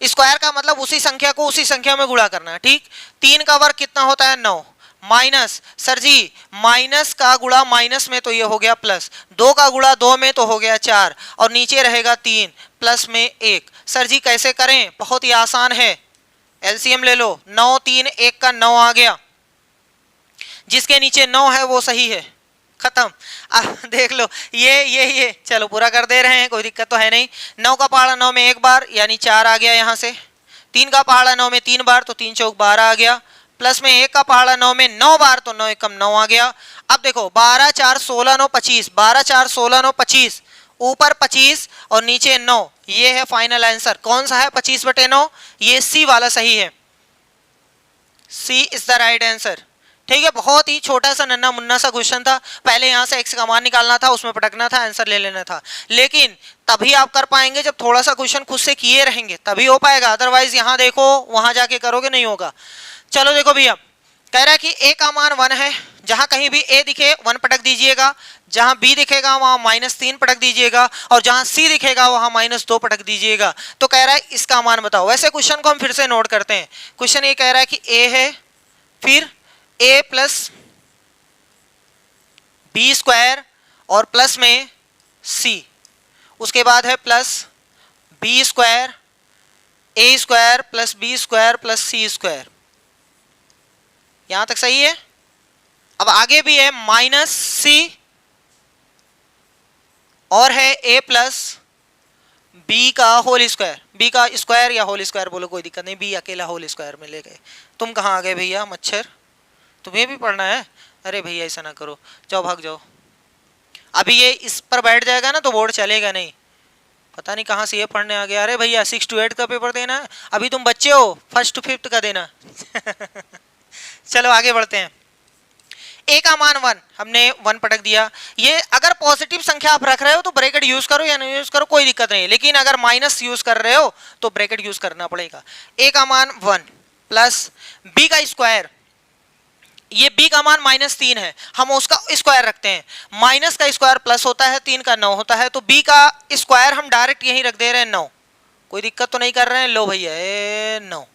स्क्वायर का मतलब उसी संख्या को उसी संख्या में गुणा करना है, ठीक। 3 का वर्ग कितना होता है 9, माइनस, सर जी माइनस का गुणा माइनस में तो ये हो गया प्लस, 2 का गुणा 2 में तो हो गया 4, और नीचे रहेगा 3 प्लस में 1। सर जी कैसे करें, बहुत ही आसान है, एलसीएम ले लो, 9 3 1 का 9 आ गया, जिसके नीचे 9 है वो सही है, खत्म। अब देख लो ये चलो पूरा कर दे रहे हैं, कोई दिक्कत तो है नहीं। 9 का पहाड़ा 9 में एक बार यानी 4 आ गया यहाँ से, 3 का पहाड़ा 9 में 3 बार तो 3 चौक 12 आ गया, प्लस में 1 का पहाड़ा 9 में 9 बार तो 9 एकम 9 आ गया। अब देखो 12 4 16 9 25, 12 4 16 9 25, ऊपर 25 और नीचे 9, ये है फाइनल आंसर। कौन सा है 25/9, ये सी वाला सही है, सी इज द राइट आंसर। ठीक है, बहुत ही छोटा सा नन्ना मुन्ना सा क्वेश्चन था, पहले यहाँ से x का मान निकालना था, उसमें पटकना था, आंसर ले लेना था, लेकिन तभी आप कर पाएंगे जब थोड़ा सा क्वेश्चन खुद से किए रहेंगे, तभी हो पाएगा, अदरवाइज यहाँ देखो वहां जाके करोगे नहीं होगा। चलो देखो भैया, कह रहा है कि a का मान 1 है, जहां कहीं भी a दिखे 1 पटक दीजिएगा, जहां b दिखेगा वहां -3 पटक दीजिएगा, और जहां c दिखेगा वहां -2 पटक दीजिएगा। तो कह रहा है इसका मान बताओ। वैसे क्वेश्चन को हम फिर से नोट करते हैं, क्वेश्चन ये कह रहा है कि a है, फिर a प्लस बी स्क्वायर और प्लस में c, उसके बाद है plus B square a square plus B square plus C square, यहां तक सही है। अब आगे भी है -c और है a प्लस b का होल स्क्वायर, b का स्क्वायर या होल स्क्वायर बोलो कोई दिक्कत नहीं, b अकेला होल स्क्वायर में ले गए। तुम कहाँ आ गए भैया मच्छर, तुम्हें भी पढ़ना है? अरे भैया ऐसा ना करो, जाओ भाग जाओ, अभी ये इस पर बैठ जाएगा ना तो बोर्ड चलेगा नहीं, पता नहीं कहाँ से ये पढ़ने आ गया। अरे भैया 6 to 8 का पेपर देना है, अभी तुम बच्चे हो, 1st to 5th का देना। चलो आगे बढ़ते हैं। a का मान 1, हमने 1 पटक दिया। ये अगर पॉजिटिव संख्या आप रख रहे हो तो ब्रैकेट यूज करो या नहीं यूज करो कोई दिक्कत नहीं, लेकिन अगर माइनस यूज कर रहे हो तो ब्रैकेट यूज करना पड़ेगा। a का मान 1 प्लस b का स्क्वायर, ये b का मान -3 है, हम उसका स्क्वायर रखते हैं, माइनस का स्क्वायर प्लस होता है, 3 का 9 होता है, तो b का स्क्वायर हम डायरेक्ट यहीं रख दे रहे हैं 9, कोई दिक्कत तो नहीं कर रहे हैं। लो भैया 9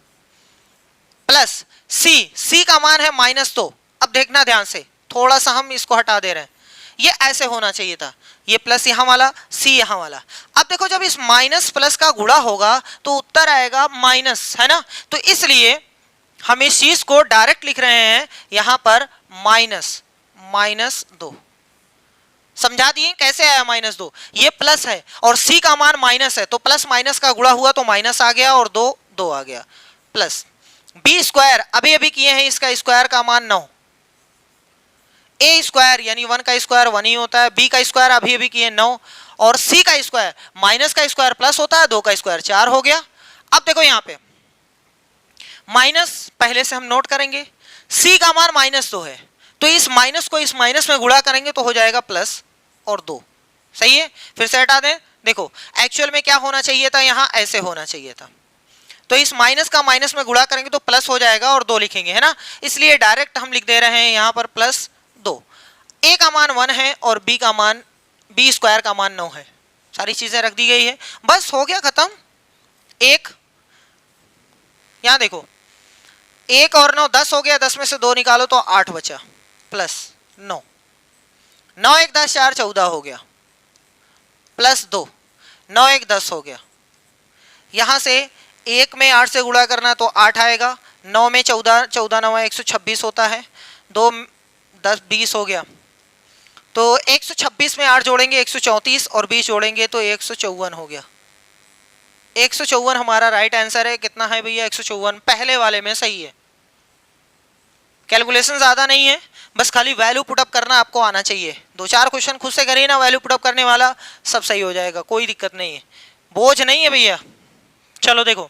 प्लस c का मान है -2। अब देखना ध्यान से, थोड़ा सा हम इसको हटा दे रहे हैं, ये ऐसे होना चाहिए था, ये प्लस यहाँ वाला c यहाँ वाला। अब देखो जब इस माइनस प्लस का गुणा होगा तो उत्तर आएगा माइनस, है ना, तो इसलिए हम इस चीज को डायरेक्ट लिख रहे हैं यहां पर -2। समझा दिए कैसे आया -2, ये प्लस है और c का मान माइनस है, तो प्लस माइनस का गुणा हुआ तो माइनस आ गया और 2 आ गया, प्लस b स्क्वायर अभी अभी किए हैं, इसका स्क्वायर का मान 9, a स्क्वायर यानी 1 का स्क्वायर 1 ही होता है, b का स्क्वायर अभी अभी किए 9, और c का स्क्वायर माइनस का स्क्वायर प्लस होता है, 2 का स्क्वायर 4 हो गया। अब देखो यहाँ पे माइनस पहले से हम नोट करेंगे, c का मान -2 है, तो इस माइनस को इस माइनस में गुणा करेंगे तो हो जाएगा प्लस और 2, सही है। फिर से हटा दें, देखो एक्चुअल में क्या होना चाहिए था, यहाँ ऐसे होना चाहिए था, तो इस माइनस का माइनस में गुणा करेंगे तो प्लस हो जाएगा और 2 लिखेंगे, है ना, इसलिए डायरेक्ट हम लिख दे रहे हैं यहाँ पर +2। a का मान 1 है और b स्क्वायर का मान 9 है, सारी चीजें रख दी गई है, बस हो गया खत्म। एक यहाँ देखो 1 और 9 10 हो गया, 10 में से 2 निकालो तो 8 बचा, प्लस 9, 9 1 10 4 14 हो गया, प्लस 2 9 1 10 हो गया, यहां से 1 में 8 से गुणा करना तो 8 आएगा, 9 में 14 14 9 126 होता है, 2 10 20 हो गया, तो 126 में 8 जोड़ेंगे 134 और 20 जोड़ेंगे तो 154 हो गया। 154 हमारा राइट आंसर है। कितना है भैया 154, पहले वाले में सही है। कैलकुलेशन ज्यादा नहीं है, बस खाली वैल्यू पुटअप करना आपको आना चाहिए, 2-4 क्वेश्चन खुद से करिए ना वैल्यू पुटअप करने वाला, सब सही हो जाएगा, कोई दिक्कत नहीं है, बोझ नहीं है भैया। चलो देखो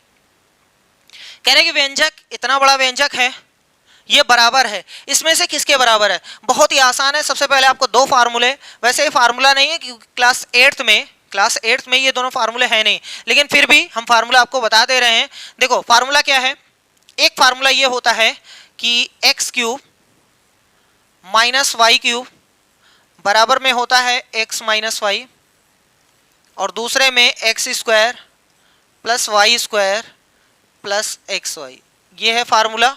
कह रहे कि व्यंजक इतना बड़ा व्यंजक है, ये बराबर है, इसमें से किसके बराबर है। बहुत ही आसान है, सबसे पहले आपको 2 फार्मूले, वैसे ये फार्मूला नहीं है क्योंकि क्लास 8th में ये दोनों फार्मूले हैं नहीं, लेकिन फिर भी हम फार्मूला आपको बता दे रहे हैं। देखो फार्मूला क्या है, एक फार्मूला ये होता है कि x³ - y³ बराबर में होता है x - y, और दूसरे में x² + y² plus x Y, ये है फार्मूला।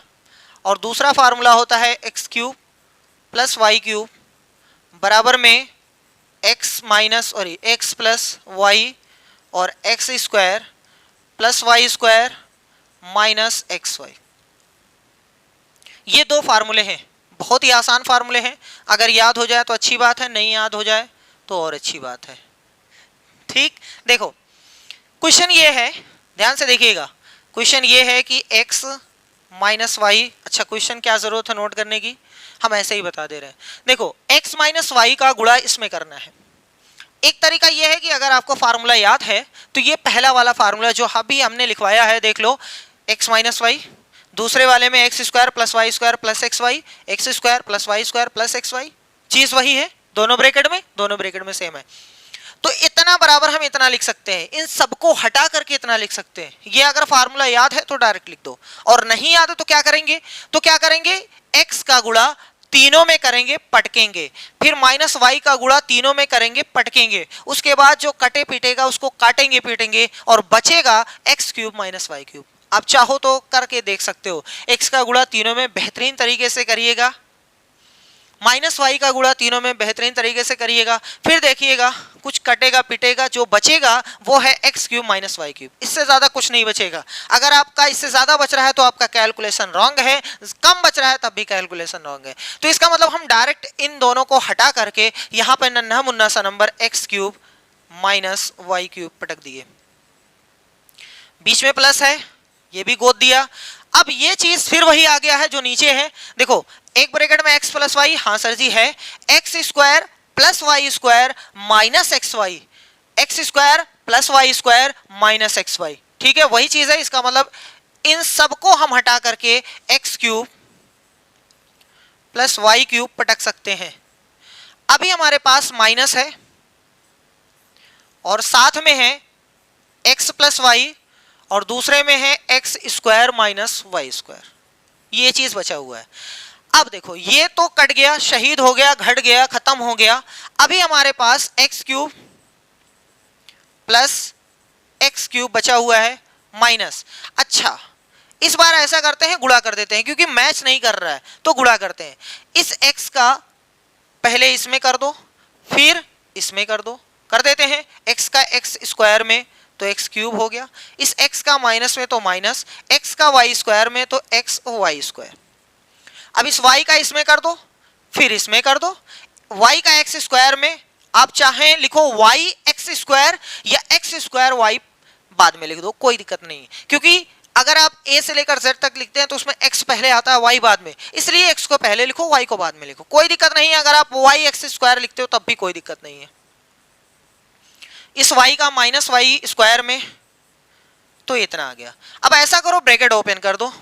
और दूसरा फार्मूला होता है X cube plus Y cube बराबर में एक्स माइनस और एक्स प्लस वाई और X square plus Y square minus X Y. ये दो फार्मूले हैं, बहुत ही आसान फार्मूले हैं। अगर याद हो जाए तो अच्छी बात है, नहीं याद हो जाए तो और अच्छी बात है। ठीक, देखो क्वेश्चन ये है, ध्यान से देखिएगा। क्वेश्चन ये है कि x माइनस वाई, अच्छा क्वेश्चन क्या जरूरत है नोट करने की, हम ऐसे ही बता दे रहे हैं। देखो x माइनस वाई का गुणा इसमें करना है। एक तरीका यह है कि अगर आपको फार्मूला याद है तो ये पहला वाला फार्मूला जो अभी हमने लिखवाया है, देख लो, x माइनस वाई, दूसरे वाले में X square plus Y square plus x Y, X square plus Y square plus x Y, चीज वही है, दोनों ब्रैकेट में सेम है। तो इतना बराबर हम इतना लिख सकते हैं, इन सबको हटा करके इतना लिख सकते हैं। ये अगर फार्मूला याद है तो डायरेक्ट लिख दो, और नहीं याद है तो क्या करेंगे, एक्स का गुणा तीनों में करेंगे, पटकेंगे, फिर माइनस वाई का गुणा तीनों में करेंगे, पटकेंगे, उसके बाद जो कटे पीटेगा उसको काटेंगे पीटेंगे और बचेगा X cube minus Y cube. आप चाहो तो करके देख सकते हो, एक्स का गुणा तीनों में बेहतरीन तरीके से करिएगा, माइनस वाई का गुणा तीनों में बेहतरीन तरीके से करिएगा, फिर देखिएगा कुछ कटेगा पिटेगा, जो बचेगा वो है X cube minus Y cube. इससे ज्यादा कुछ नहीं बचेगा। अगर आपका इससे ज्यादा बच रहा है तो आपका कैलकुलेशन रॉन्ग है, कम बच रहा है तब भी कैलकुलेशन रॉन्ग है। तो इसका मतलब हम डायरेक्ट इन दोनों को हटा करके यहाँ पे नन्हा मुन्ना सा number X cube minus Y cube पटक दिए, बीच में प्लस है, ये भी गोद दिया। अब ये चीज फिर वही आ गया है जो नीचे है। देखो एक ब्रैकेट में x प्लस वाई, हाँ सर जी है, x square plus Y square minus X Y, X square plus Y square minus X Y. ठीक है, वही चीज है। इसका मतलब इन सबको हम हटा करके x cube plus Y cube पटक सकते हैं। अभी हमारे पास माइनस है और साथ में है एक्स प्लस वाई और दूसरे में है x square minus y square, ये चीज बचा हुआ है। अब देखो ये तो कट गया, शहीद हो गया, घट गया, खत्म हो गया। अभी हमारे पास x cube plus x cube बचा हुआ है माइनस। अच्छा इस बार ऐसा करते हैं, गुणा कर देते हैं, क्योंकि मैच नहीं कर रहा है तो गुणा करते हैं। इस एक्स का पहले इसमें कर दो, फिर इसमें कर दो, कर देते हैं। एक्स का एक्स स्क्वायर में तो एक्स क्यूब हो गया, इस x का माइनस में तो माइनस, x का y स्क्वायर में तो एक्स वाई स्क्वायर। अब इस y का इसमें कर दो, फिर इसमें कर दो, y का x स्क्वायर में आप चाहें लिखो y एक्स स्क्वायर या एक्स स्क्वायर y बाद में लिख दो, कोई दिक्कत नहीं है। क्योंकि अगर आप a से लेकर z तक लिखते हैं तो उसमें x पहले आता है y बाद में, इसलिए x को पहले लिखो y को बाद में लिखो, कोई दिक्कत नहीं है। अगर आप y एक्स स्क्वायर लिखते हो तब भी कोई दिक्कत नहीं है। इस y का माइनस वाई स्क्वायर में तो इतना आ गया। अब ऐसा करो ब्रैकेट ओपन कर दो,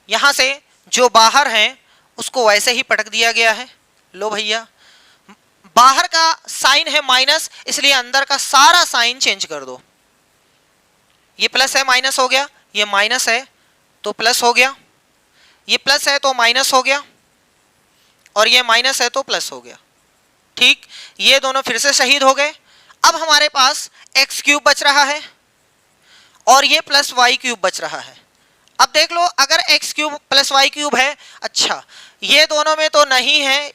यहां से जो बाहर है उसको वैसे ही पटक दिया गया है। लो भैया, बाहर का साइन है माइनस, इसलिए अंदर का सारा साइन चेंज कर दो। ये प्लस है माइनस हो गया, ये माइनस है तो प्लस हो गया, ये प्लस है तो माइनस हो गया, और ये माइनस है तो प्लस हो गया। ठीक, ये दोनों फिर से शहीद हो गए। अब हमारे पास एक्स क्यूब बच रहा है और ये प्लस वाई क्यूब बच रहा है। अब देख लो, अगर x cube plus Y cube है, अच्छा ये दोनों में तो नहीं है,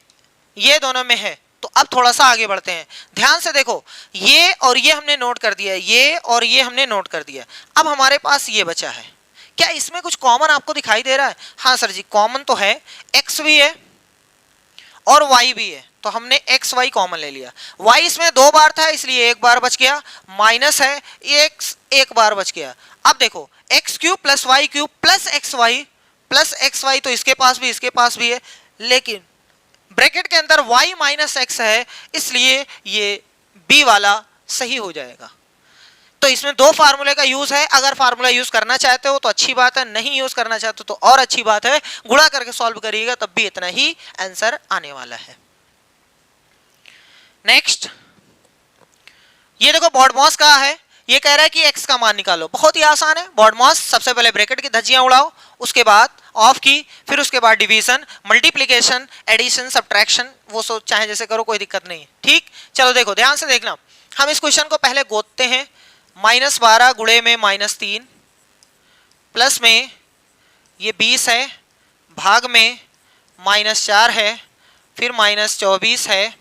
ये दोनों में है, तो अब थोड़ा सा आगे बढ़ते हैं। ध्यान से देखो, ये और ये हमने नोट कर दिया, ये और ये हमने नोट कर दिया। अब हमारे पास ये बचा है, क्या इसमें कुछ कॉमन आपको दिखाई दे रहा है? हाँ सर जी कॉमन तो है, एक्स भी है और y भी है, तो हमने एक्स वाई कॉमन ले लिया। y इसमें 2 बार था इसलिए 1 बार बच गया, माइनस है x 1 बार बच गया। अब देखो x cube plus Y cube plus x y तो इसके पास भी है, लेकिन ब्रैकेट के अंदर y माइनस एक्स है, इसलिए ये b वाला सही हो जाएगा। तो इसमें 2 फार्मूले का यूज है। अगर फार्मूला यूज करना चाहते हो तो अच्छी बात है, नहीं यूज करना चाहते हो तो और अच्छी बात है। गुणा करके सॉल्व करिएगा तब भी इतना ही आंसर आने वाला है। नेक्स्ट, ये देखो बॉडमॉस का है, ये कह रहा है कि x का मान निकालो। बहुत ही आसान है। बॉडमॉस सबसे पहले ब्रैकेट की धज्जियां उड़ाओ, उसके बाद ऑफ की, फिर उसके बाद डिवीजन, मल्टीप्लिकेशन, एडिशन, सब्ट्रैक्शन, वो सोच चाहे जैसे करो, कोई दिक्कत नहीं है। ठीक, चलो देखो ध्यान से देखना। हम इस क्वेश्चन को पहले गोदते हैं। -12 गुणे में -3 प्लस में ये 20 है, भाग में -4 है, फिर -24 है,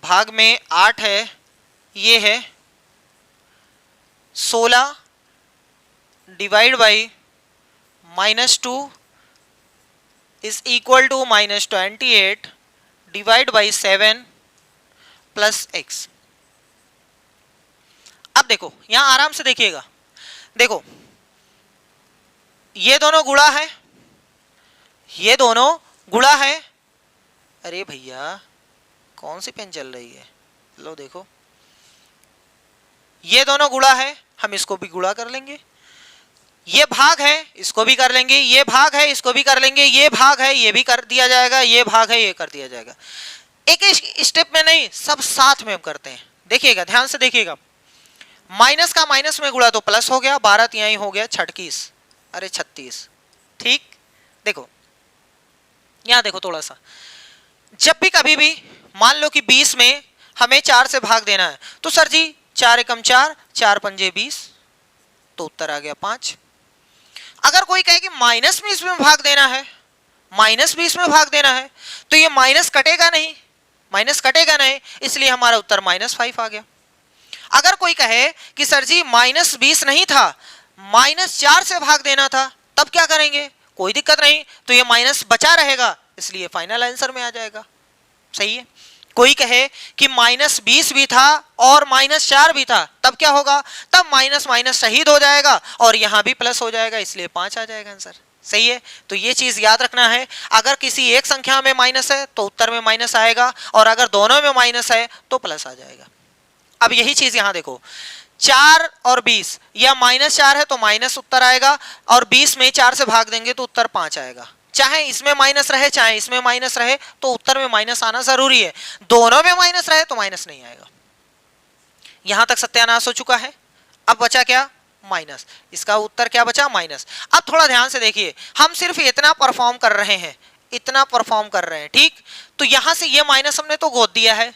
भाग में 8 है, ये है 16 divide by -2 is equal to -28 divide by 7 plus x। अब देखो यहां आराम से देखिएगा, देखो ये दोनों गुणा है, ये दोनों गुणा है। अरे भैया कौन सी पेन चल रही है, लो देखो ये दोनों गुणा है, हम इसको भी गुणा कर लेंगे, ये भाग है इसको भी कर लेंगे, ये भाग है इसको भी कर लेंगे, ये भाग है ये भी कर दिया जाएगा, ये भाग है ये कर दिया जाएगा। एक स्टेप में नहीं, सब साथ में हम करते हैं। देखिएगा ध्यान से देखिएगा, माइनस का माइनस में गुणा तो प्लस हो गया, 12 तिहाई हो गया 36, अरे 36। ठीक, देखो यहां देखो थोड़ा सा, जब भी कभी भी मान लो कि 20 में हमें 4 से भाग देना है, तो सर जी 4 एकम 4, 4 पंजे 20, तो उत्तर आ गया 5। अगर कोई कहे कि -20 में भाग देना है, -20 में भाग देना है, तो ये माइनस कटेगा नहीं, माइनस कटेगा नहीं, इसलिए हमारा उत्तर -5 आ गया। अगर कोई कहे कि सर जी -20 नहीं था, -4 से भाग देना था, तब क्या करेंगे, कोई दिक्कत नहीं, तो ये माइनस बचा रहेगा, इसलिए फाइनल आंसर में आ जाएगा। सही है। कोई कहे कि -20 भी था और -4 भी था, तब क्या होगा, तब माइनस माइनस शहीद हो जाएगा और यहां भी प्लस हो जाएगा, इसलिए 5 आ जाएगा आंसर। सही है। तो ये चीज याद रखना है, अगर किसी एक संख्या में माइनस है तो उत्तर में माइनस आएगा, और अगर दोनों में माइनस है तो प्लस आ जाएगा। अब यही चीज यहां देखो, 4 और 20, या -4 है तो माइनस उत्तर आएगा, और 20 में 4 से भाग देंगे तो उत्तर 5 आएगा। चाहे इसमें माइनस रहे चाहे इसमें माइनस रहे, तो उत्तर में माइनस आना जरूरी है। दोनों में माइनस रहे तो माइनस नहीं आएगा। यहां तक सत्यानाश हो चुका है। अब बचा क्या, माइनस। इसका उत्तर क्या बचा, माइनस। अब थोड़ा ध्यान से देखिए, हम सिर्फ इतना परफॉर्म कर रहे हैं, इतना परफॉर्म कर रहे हैं, ठीक। तो यहां से ये माइनस हमने तो गोद दिया है,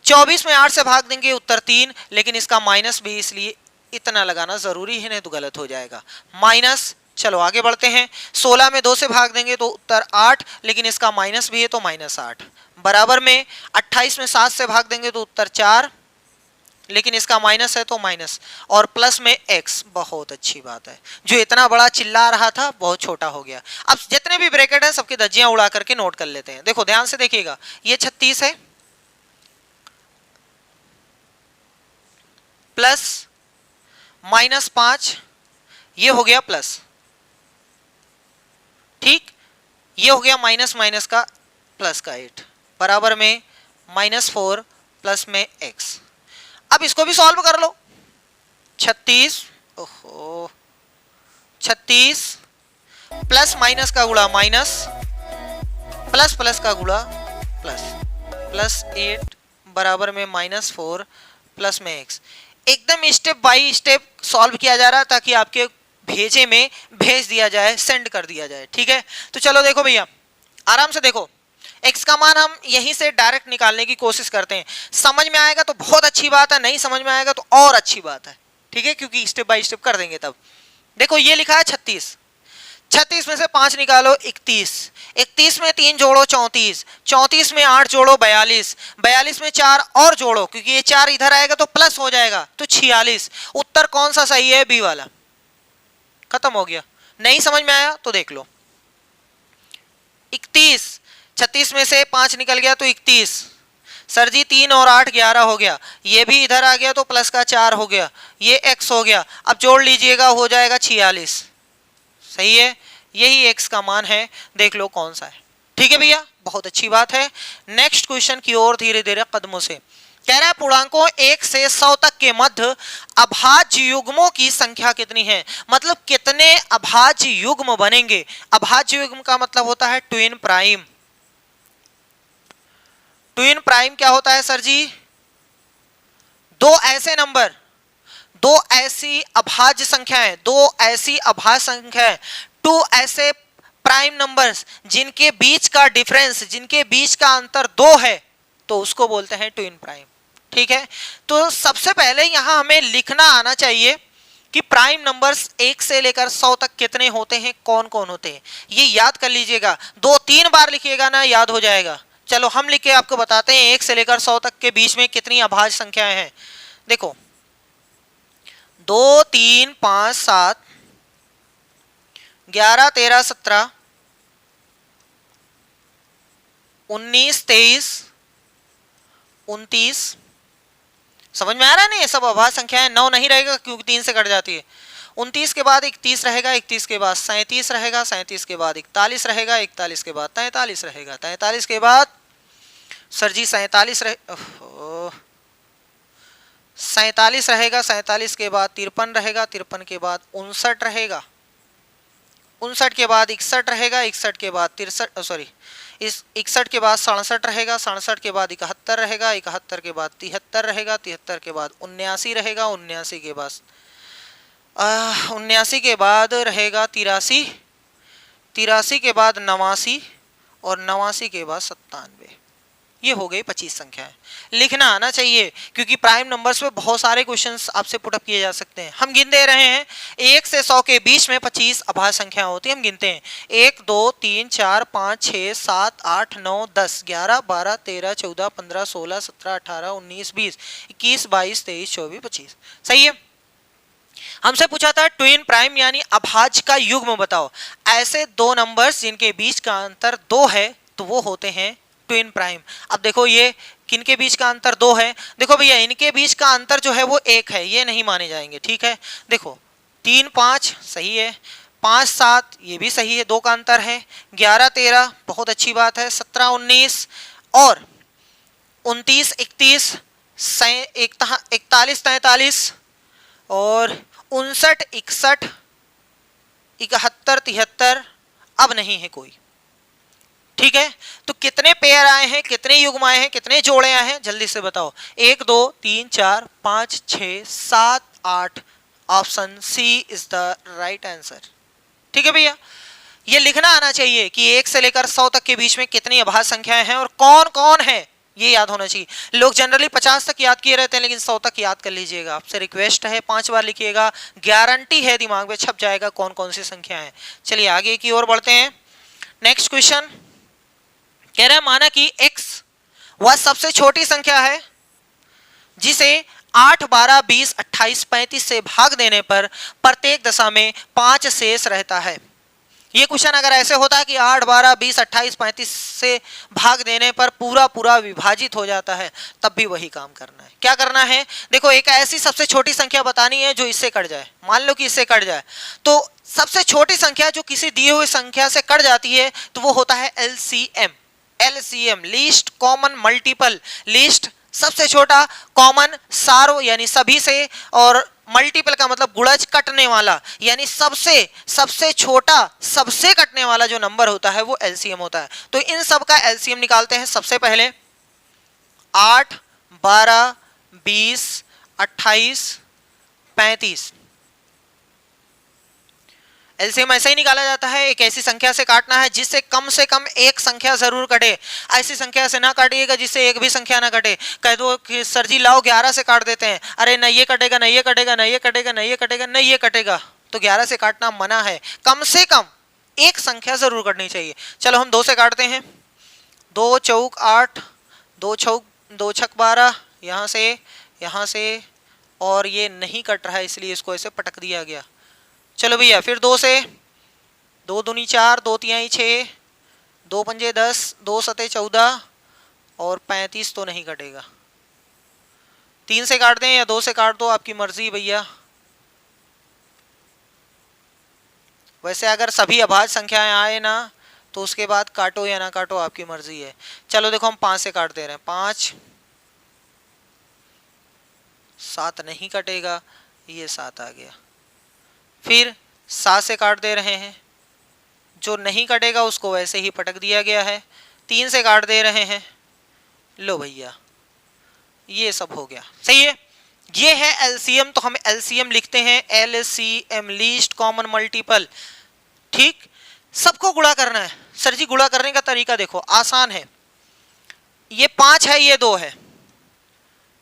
24 में 8 से भाग देंगे उत्तर 3, लेकिन इसका माइनस भी, इसलिए इतना लगाना जरूरी है, नहीं तो गलत हो जाएगा। माइनस, चलो आगे बढ़ते हैं, 16 में 2 से भाग देंगे तो उत्तर 8, लेकिन इसका माइनस भी है तो -8। बराबर में 28 में 7 से भाग देंगे तो उत्तर 4, लेकिन इसका माइनस है तो माइनस, और प्लस में x। बहुत अच्छी बात है, जो इतना बड़ा चिल्ला रहा था बहुत छोटा हो गया। अब जितने भी ब्रैकेट है सबकी धज्जियां उड़ा करके नोट कर लेते हैं। देखो ध्यान से देखिएगा, ये 36 है, प्लस -5, ये हो गया प्लस, ठीक। ये हो गया माइनस माइनस का प्लस का 8, बराबर में -4 प्लस में x। अब इसको भी सॉल्व कर लो, 36, ओहो 36 प्लस माइनस का गुणा माइनस, प्लस प्लस का गुणा प्लस, प्लस 8 बराबर में -4 प्लस में x। एकदम स्टेप बाय स्टेप सॉल्व किया जा रहा है, ताकि आपके भेजे में भेज दिया जाए, सेंड कर दिया जाए, ठीक है। तो चलो देखो भैया, आराम से देखो, x का मान हम यहीं से डायरेक्ट निकालने की कोशिश करते हैं। समझ में आएगा तो बहुत अच्छी बात है, नहीं समझ में आएगा तो और अच्छी बात है, ठीक है, क्योंकि स्टेप बाय स्टेप कर देंगे तब। देखो ये लिखा है 36, 36 में से 5 निकालो 31, 31 में 3 जोड़ो 34, 34 में 8 जोड़ो 42, 42 में 4 और जोड़ो, क्योंकि ये 4 इधर आएगा तो प्लस हो जाएगा, तो 46। उत्तर कौन सा सही है, बी वाला। खत्म हो गया। नहीं समझ में आया तो देख लो, 31, 36 में से 5 निकल गया तो 31, सर जी 3 और 8 11 हो गया, ये भी इधर आ गया तो प्लस का 4 हो गया, ये x हो गया। अब जोड़ लीजिएगा, हो जाएगा 46। सही है, यही x का मान है, देख लो कौन सा है। ठीक है भैया, बहुत अच्छी बात है। नेक्स्ट क्वेश्चन की ओर धीरे धीरे कदमों से। कह रहा है पूर्णांकों 1 से 100 तक के मध्य अभाज्य युग्मों की संख्या कितनी है, मतलब कितने अभाज्य युग्म बनेंगे। अभाज्य युग्म का मतलब होता है ट्विन प्राइम। ट्विन प्राइम क्या होता है सर जी, दो ऐसे नंबर, दो ऐसी अभाज्य संख्याएं, दो ऐसी अभाज्य संख्याएं, टू ऐसे प्राइम नंबर्स जिनके बीच का डिफरेंस, जिनके बीच का अंतर 2 है, तो उसको बोलते हैं ट्विन प्राइम। ठीक है, तो सबसे पहले यहां हमें लिखना आना चाहिए कि प्राइम नंबर्स 1 से लेकर 100 तक कितने होते हैं, कौन कौन होते हैं, ये याद कर लीजिएगा। 2-3 बार लिखिएगा ना, याद हो जाएगा। चलो हम लिख के आपको बताते हैं 1 से लेकर 100 तक के बीच में कितनी अभाज्य संख्याएं हैं। देखो 2 3 5 7 11 13 17 19 23 29। समझ में आ रहा है ना, ये सब अभाज्य संख्याएं। 9 नहीं रहेगा क्योंकि 3 से कट जाती है। 29 के बाद 31 रहेगा, 31 के बाद 37 रहेगा, 37 के बाद 41 रहेगा, 41 के बाद 43 रहेगा, 43 के बाद सर जी 47 रहेगा, 47 के बाद 53 रहेगा, 53 के बाद 59 रहेगा, 59 के बाद 61 रहेगा, 61 के बाद 61 के बाद 67 रहेगा, 67 के बाद 71 रहेगा, 71 के बाद 73 रहेगा, 73 के बाद 79 रहेगा, 79 के बाद 79 के बाद रहेगा 83, 83 के बाद 89 और 89 के बाद 97। ये हो गई 25 संख्याएं। लिखना आना चाहिए क्योंकि प्राइम नंबर्स पे बहुत सारे क्वेश्चंस आपसे पुटअप किए जा सकते हैं। हम गिन दे रहे हैं 1 से 100 के बीच में 25 अभाज्य संख्याएं होती हैं। हम गिनते हैं 1 2 3 4 5 6 7 8 9 10 11 12 13 14 15 16 17 18 19 20 21 22 23 24 25। सही है। हमसे पूछा था ट्विन प्राइम यानी अभाज्य का युग्म बताओ। ऐसे दो नंबर्स जिनके बीच का अंतर 2 है तो वो होते हैं ट्विन प्राइम। अब देखो ये किनके बीच का अंतर 2 है, देखो भैया इनके बीच का अंतर जो है वो 1 है, ये नहीं माने जाएंगे। ठीक है, देखो 3 5 सही है, 5 7 ये भी सही है, 2 का अंतर है, 11 13 बहुत अच्छी बात है, 17 19 और 29 31 41 43 और 59 61 71 73 अब नहीं है कोई। ठीक है, तो कितने पेयर आए हैं, कितने युग्म आए हैं, कितने जोड़े आए हैं, जल्दी से बताओ। 1 2 3 4 5 6 7 8। Option C is the right answer. ठीक है भैया, ये लिखना आना चाहिए कि 1 से लेकर 100 तक के बीच में कितनी अभाज्य संख्याएं हैं और कौन कौन है, ये याद होना चाहिए। लोग जनरली 50 तक याद किए रहते हैं लेकिन 100 तक याद कर लीजिएगा। आपसे रिक्वेस्ट है 5 बार लिखिएगा, गारंटी है दिमाग में छप जाएगा कौन कौन सी संख्या है। चलिए आगे की ओर बढ़ते हैं। नेक्स्ट क्वेश्चन कह रहा है माना कि x वह सबसे छोटी संख्या है जिसे 8 12 20 28 35 से भाग देने पर प्रत्येक दशा में 5 शेष रहता है। ये क्वेश्चन अगर ऐसे होता है कि 8 12 20 28 35 से भाग देने पर पूरा पूरा विभाजित हो जाता है, तब भी वही काम करना है। क्या करना है, देखो एक ऐसी सबसे छोटी संख्या बतानी है जो इससे कट जाए। मान लो कि इससे कट जाए, तो सबसे छोटी संख्या जो किसी दिए हुए संख्या से कट जाती है तो वो होता है LCM। LCM least common multiple, least सबसे छोटा, कॉमन सारो यानी सभी से, और मल्टीपल का मतलब गुणज कटने वाला, यानी सबसे छोटा सबसे कटने वाला जो नंबर होता है वो LCM होता है। तो इन सब का LCM निकालते हैं। सबसे पहले 8 12 20 28 35। एलसीएम ऐसे ही निकाला जाता है, एक ऐसी संख्या से काटना है जिससे कम से कम एक संख्या जरूर कटे। ऐसी संख्या से ना काटिएगा जिससे एक भी संख्या ना कटे। कह दो कि सर जी लाओ 11 से काट देते हैं, अरे न ये कटेगा न ये कटेगा न ये कटेगा न ये कटेगा न ये कटेगा, तो 11 से काटना मना है। कम से कम एक संख्या जरूर कटनी चाहिए। चलो हम 2 से काटते हैं। 2 चौक 8, 2 छक 12, यहाँ से और ये नहीं कट रहा है इसलिए इसको ऐसे पटक दिया गया। चलो भैया फिर 2 से, 2 दूनी 4, 2 तिहाई 6, 2 पंजे 10, 2 सते 14 और 35 तो नहीं कटेगा। 3 से काट दें या 2 से काट दो, आपकी मर्जी भैया। वैसे अगर सभी अभाज्य संख्याएं आए ना तो उसके बाद काटो या ना काटो आपकी मर्जी है। चलो देखो हम 5 से काट दे रहे हैं। 5 7 नहीं कटेगा, ये 7 आ गया। फिर 7 से काट दे रहे हैं, जो नहीं कटेगा उसको वैसे ही पटक दिया गया है। 3 से काट दे रहे हैं, लो भैया ये सब हो गया। सही है, ये है एलसीएम। तो हम एलसीएम लिखते हैं LCM लीस्ट कॉमन मल्टीपल। ठीक, सबको गुणा करना है। सर जी गुणा करने का तरीका देखो आसान है। ये 5 है ये 2 है,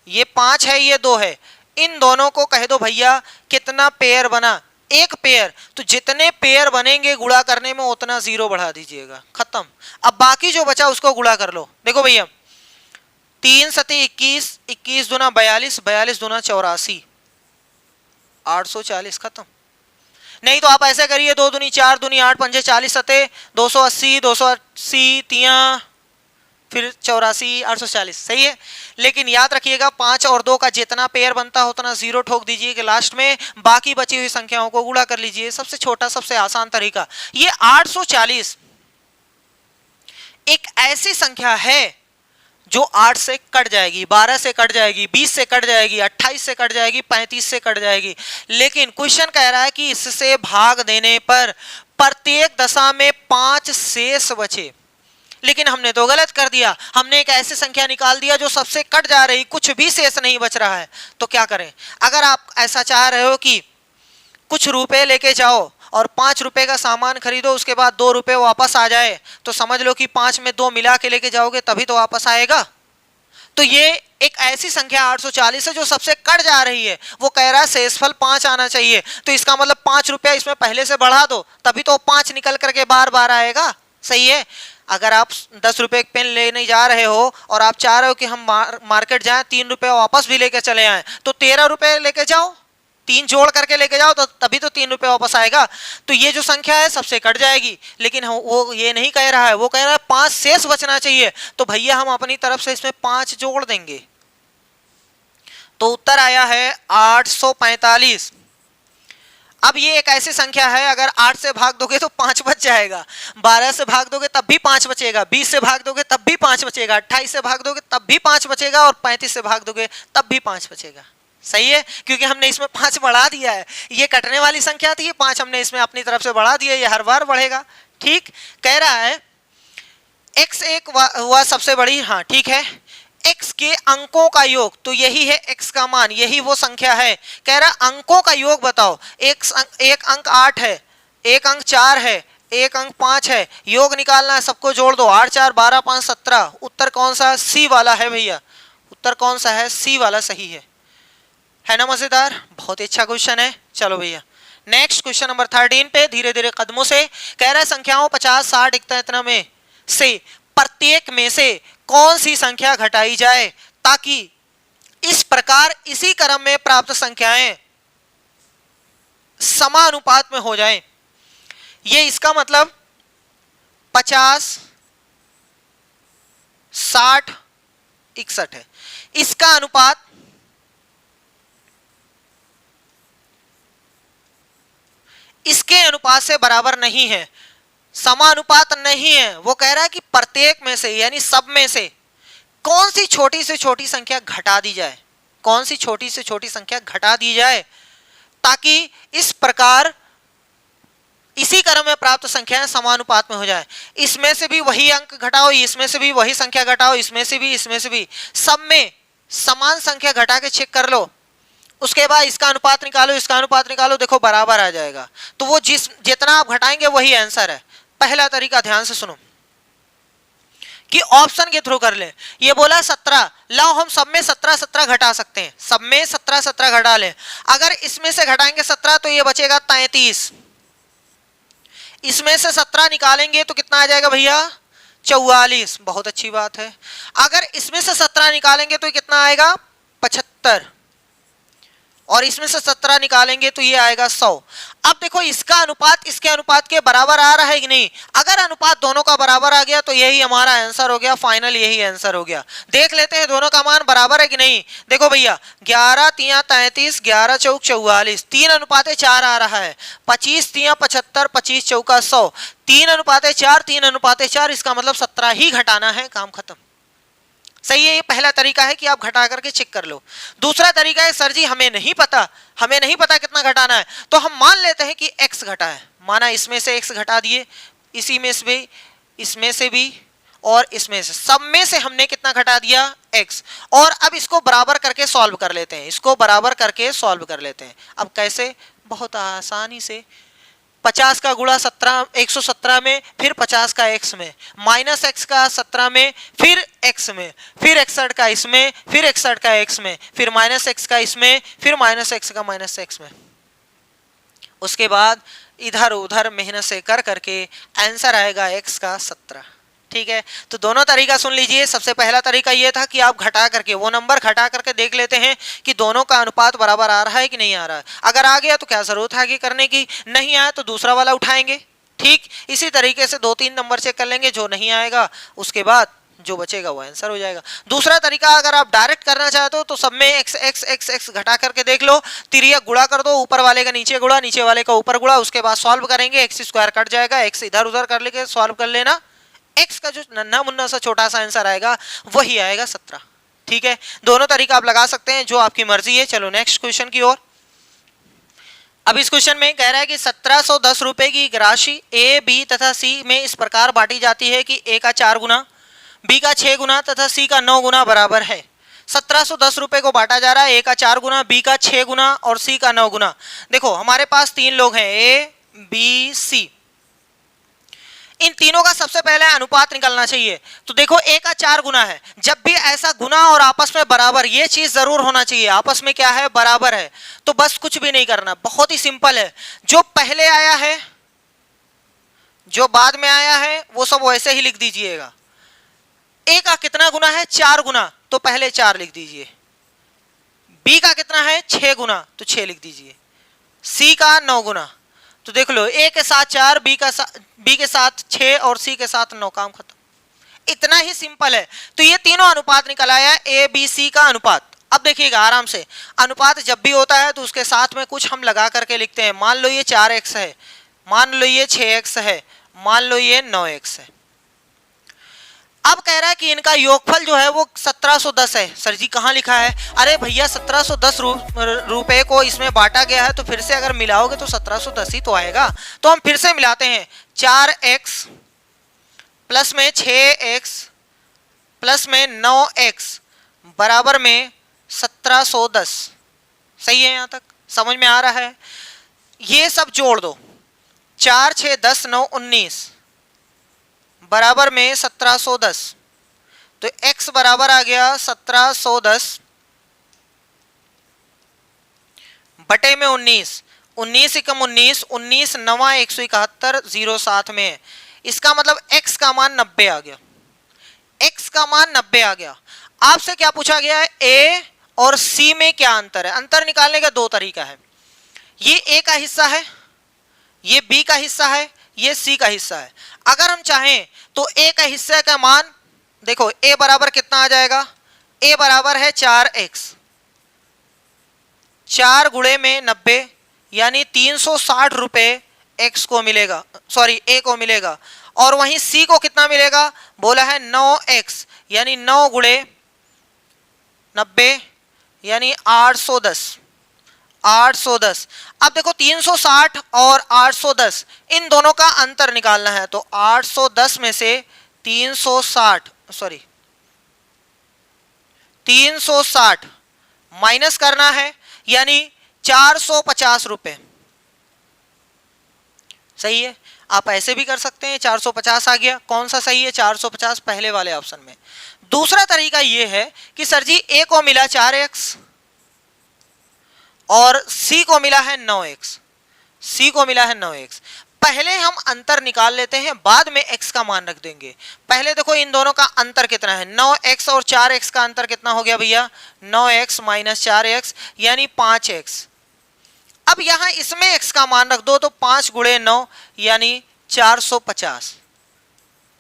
ये 5 है ये 2 है, इन दोनों को कह दो भैया कितना पेयर बना, एक पेयर, तो जितने पेयर बनेंगे गुणा करने में उतना जीरो बढ़ा दीजिएगा, खत्म। अब बाकी जो बचा उसको गुणा कर लो। देखो भैया 3 सते 21, 21 दूना 42, 42 दूना 84, 840, खत्म। नहीं तो आप ऐसे करिए 2 दूनी 4, दूनी 8, पंजे 40 सते 280, 280 तिया फिर 84, 840, सही है। लेकिन याद रखिएगा 5 और 2 का जितना पेयर बनता है उतना जीरो ठोक दीजिए कि लास्ट में बाकी बची हुई संख्याओं को गुणा कर लीजिए। सबसे छोटा सबसे आसान तरीका। ये 840 एक ऐसी संख्या है जो 8 से कट जाएगी, 12 से कट जाएगी, 20 से कट जाएगी, 28 से कट जाएगी, 35 से कट जाएगी। लेकिन क्वेश्चन कह रहा है कि इससे भाग देने पर प्रत्येक दशा में 5 शेष बचे। लेकिन हमने तो गलत कर दिया, हमने एक ऐसी संख्या निकाल दिया जो सबसे कट जा रही, कुछ भी शेष नहीं बच रहा है। तो क्या करें? अगर आप ऐसा चाह रहे हो कि कुछ रुपए लेके जाओ और 5 रुपए का सामान खरीदो, उसके बाद 2 रुपए वापस आ जाए, तो समझ लो कि 5 में 2 मिला के लेके जाओगे तभी तो वापस आएगा। तो ये एक ऐसी संख्या 840 है जो सबसे कट जा रही है। वो कह रहा है शेषफल 5 आना चाहिए, तो इसका मतलब 5 रुपया इसमें पहले से बढ़ा दो तभी तो 5 निकल करके बार बार आएगा, सही है। अगर आप 10 रुपए पेन लेने जा रहे हो और आप चाह रहे हो कि हम मार्केट जाएं 3 रुपए वापस भी लेके चले आए, तो 13 रुपए लेके जाओ, 3 जोड़ करके लेके जाओ, तो तभी तो 3 रुपए वापस आएगा। तो ये जो संख्या है सबसे कट जाएगी। लेकिन वो ये नहीं कह रहा है, वो कह रहा है 5 शेष बचना चाहिए। तो भैया हम अपनी तरफ से इसमें 5 जोड़ देंगे, तो उत्तर आया है 845। अब ये एक ऐसी संख्या है अगर 8 से भाग दोगे तो 5 बच जाएगा, 12 से भाग दोगे तब भी 5 बचेगा, 20 से भाग दोगे तब भी 5 बचेगा, 28 से भाग दोगे तब भी 5 बचेगा और 35 से भाग दोगे तब भी 5 बचेगा, सही है। क्योंकि हमने इसमें 5 बढ़ा दिया है। ये कटने वाली संख्या थी, 5 हमने इसमें अपनी तरफ से बढ़ा दिया, ये हर बार बढ़ेगा। ठीक कह रहा है x एक हुआ सबसे बड़ी, हाँ ठीक है। x के अंकों का योग, तो यही है x का मान, यही वो संख्या है। कह रहा अंकों का योग बताओ। एक अंक 8 है, एक अंक 4 है, एक अंक 5 है, योग निकालना है, सबको जोड़ दो। 8 4 12 5 17। उत्तर कौन सा है? सी वाला है भैया। उत्तर कौन सा है? सी वाला सही है ना। मजेदार, बहुत ही अच्छा क्वेश्चन है। चलो भैया नेक्स्ट क्वेश्चन नंबर 13 पे धीरे धीरे कदमों से। कह रहा है संख्याओं 50 60 इतना में से प्रत्येक में से कौन सी संख्या घटाई जाए ताकि इस प्रकार इसी क्रम में प्राप्त संख्याएं समानुपात में हो जाएं। ये इसका मतलब 50 60 61 है। इसका अनुपात इसके अनुपात से बराबर नहीं है, समानुपात नहीं है। वो कह रहा है कि प्रत्येक में से यानी सब में से कौन सी छोटी से छोटी संख्या घटा दी जाए, कौन सी छोटी से छोटी संख्या घटा दी जाए ताकि इस प्रकार इसी क्रम में प्राप्त संख्याएं समानुपात में हो जाए। इसमें से भी वही अंक घटाओ, इसमें से भी वही संख्या घटाओ, इसमें से भी, इसमें से भी, सब में समान संख्या घटा के चेक कर लो। उसके बाद इसका अनुपात निकालो, इसका अनुपात निकालो, देखो बराबर आ जाएगा। तो वो जितना आप घटाएंगे वही आंसर है। पहला तरीका ध्यान से सुनो कि ऑप्शन के थ्रू कर ले। ये बोला 17, लाओ हम सब में 17 17 घटा सकते हैं, सब में 17 17 घटा ले। अगर इसमें से घटाएंगे 17 तो ये बचेगा 33। इसमें से 17 निकालेंगे तो कितना आ जाएगा भैया? 44। बहुत अच्छी बात है। अगर इसमें से 17 निकालेंगे तो कितना आएगा? 75। और इसमें से 17 निकालेंगे तो ये आएगा 100। अब देखो इसका अनुपात इसके अनुपात के बराबर आ रहा है कि नहीं? अगर अनुपात दोनों का बराबर आ गया तो यही हमारा आंसर हो गया, फाइनल यही आंसर हो गया। देख लेते हैं दोनों का मान बराबर है कि नहीं। देखो भैया 11 तिया 33, 11 चौक 44, 3 अनुपात 4 आ रहा है। 25 तिया 75, 25 चौका 100, 3 अनुपात 4, 3 अनुपात 4, इसका मतलब 17 ही घटाना है, काम खत्म। सही है। ये पहला तरीका है कि आप घटा करके चेक कर लो। दूसरा तरीका है सर जी हमें नहीं पता कितना घटाना है, तो हम मान लेते हैं कि x घटा है। माना इसमें से x घटा दिए, इसी में से भी, इसमें से भी और इसमें से, सब में से हमने कितना घटा दिया? x। और अब इसको बराबर करके सॉल्व कर लेते हैं, इसको बराबर करके सॉल्व कर लेते हैं। अब कैसे? बहुत आसानी से 50 का गुणा 117 में, फिर 50 का x में, माइनस x का 17 में, फिर x में, फिर 61 का इसमें, फिर 61 का x में, फिर माइनस x का इसमें, फिर माइनस x का माइनस x में। उसके बाद इधर उधर मेहनत से कर करके आंसर आएगा x का 17। ठीक है, तो दोनों तरीका सुन लीजिए। सबसे पहला तरीका ये था कि आप घटा करके वो नंबर घटा करके देख लेते हैं कि दोनों का अनुपात बराबर आ रहा है कि नहीं आ रहा है। अगर आ गया तो क्या जरूरत है आगे करने की, नहीं आया तो दूसरा वाला उठाएंगे। ठीक, इसी तरीके से 2-3 नंबर चेक कर लेंगे, जो नहीं आएगा उसके बाद जो बचेगा वो आंसर हो जाएगा। दूसरा तरीका अगर आप डायरेक्ट करना चाहते हो तो सब में x x x x घटा करके देख लो, तिर्यक गुणा कर दो, ऊपर वाले का नीचे गुणा, नीचे वाले का ऊपर गुणा, उसके बाद सॉल्व करेंगे, x स्क्वायर कट जाएगा, x इधर उधर कर लेके सॉल्व कर लेना, x का जो नन्हा मुन्ना सा छोटा सा आंसर आएगा वही आएगा 17। ठीक है, दोनों तरीका आप लगा सकते हैं, जो आपकी मर्जी है। चलो नेक्स्ट क्वेश्चन की ओर। अब इस क्वेश्चन में कह रहा है कि 1710 रुपए की राशि ए, बी तथा सी में इस प्रकार बांटी जाती है कि ए का 4 गुना, बी का 6 गुना तथा सी का 9 गुना बराबर है। 1710 रुपए को बांटा जा रहा है, ए का 4 गुना, बी का 6 गुना और सी का 9 गुना। देखो हमारे पास 3 लोग हैं, ए बी सी, इन तीनों का सबसे पहले अनुपात निकालना चाहिए। तो देखो ए का 4 गुना है, जब भी ऐसा गुना और आपस में बराबर, ये चीज जरूर होना चाहिए, आपस में क्या है, बराबर है, तो बस कुछ भी नहीं करना, बहुत ही सिंपल है। जो पहले आया है, जो बाद में आया है, वो सब वैसे ही लिख दीजिएगा। ए का कितना गुना है, 4 गुना, तो पहले 4 लिख दीजिए। बी का कितना है, 6 गुना, तो 6 लिख दीजिए। सी का 9 गुना, तो देख लो ए के साथ 4, बी के साथ 6 और सी के साथ 9, काम खत्म। इतना ही सिंपल है। तो ये तीनों अनुपात निकल आया, ए बी सी का अनुपात। अब देखिएगा आराम से, अनुपात जब भी होता है तो उसके साथ में कुछ हम लगा करके लिखते हैं। मान लो ये 4x है, मान लो ये 6x है, मान लो ये 9x है। अब कह रहा है कि इनका योगफल जो है वो 1710 है। सर जी कहाँ लिखा है? अरे भैया 1710 रुपए को इसमें बांटा गया है, तो फिर से अगर मिलाओगे तो 1710 ही तो आएगा। तो हम फिर से मिलाते हैं, 4x प्लस में 6x प्लस में 9x बराबर में 1710। सही है, यहाँ तक समझ में आ रहा है? ये सब जोड़ दो, 4 6 10 9 19 बराबर में 1710, तो x बराबर आ गया 1710 बटे में 19, 19 एकम 19, 19 9 171 07 में है। इसका मतलब x का मान 90 आ गया, x का मान 90 आ गया। आपसे क्या पूछा गया है, a और c में क्या अंतर है? अंतर निकालने का 2 तरीका है। ये a का हिस्सा है, ये b का हिस्सा है, ये c का हिस्सा है। अगर हम चाहें तो a का हिस्सा का मान देखो, a बराबर कितना आ जाएगा, a बराबर है 4x, 4 गुणे में 90 यानी 360 रुपए x को मिलेगा, सॉरी a को मिलेगा। और वहीं c को कितना मिलेगा, बोला है 9x यानी 9 गुणे 90 यानी 810, 810। अब देखो 360 और 810 इन दोनों का अंतर निकालना है, तो 810 में से 360 माइनस करना है, यानी 450 रुपए। सही है, आप ऐसे भी कर सकते हैं, 450 आ गया। कौन सा सही है, 450 पहले वाले ऑप्शन में। दूसरा तरीका यह है कि सर जी a को मिला 4x और c को मिला है 9x, c को मिला है 9x। पहले हम अंतर निकाल लेते हैं, बाद में x का मान रख देंगे। पहले देखो इन दोनों का अंतर कितना है, 9x और 4x का अंतर कितना हो गया भैया, 9x माइनस 4x यानी 5x। अब यहां इसमें x का मान रख दो, तो 5 गुणे 9 यानी 450।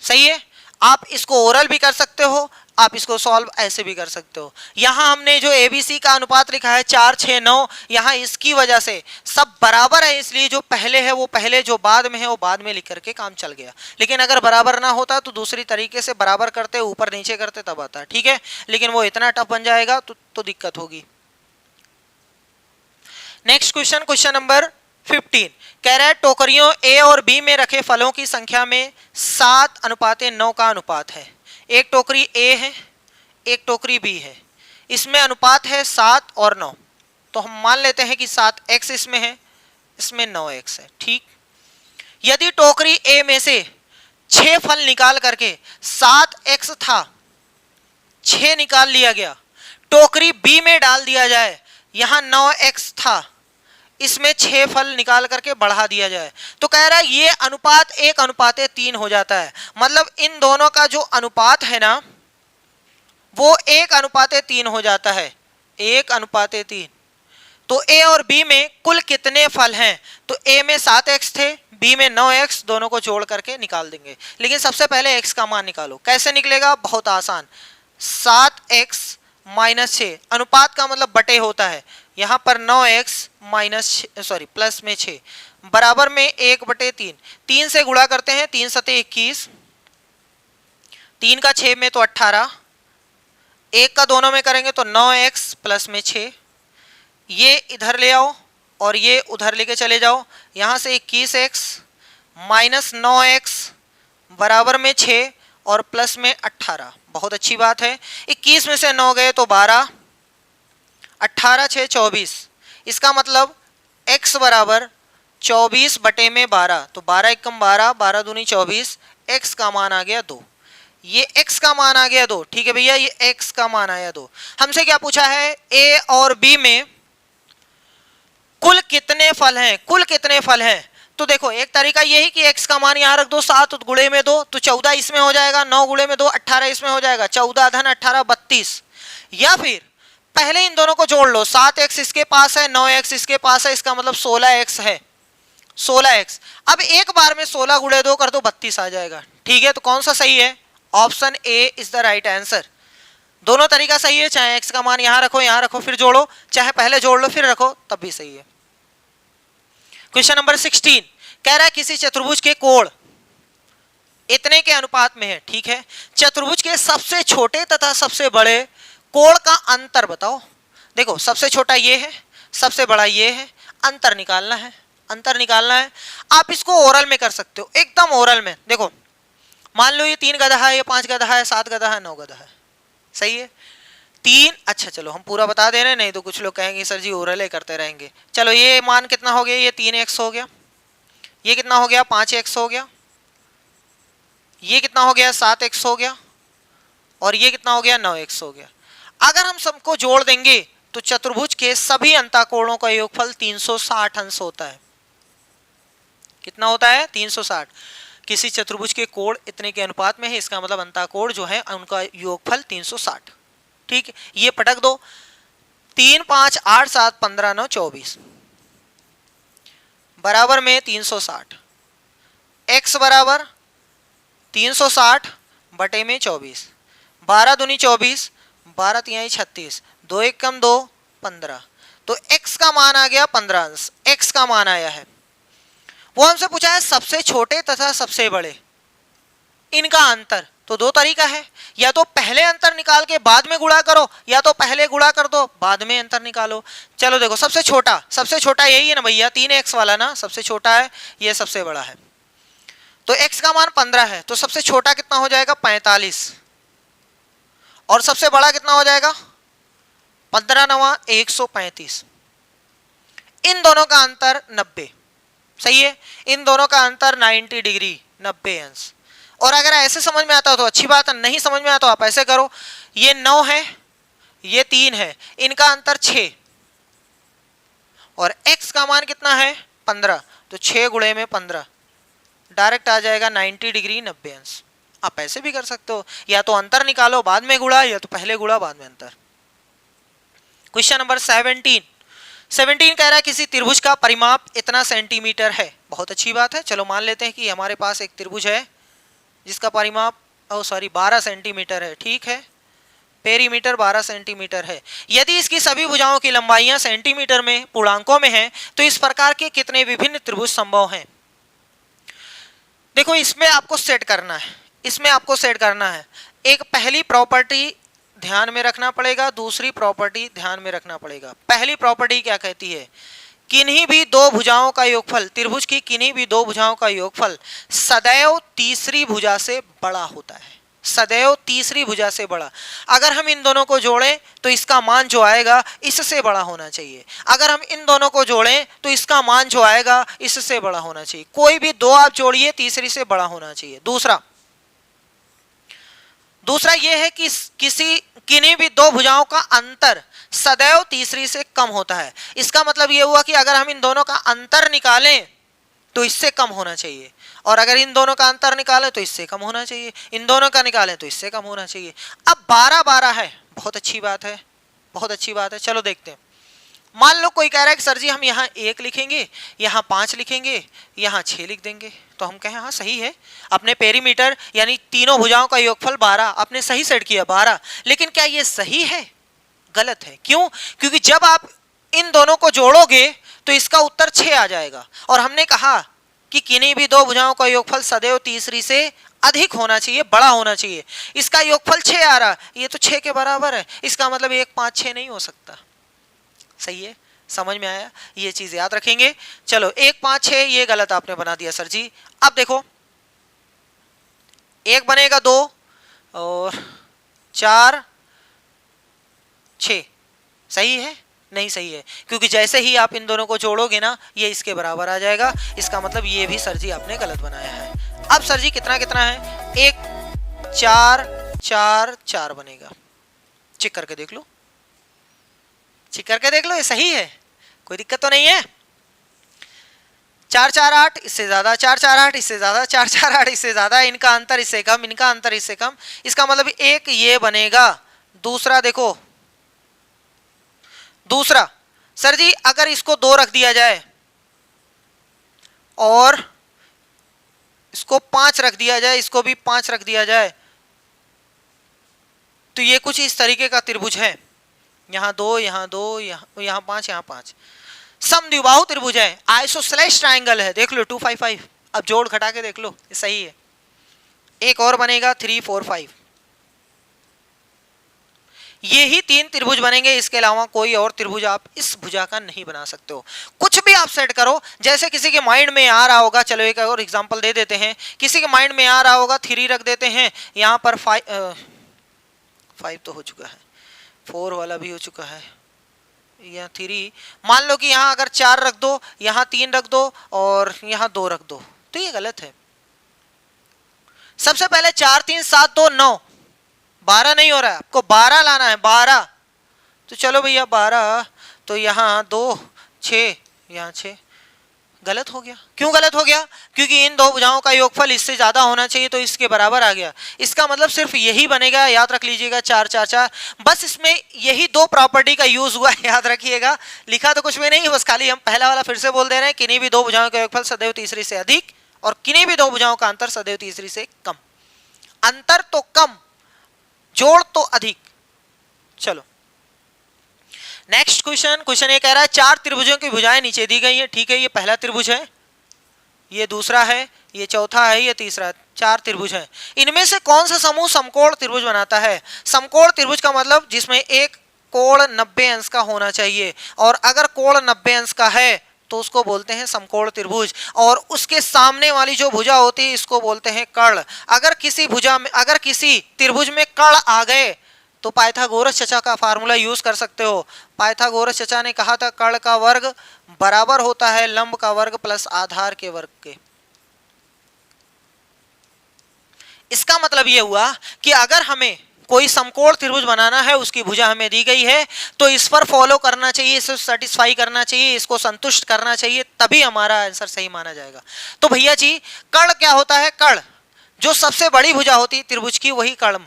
सही है, आप इसको ओरल भी कर सकते हो, आप इसको सॉल्व ऐसे भी कर सकते हो। यहां हमने जो ABC का अनुपात लिखा है 4 6 9, यहां इसकी वजह से सब बराबर है, इसलिए जो पहले है वो पहले, जो बाद में है वो बाद में लिख करके काम चल गया। लेकिन अगर बराबर ना होता तो दूसरी तरीके से बराबर करते, ऊपर नीचे करते, तब आता। ठीक है, लेकिन वो इतना टफ बन जाएगा तो दिक्कत होगी। नेक्स्ट क्वेश्चन, क्वेश्चन नंबर 15 कह रहा है टोकरियों ए और बी में रखे फलों की संख्या में 7:9 का अनुपात है। एक टोकरी ए है, एक टोकरी बी है, इसमें अनुपात है 7 और 9। तो हम मान लेते हैं कि 7x इसमें है, इसमें 9x है। ठीक, यदि टोकरी ए में से 6 फल निकाल करके 7x था, 6 निकाल लिया गया, टोकरी बी में डाल दिया जाए, यहां 9x था, इसमें 6 फल निकाल करके बढ़ा दिया जाए, तो कह रहा है ये अनुपात 1:3 हो जाता है। मतलब इन दोनों का जो अनुपात है ना वो 1:3 हो जाता है, 1:3। तो ए और बी में कुल कितने फल हैं? तो ए में 7x थे, बी में 9x, दोनों को जोड़ करके निकाल देंगे। लेकिन सबसे पहले x का मान निकालो। कैसे निकलेगा? बहुत आसान, 7x माइनस 6, अनुपात का मतलब बटे होता है, यहां पर 9x प्लस में 6 बराबर में 1/3। 3 से गुणा करते हैं, 3 सते 21, 3 का 6 में तो 18, 1 का दोनों में करेंगे तो 9x प्लस में 6, ये इधर ले आओ और ये उधर लेके चले जाओ, यहां से 21x माइनस 9x बराबर में 6 और प्लस में 18। बहुत अच्छी बात है, 21 में से 9 गए तो 12, 18 6 24, इसका मतलब x बराबर 24 बटे में 12, तो 12 एकम 12, 12 दूनी 24, x का मान आ गया 2। ये x का मान आ गया 2, ठीक है भैया, ये x का मान आया 2। हमसे क्या पूछा है? a और b में कुल कितने फल हैं, कुल कितने फल हैं। तो देखो एक तरीका यही कि x का मान यहाँ रख दो, 7 गुणे में 2 तो 14 इसमें हो जाएगा, 9 गुणे में 2 18 इसमें हो जाएगा, 14 धन 18 32। या फिर पहले इन दोनों को जोड़ लो, 7x इसके पास है, 9x इसके पास है, इसका मतलब 16x है, 16x। अब एक बार में 16 गुणे 2 कर दो, 32 आ जाएगा। ठीक है, तो कौन सा सही है? Option A is the right answer. दोनों तरीका सही है, चाहे x का मान यहाँ रखो फिर जोड़ो, चाहे पहले जोड़ लो फिर रखो, तब भी सही है। क्वेश्चन नंबर 16 कह रहा है किसी चतुर्भुज के कोण इतने के अनुपात में है। ठीक है, चतुर्भुज के सबसे छोटे तथा सबसे बड़े कोण का अंतर बताओ। देखो सबसे छोटा ये है, सबसे बड़ा ये है, अंतर निकालना है, अंतर निकालना है। आप इसको ओरल में कर सकते हो, एकदम ओरल में। देखो मान लो ये 3 गधा है, ये 5 गधा है, 7 गधा है, 9 गधा है, सही है। 3, अच्छा चलो हम पूरा बता दे रहे हैं, नहीं तो कुछ लोग कहेंगे सर जी ओरल करते रहेंगे। चलो ये मान कितना हो गया? ये 3x हो गया, ये कितना हो गया? 5x हो गया, ये कितना हो गया? 7x हो गया, और ये कितना हो गया? 9x हो गया। अगर हम सबको जोड़ देंगे तो चतुर्भुज के सभी अंतःकोणों का योगफल 360 अंश होता है। कितना होता है? 360। किसी चतुर्भुज के कोण इतने के अनुपात में है, इसका मतलब अंतःकोण जो है उनका योगफल 360। ठीक है, ये पटक दो, 3 5 8 7 15 9 24 बराबर में 360, x बराबर 360 बटे में 24, 12 दूनी 24, 12 तिहाई 36, 2 1 कम 2 15, तो x का मान आ गया 15 अंश, x का मान आया है। वो हमसे पूछा है सबसे छोटे तथा सबसे बड़े इनका अंतर। तो दो तरीका है, या तो पहले अंतर निकाल के बाद में गुणा करो, या तो पहले गुणा कर दो बाद में अंतर निकालो। चलो देखो सबसे छोटा यही है ना भैया, 3x वाला ना, सबसे छोटा है, ये सबसे बड़ा है। तो x का मान 15 है, तो सबसे छोटा कितना हो जाएगा? 45, और सबसे बड़ा कितना हो जाएगा? 15 9 135। इन दोनों का अंतर 90, सही है, इन दोनों का अंतर 90 डिग्री, 90 अंश। और अगर ऐसे समझ में आता हो तो अच्छी बात है, नहीं समझ में आता तो आप ऐसे करो, ये 9 है, ये 3 है, इनका अंतर 6, और x का मान कितना है? 15, तो 6 गुणे में 15 डायरेक्ट आ जाएगा 90 डिग्री 90 अंश। आप ऐसे भी कर सकते हो, या तो अंतर निकालो बाद में गुणा, या तो पहले गुणा बाद में अंतर। क्वेश्चन नंबर 17 कह रहा है किसी त्रिभुज का परिमाप इतना सेंटीमीटर है। बहुत अच्छी बात है, चलो मान लेते हैं कि हमारे पास एक त्रिभुज है जिसका परिमाप 12 सेंटीमीटर है। ठीक है, पेरीमीटर 12 सेंटीमीटर है। यदि इसकी सभी भुजाओं की लंबाइयां सेंटीमीटर में पूर्णांकों में हैं, तो इस प्रकार के कितने विभिन्न त्रिभुज संभव हैं? देखो इसमें आपको सेट करना है, एक पहली प्रॉपर्टी ध्यान में रखना पड़ेगा, दूसरी प्रॉपर्टी ध्यान में रखना पड़ेगा। पहली प्रॉपर्टी क्या कहती है? किन्हीं भी दो भुजाओं का योगफल, त्रिभुज की किन्हीं भी दो भुजाओं का योगफल सदैव तीसरी भुजा से बड़ा होता है। सदैव तीसरी भुजा से बड़ा। अगर हम इन दोनों को जोड़ें तो इसका मान जो आएगा इससे बड़ा होना चाहिए। अगर हम इन दोनों को जोड़ें तो इसका मान जो आएगा इससे बड़ा होना चाहिए। कोई भी दो आप जोड़िए, तीसरी से बड़ा होना चाहिए। दूसरा यह है कि किन्हीं भी दो भुजाओं का अंतर सदैव तीसरी से कम होता है। इसका मतलब यह हुआ कि अगर हम इन दोनों का अंतर निकालें तो इससे कम होना चाहिए, और अगर इन दोनों का अंतर निकालें तो इससे कम होना चाहिए, इन दोनों का निकालें तो इससे कम होना चाहिए। अब 12-12 है, बहुत अच्छी बात है, बहुत अच्छी बात है। चलो देखते हैं। मान लो कोई कह रहा है कि सर जी हम यहाँ 1 लिखेंगे, यहाँ 5 लिखेंगे, यहाँ 6 लिख देंगे, तो हम कहें हाँ सही है, अपने पेरीमीटर यानी तीनों भुजाओं का योगफल 12 आपने सही सेट किया 12। लेकिन क्या ये सही है? गलत है। क्यों? क्योंकि जब आप इन दोनों को जोड़ोगे तो इसका उत्तर 6 आ जाएगा, और हमने कहा कि किन्हीं भी दो भुजाओं का योगफल सदैव तीसरी से अधिक होना चाहिए, बड़ा होना चाहिए। इसका योगफल 6 आ रहा, ये तो 6 के बराबर है, इसका मतलब 1 5 6 नहीं हो सकता। सही है, समझ में आया? ये चीज याद रखेंगे। चलो 1 5 6 ये गलत आपने बना दिया सर जी। अब देखो 1 बनेगा 2 और 4 6, सही है? नहीं सही है, क्योंकि जैसे ही आप इन दोनों को जोड़ोगे ना ये इसके बराबर आ जाएगा। इसका मतलब ये भी सर जी आपने गलत बनाया है। अब सर जी कितना कितना है? 1 4 4 4 बनेगा। चेक करके देख लो, चेक करके देख लो, ये सही है, कोई दिक्कत तो नहीं है। 4 4 8 इससे ज्यादा, 4 4 8 इससे ज्यादा, 4 4 8 इससे ज्यादा, इनका अंतर इससे कम, इनका अंतर इससे कम। इसका मतलब एक ये बनेगा। दूसरा देखो, दूसरा सर जी अगर इसको 2 रख दिया जाए और इसको 5 रख दिया जाए, इसको भी 5 रख दिया जाए, तो ये कुछ इस तरीके का त्रिभुज है। यहाँ 2 यहाँ 2 यहाँ 5 यहाँ 5, समद्विबाहु त्रिभुज है, आइसोसेलेस ट्रायंगल है। देख लो 2 5 5। अब जोड़ घटा के देख लो, ये सही है। एक और बनेगा 3 4 5। ये ही 3 त्रिभुज बनेंगे, इसके अलावा कोई और त्रिभुज आप इस भुजा का नहीं बना सकते हो। कुछ भी आप सेट करो, जैसे किसी के माइंड में आ रहा होगा। चलो एक और एग्जांपल दे देते हैं। किसी के माइंड में आ रहा होगा 3 रख देते हैं, यहाँ पर 5 तो हो चुका है, 4 वाला भी हो चुका है, यहाँ 3। मान लो कि यहाँ अगर 4 रख दो, यहाँ 3 रख दो और यहाँ 2 रख दो, तो ये गलत है। सबसे पहले 4 3 7 2 9, 12 नहीं हो रहा है, आपको 12 लाना है, 12। तो चलो भैया 12, तो यहाँ 2 6 यहाँ 6, गलत हो गया। क्यों गलत हो गया? क्योंकि इन दो भुजाओं का योगफल इससे ज्यादा होना चाहिए, तो इसके बराबर आ गया। इसका मतलब सिर्फ यही बनेगा, याद रख लीजिएगा 4 4 4। बस इसमें यही 2 प्रॉपर्टी का यूज हुआ है, याद रखिएगा। लिखा तो कुछ भी नहीं, बस खाली हम पहला वाला फिर से बोल दे रहे हैं, किन्हीं भी दो भुजाओं का योगफल सदैव तीसरी से अधिक, और किन्हीं भी दो भुजाओं का अंतर सदैव तीसरी से कम। अंतर तो कम, जोड़ तो अधिक। चलो नेक्स्ट क्वेश्चन ये कह रहा है 4 त्रिभुजों की भुजाएं नीचे दी गई हैं। ठीक है, ये पहला त्रिभुज है, ये दूसरा है, ये चौथा है, ये तीसरा है। 4 त्रिभुज हैं। इनमें से कौन सा समूह समकोण त्रिभुज बनाता है? समकोण त्रिभुज का मतलब जिसमें एक कोण 90 अंश का होना चाहिए, और अगर कोण 90 अंश का है तो उसको बोलते हैं समकोण त्रिभुज। और उसके सामने वाली जो भुजा होती है इसको बोलते हैं कर्ण। अगर किसी त्रिभुज में कर्ण आ गए तो पाइथागोरस चचा का फार्मूला यूज कर सकते हो। पाइथागोरस चचा ने कहा था कर्ण का वर्ग बराबर होता है लंब का वर्ग प्लस आधार के वर्ग के। इसका मतलब यह हुआ कि अगर हमें कोई समकोण त्रिभुज बनाना है, उसकी भुजा हमें दी गई है, तो इस पर फॉलो करना चाहिए, इसे सेटिस्फाई करना चाहिए, इसको संतुष्ट करना चाहिए, तभी हमारा आंसर सही माना जाएगा। तो भैया जी कर्ण क्या होता है? कर्ण जो सबसे बड़ी भुजा होती है त्रिभुज की, वही कर्ण,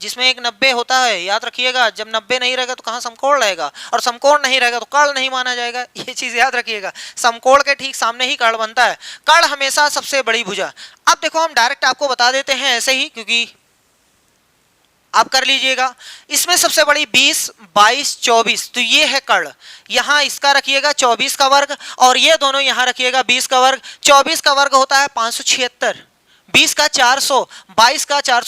जिसमें एक 90 होता है। याद रखिएगा, जब 90 नहीं रहेगा तो कहाँ समकोण रहेगा, और समकोण नहीं रहेगा तो कर्ण नहीं माना जाएगा। ये चीज याद रखिएगा, समकोण के ठीक सामने ही कर्ण बनता है। कर्ण हमेशा सबसे बड़ी भुजा। अब देखो हम डायरेक्ट आपको बता देते हैं ऐसे ही, क्योंकि आप कर लीजिएगा। इसमें सबसे बड़ी 20 22 24, तो ये है कर्ण। यहाँ इसका रखिएगा 24 का वर्ग, और ये दोनों यहाँ रखिएगा 20 का वर्ग। 24 का वर्ग होता है 576, 20 का 400, 22 का 4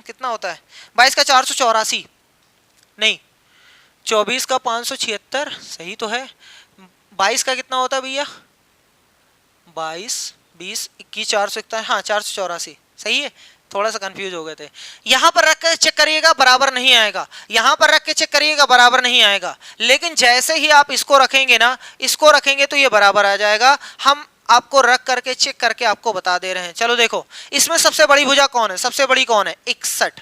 कितना होता है? 22 का 484 नहीं, 24 का 576 सही तो है। 22 का कितना होता है भैया? 22 20 21 441, हाँ 484 सही है। थोड़ा सा कंफ्यूज हो गए थे। यहां पर रख के चेक करिएगा बराबर नहीं आएगा, यहां पर रख के चेक करिएगा बराबर नहीं आएगा, लेकिन जैसे ही आप इसको रखेंगे ना, इसको रखेंगे तो ये बराबर आ जाएगा। हम आपको रख करके चेक करके आपको बता दे रहे हैं। चलो देखो, इसमें सबसे बड़ी भुजा कौन है, सबसे बड़ी कौन है, 61।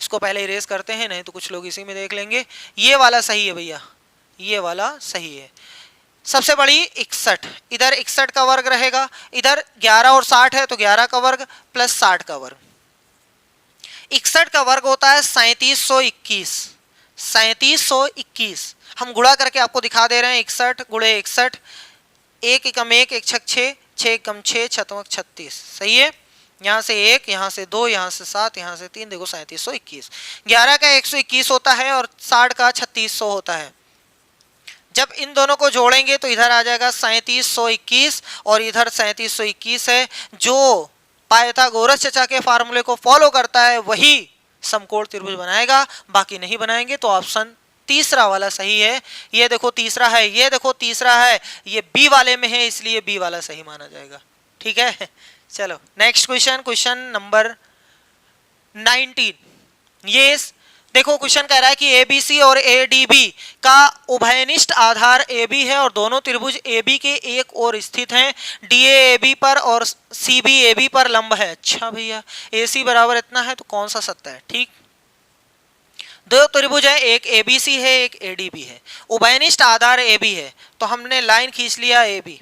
इसको पहले इरेज करते हैं, नहीं तो कुछ लोग इसी में देख लेंगे। ये वाला सही है भैया, ये वाला सही है, सबसे बड़ी 61। इधर 61 का वर्ग रहेगा, इधर 11 और 60 है तो 11 का वर्ग प्लस 60 का वर्ग। 61 का वर्ग होता है 3721, 3721। हम गुणा करके आपको दिखा दे रहे हैं, 61 गुणे 61, 1 एकम 1, 1 छक 6, 6 एकम 6, छतमक 36। सही है, यहाँ से 1, यहाँ से 2, यहाँ से 7, यहाँ से 3, देखो 3721। 11 का 121 होता है और 60 का 3600 होता है। जब इन दोनों को जोड़ेंगे तो इधर आ जाएगा 3721 और इधर 3721 है। जो पाइथागोरस चचा के फार्मूले को फॉलो करता है वही समकोण त्रिभुज बनाएगा, बाकी नहीं बनाएंगे। तो ऑप्शन तीसरा वाला सही है। ये देखो तीसरा है, ये देखो तीसरा है, ये बी वाले में है इसलिए बी वाला सही माना जाएगा। ठीक है, चलो नेक्स्ट क्वेश्चन, क्वेश्चन नंबर 19। ये देखो क्वेश्चन कह रहा है कि एबीसी और एडीबी का उभयनिष्ठ आधार AB है और दोनों त्रिभुज AB के एक ओर स्थित हैं। DA AB पर और CB AB पर लंब है। अच्छा भैया, AC बराबर इतना है तो कौन सा सत्य है? ठीक, दो त्रिभुज है, एक ABC है एक ADB है, उभयनिष्ठ आधार AB है, तो हमने लाइन खींच लिया AB।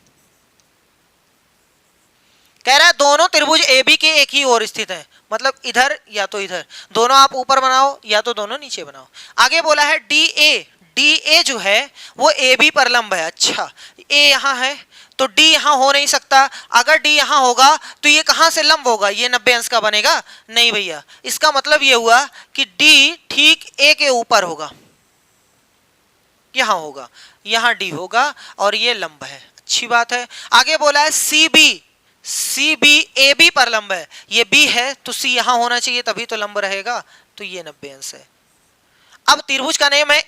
कह रहा है दोनों त्रिभुज AB के एक ही ओर स्थित है, मतलब इधर या तो इधर, दोनों आप ऊपर बनाओ या तो दोनों नीचे बनाओ। आगे बोला है DA जो है वो AB पर लंब है। अच्छा, A यहाँ है तो D यहाँ हो नहीं सकता, अगर D यहाँ होगा तो ये कहाँ से लंब होगा, ये 90 अंश का बनेगा नहीं भैया। इसका मतलब ये हुआ कि D ठीक A के ऊपर होगा, यहाँ होगा, यहाँ D होगा और ये लंब है। अच्छी बात है। आगे बोला है CB AB पर लंब है, ये B है तो C यहां होना चाहिए तभी तो लंब रहेगा, तो ये 90 अंश है। अब त्रिभुज का नेम है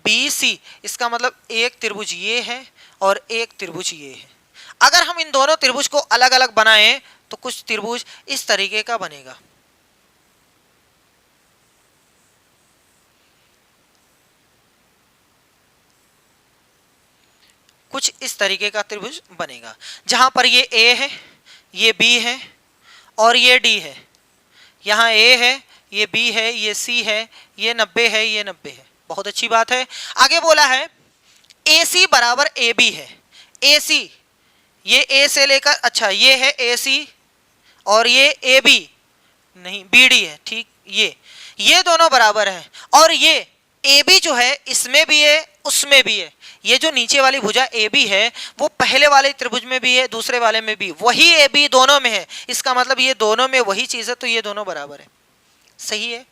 ABC, इसका मतलब एक त्रिभुज ये है और एक त्रिभुज ये है। अगर हम इन दोनों त्रिभुज को अलग अलग बनाएं तो कुछ त्रिभुज इस तरीके का बनेगा, कुछ इस तरीके का त्रिभुज बनेगा, जहां पर ये A है, ये B है और ये D है। यहाँ A है, ये B है, ये C है, ये 90 है, ये 90 है। बहुत अच्छी बात है। आगे बोला है AC बराबर AB है। AC ये A से लेकर, अच्छा ये है AC और ये AB नहीं BD है। ठीक, ये दोनों बराबर हैं और ये AB जो है इसमें भी है उसमें भी है। ये जो नीचे वाली भुजा AB है वो पहले वाले त्रिभुज में भी है, दूसरे वाले में भी, वही AB दोनों में है। इसका मतलब ये दोनों में वही चीज है, तो ये दोनों बराबर है। सही है।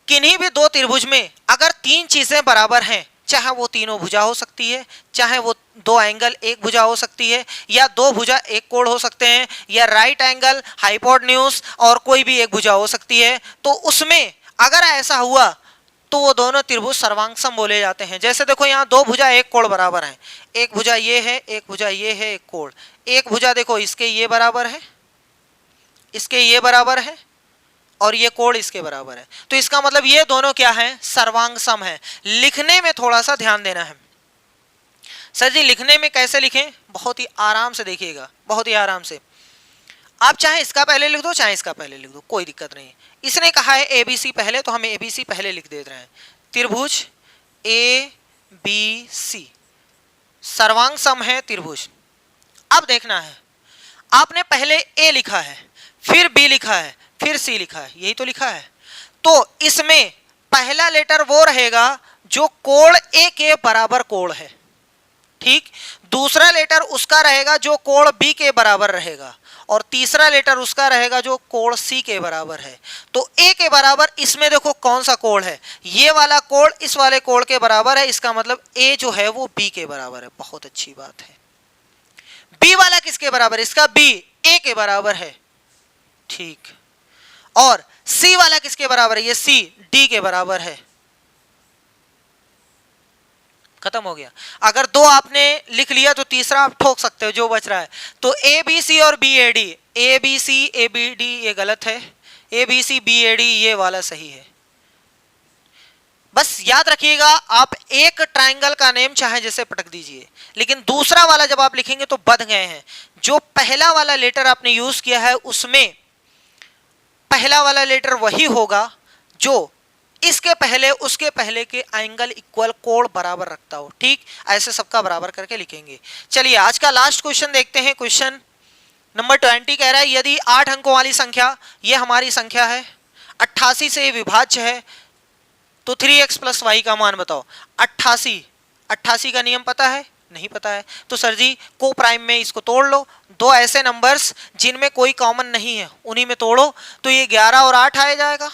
किन्हीं भी दो त्रिभुज में अगर तीन चीजें बराबर हैं, चाहे वो तीनों भुजा हो सकती है, चाहे वो दो एंगल एक भुजा हो सकती है, या दो भुजा एक कोण हो सकते हैं, या राइट एंगल, हाइपोटेन्यूज और कोई भी एक भुजा हो सकती है, तो उसमें अगर ऐसा हुआ तो वो दोनों त्रिभुज सर्वांग बोले जाते हैं। जैसे देखो यहाँ दो भुजा एक कोण बराबर हैं, एक भुजा ये है, एक भुजा ये है, एक कोण, एक भुजा देखो इसके ये बराबर है, इसके ये बराबर है और ये कोण इसके बराबर है, तो इसका मतलब ये दोनों क्या है, सर्वांग सम है। लिखने में थोड़ा सा ध्यान देना है। सर जी लिखने में कैसे लिखें, बहुत ही आराम से देखिएगा, बहुत ही आराम से। आप चाहे इसका पहले लिख दो चाहे इसका पहले लिख दो, कोई दिक्कत नहीं। इसने कहा है ABC पहले, तो हम ABC पहले लिख दे रहे हैं। त्रिभुज ABC सर्वांग सम है त्रिभुज। अब देखना है, आपने पहले A लिखा है, फिर B लिखा है, फिर C लिखा है, यही तो लिखा है। तो इसमें पहला लेटर वो रहेगा जो कोण A के बराबर कोण है, ठीक। दूसरा लेटर उसका रहेगा जो कोण B के बराबर रहेगा, और तीसरा लेटर उसका रहेगा जो कोण C के बराबर है। तो A के बराबर इसमें देखो कौन सा कोण है, ये वाला कोण इस वाले कोण के बराबर है, इसका मतलब A जो है वो B के बराबर है। बहुत अच्छी बात है। B वाला किसके बराबर है, इसका B A के बराबर है, ठीक। और C वाला किसके बराबर है, ये C D के बराबर है। खत्म हो गया। अगर दो आपने लिख लिया तो तीसरा आप ठोक सकते हो जो बच रहा है। तो ABC और BAD ABC ABD ये गलत है, ABC BAD ये वाला सही है। बस याद रखिएगा, आप एक ट्रायंगल का नेम चाहे जैसे पटक दीजिए, लेकिन दूसरा वाला जब आप लिखेंगे तो बंध गए हैं। जो पहला वाला लेटर आपने यूज किया है उसमें पहला वाला लेटर वही होगा जो इसके पहले उसके पहले के एंगल इक्वल कोण बराबर रखता हो। ठीक, ऐसे सबका बराबर करके लिखेंगे। चलिए आज का लास्ट क्वेश्चन देखते हैं। क्वेश्चन नंबर 20 कह रहा है यदि 8 अंकों वाली संख्या, ये हमारी संख्या है, 88 से विभाज्य है तो 3x + y का मान बताओ। 88 का नियम पता है? नहीं पता है तो सर जी को प्राइम में इसको तोड़ लो। दो ऐसे नंबर्स जिनमें कोई कॉमन नहीं है उन्हीं में तोड़ो तो ये 11 और 8 आ जाएगा।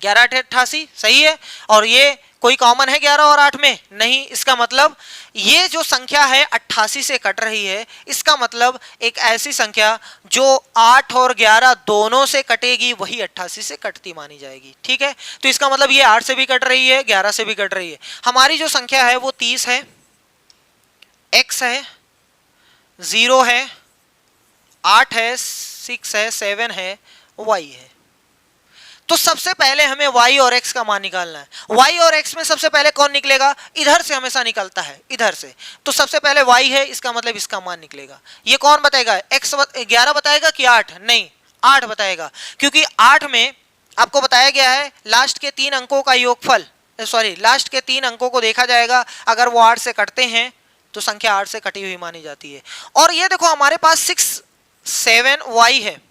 11 8 88 सही है। और ये कोई कॉमन है 11 और 8 में? नहीं। इसका मतलब ये जो संख्या है 88 से कट रही है, इसका मतलब एक ऐसी संख्या जो 8 और 11 दोनों से कटेगी वही 88 से कटती मानी जाएगी। ठीक है, तो इसका मतलब ये 8 से भी कट रही है, 11 से भी कट रही है। हमारी जो संख्या है वो 30 है, x है, 0 है, 8 है, 6 है, 7 है, y है। तो सबसे पहले हमें y और x का मान निकालना है। y और x में सबसे पहले कौन निकलेगा? इधर से हमेशा निकलता है, इधर से। तो सबसे पहले y है, इसका मतलब इसका मान निकलेगा। ये कौन बताएगा? x 11 बताएगा कि 8? नहीं, 8 बताएगा, क्योंकि 8 में आपको बताया गया है लास्ट के 3 अंकों का योगफल, सॉरी लास्ट के 3 अंकों को देखा जाएगा, अगर वो 8 से कटते हैं तो संख्या 8 से कटी हुई मानी जाती है। और ये देखो हमारे पास 6 7 y है,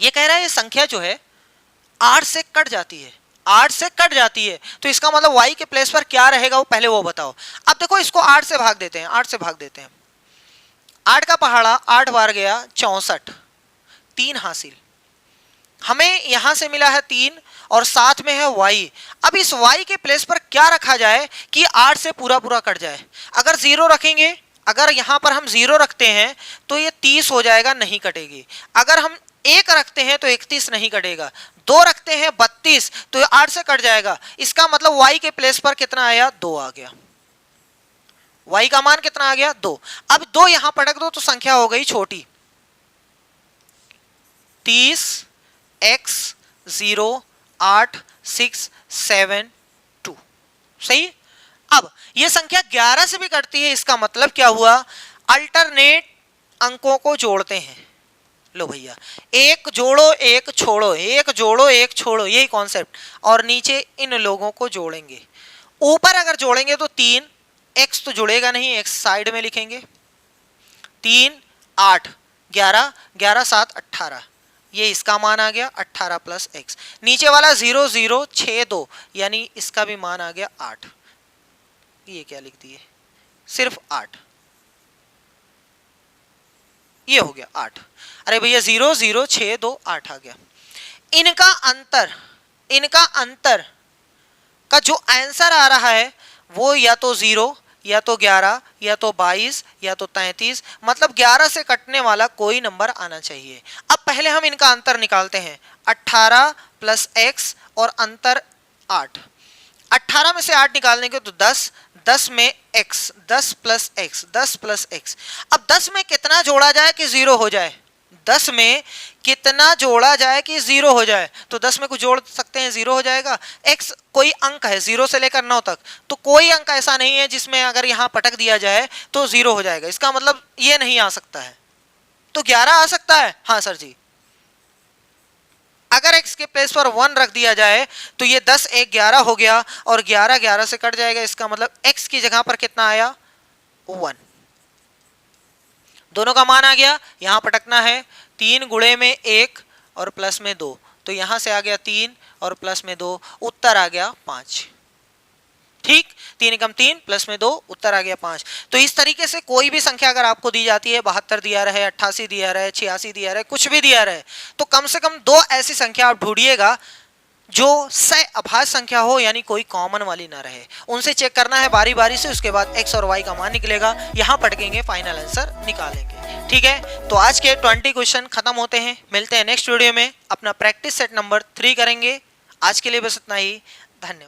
ये कह रहा है ये संख्या जो है 8 से कट जाती है, 8 से कट जाती है, तो इसका मतलब y के प्लेस पर क्या रहेगा वो पहले वो बताओ। अब देखो इसको 8 से भाग देते हैं, 8 से भाग देते हैं। 8 का पहाड़ा 8 बार गया 64, 3 हासिल। हमें यहां से मिला है 3 और साथ में है y। अब इस y के प्लेस पर क्या रखा जाए कि 8 से पूरा पूरा कट जाए? अगर 0 रखेंगे, अगर यहां पर हम 0 रखते हैं तो ये 30 हो जाएगा, नहीं कटेगी। अगर हम 1 रखते हैं तो 31 नहीं कटेगा, 2 रखते हैं 32 तो 8 से कट जाएगा। इसका मतलब y के प्लेस पर कितना आया? 2 आ गया। y का मान कितना आ गया? 2। अब 2 यहां पटक दो तो संख्या हो गई छोटी, 30 x 0 8 6 7 2 सही। अब यह संख्या 11 से भी कटती है, इसका मतलब क्या हुआ? अल्टरनेट अंकों को जोड़ते हैं। लो भैया, एक जोड़ो एक छोड़ो, एक जोड़ो एक छोड़ो, यही कॉन्सेप्ट। और नीचे इन लोगों को जोड़ेंगे। ऊपर अगर जोड़ेंगे तो 3, x तो जुड़ेगा नहीं, x साइड में लिखेंगे। 3 8 11 11 7 18, ये इसका मान आ गया 18 + x। नीचे वाला 0 0 6 2, यानी इसका भी मान आ गया 8। ये क्या लिख दिए? सिर्फ 8, ये हो गया 8। अरे भैया 0 0 6 2 8 आ गया। इनका अंतर का जो आंसर आ रहा है वो या तो 0 या तो 11 या तो 22 या तो 33, मतलब 11 से कटने वाला कोई नंबर आना चाहिए। अब पहले हम इनका अंतर निकालते हैं। 18 + x और अंतर 8। 18 में से 8 निकालने के तो 10, 10 में x, 10 + x, 10 + x। अब 10 में कितना जोड़ा जाए कि 0 हो जाए? 10 में कितना जोड़ा जाए कि 0 हो जाए? तो 10 में कुछ जोड़ सकते हैं, 0 हो जाएगा। x कोई अंक है 0 से लेकर 9 तक, तो कोई अंक ऐसा नहीं है जिसमें अगर यहां पटक दिया जाए तो 0 हो जाएगा। इसका मतलब ये नहीं आ सकता है, तो 11 आ सकता है। हाँ सर जी, अगर x के प्लेस पर 1 रख दिया जाए तो ये 10 1 11 हो गया और 11 11 से कट जाएगा। इसका मतलब x की जगह पर कितना आया? 1। दोनों का मान आ गया। यहां पटकना है, 3 गुणे में 1 और प्लस में 2, तो यहां से आ गया 3 और प्लस में 2, उत्तर आ गया 5। ठीक, 3 × 3 प्लस में 2, उत्तर आ गया 5। तो इस तरीके से कोई भी संख्या अगर आपको दी जाती है, 72 दिया रहे, 88 दिया रहे, 86 दिया रहे, कुछ भी दिया रहे, तो कम से कम 2 ऐसी संख्या आप ढूंढिएगा जो सह अभाज्य संख्या हो, यानी कोई कॉमन वाली ना रहे। उनसे चेक करना है बारी बारी से, उसके बाद x और y का मान निकलेगा, यहां पटकेंगे, फाइनल आंसर निकालेंगे। ठीक है, तो आज के 20 क्वेश्चन खत्म होते हैं। मिलते हैं नेक्स्ट वीडियो में, अपना प्रैक्टिस सेट नंबर 3 करेंगे। आज के लिए बस इतना ही, धन्यवाद।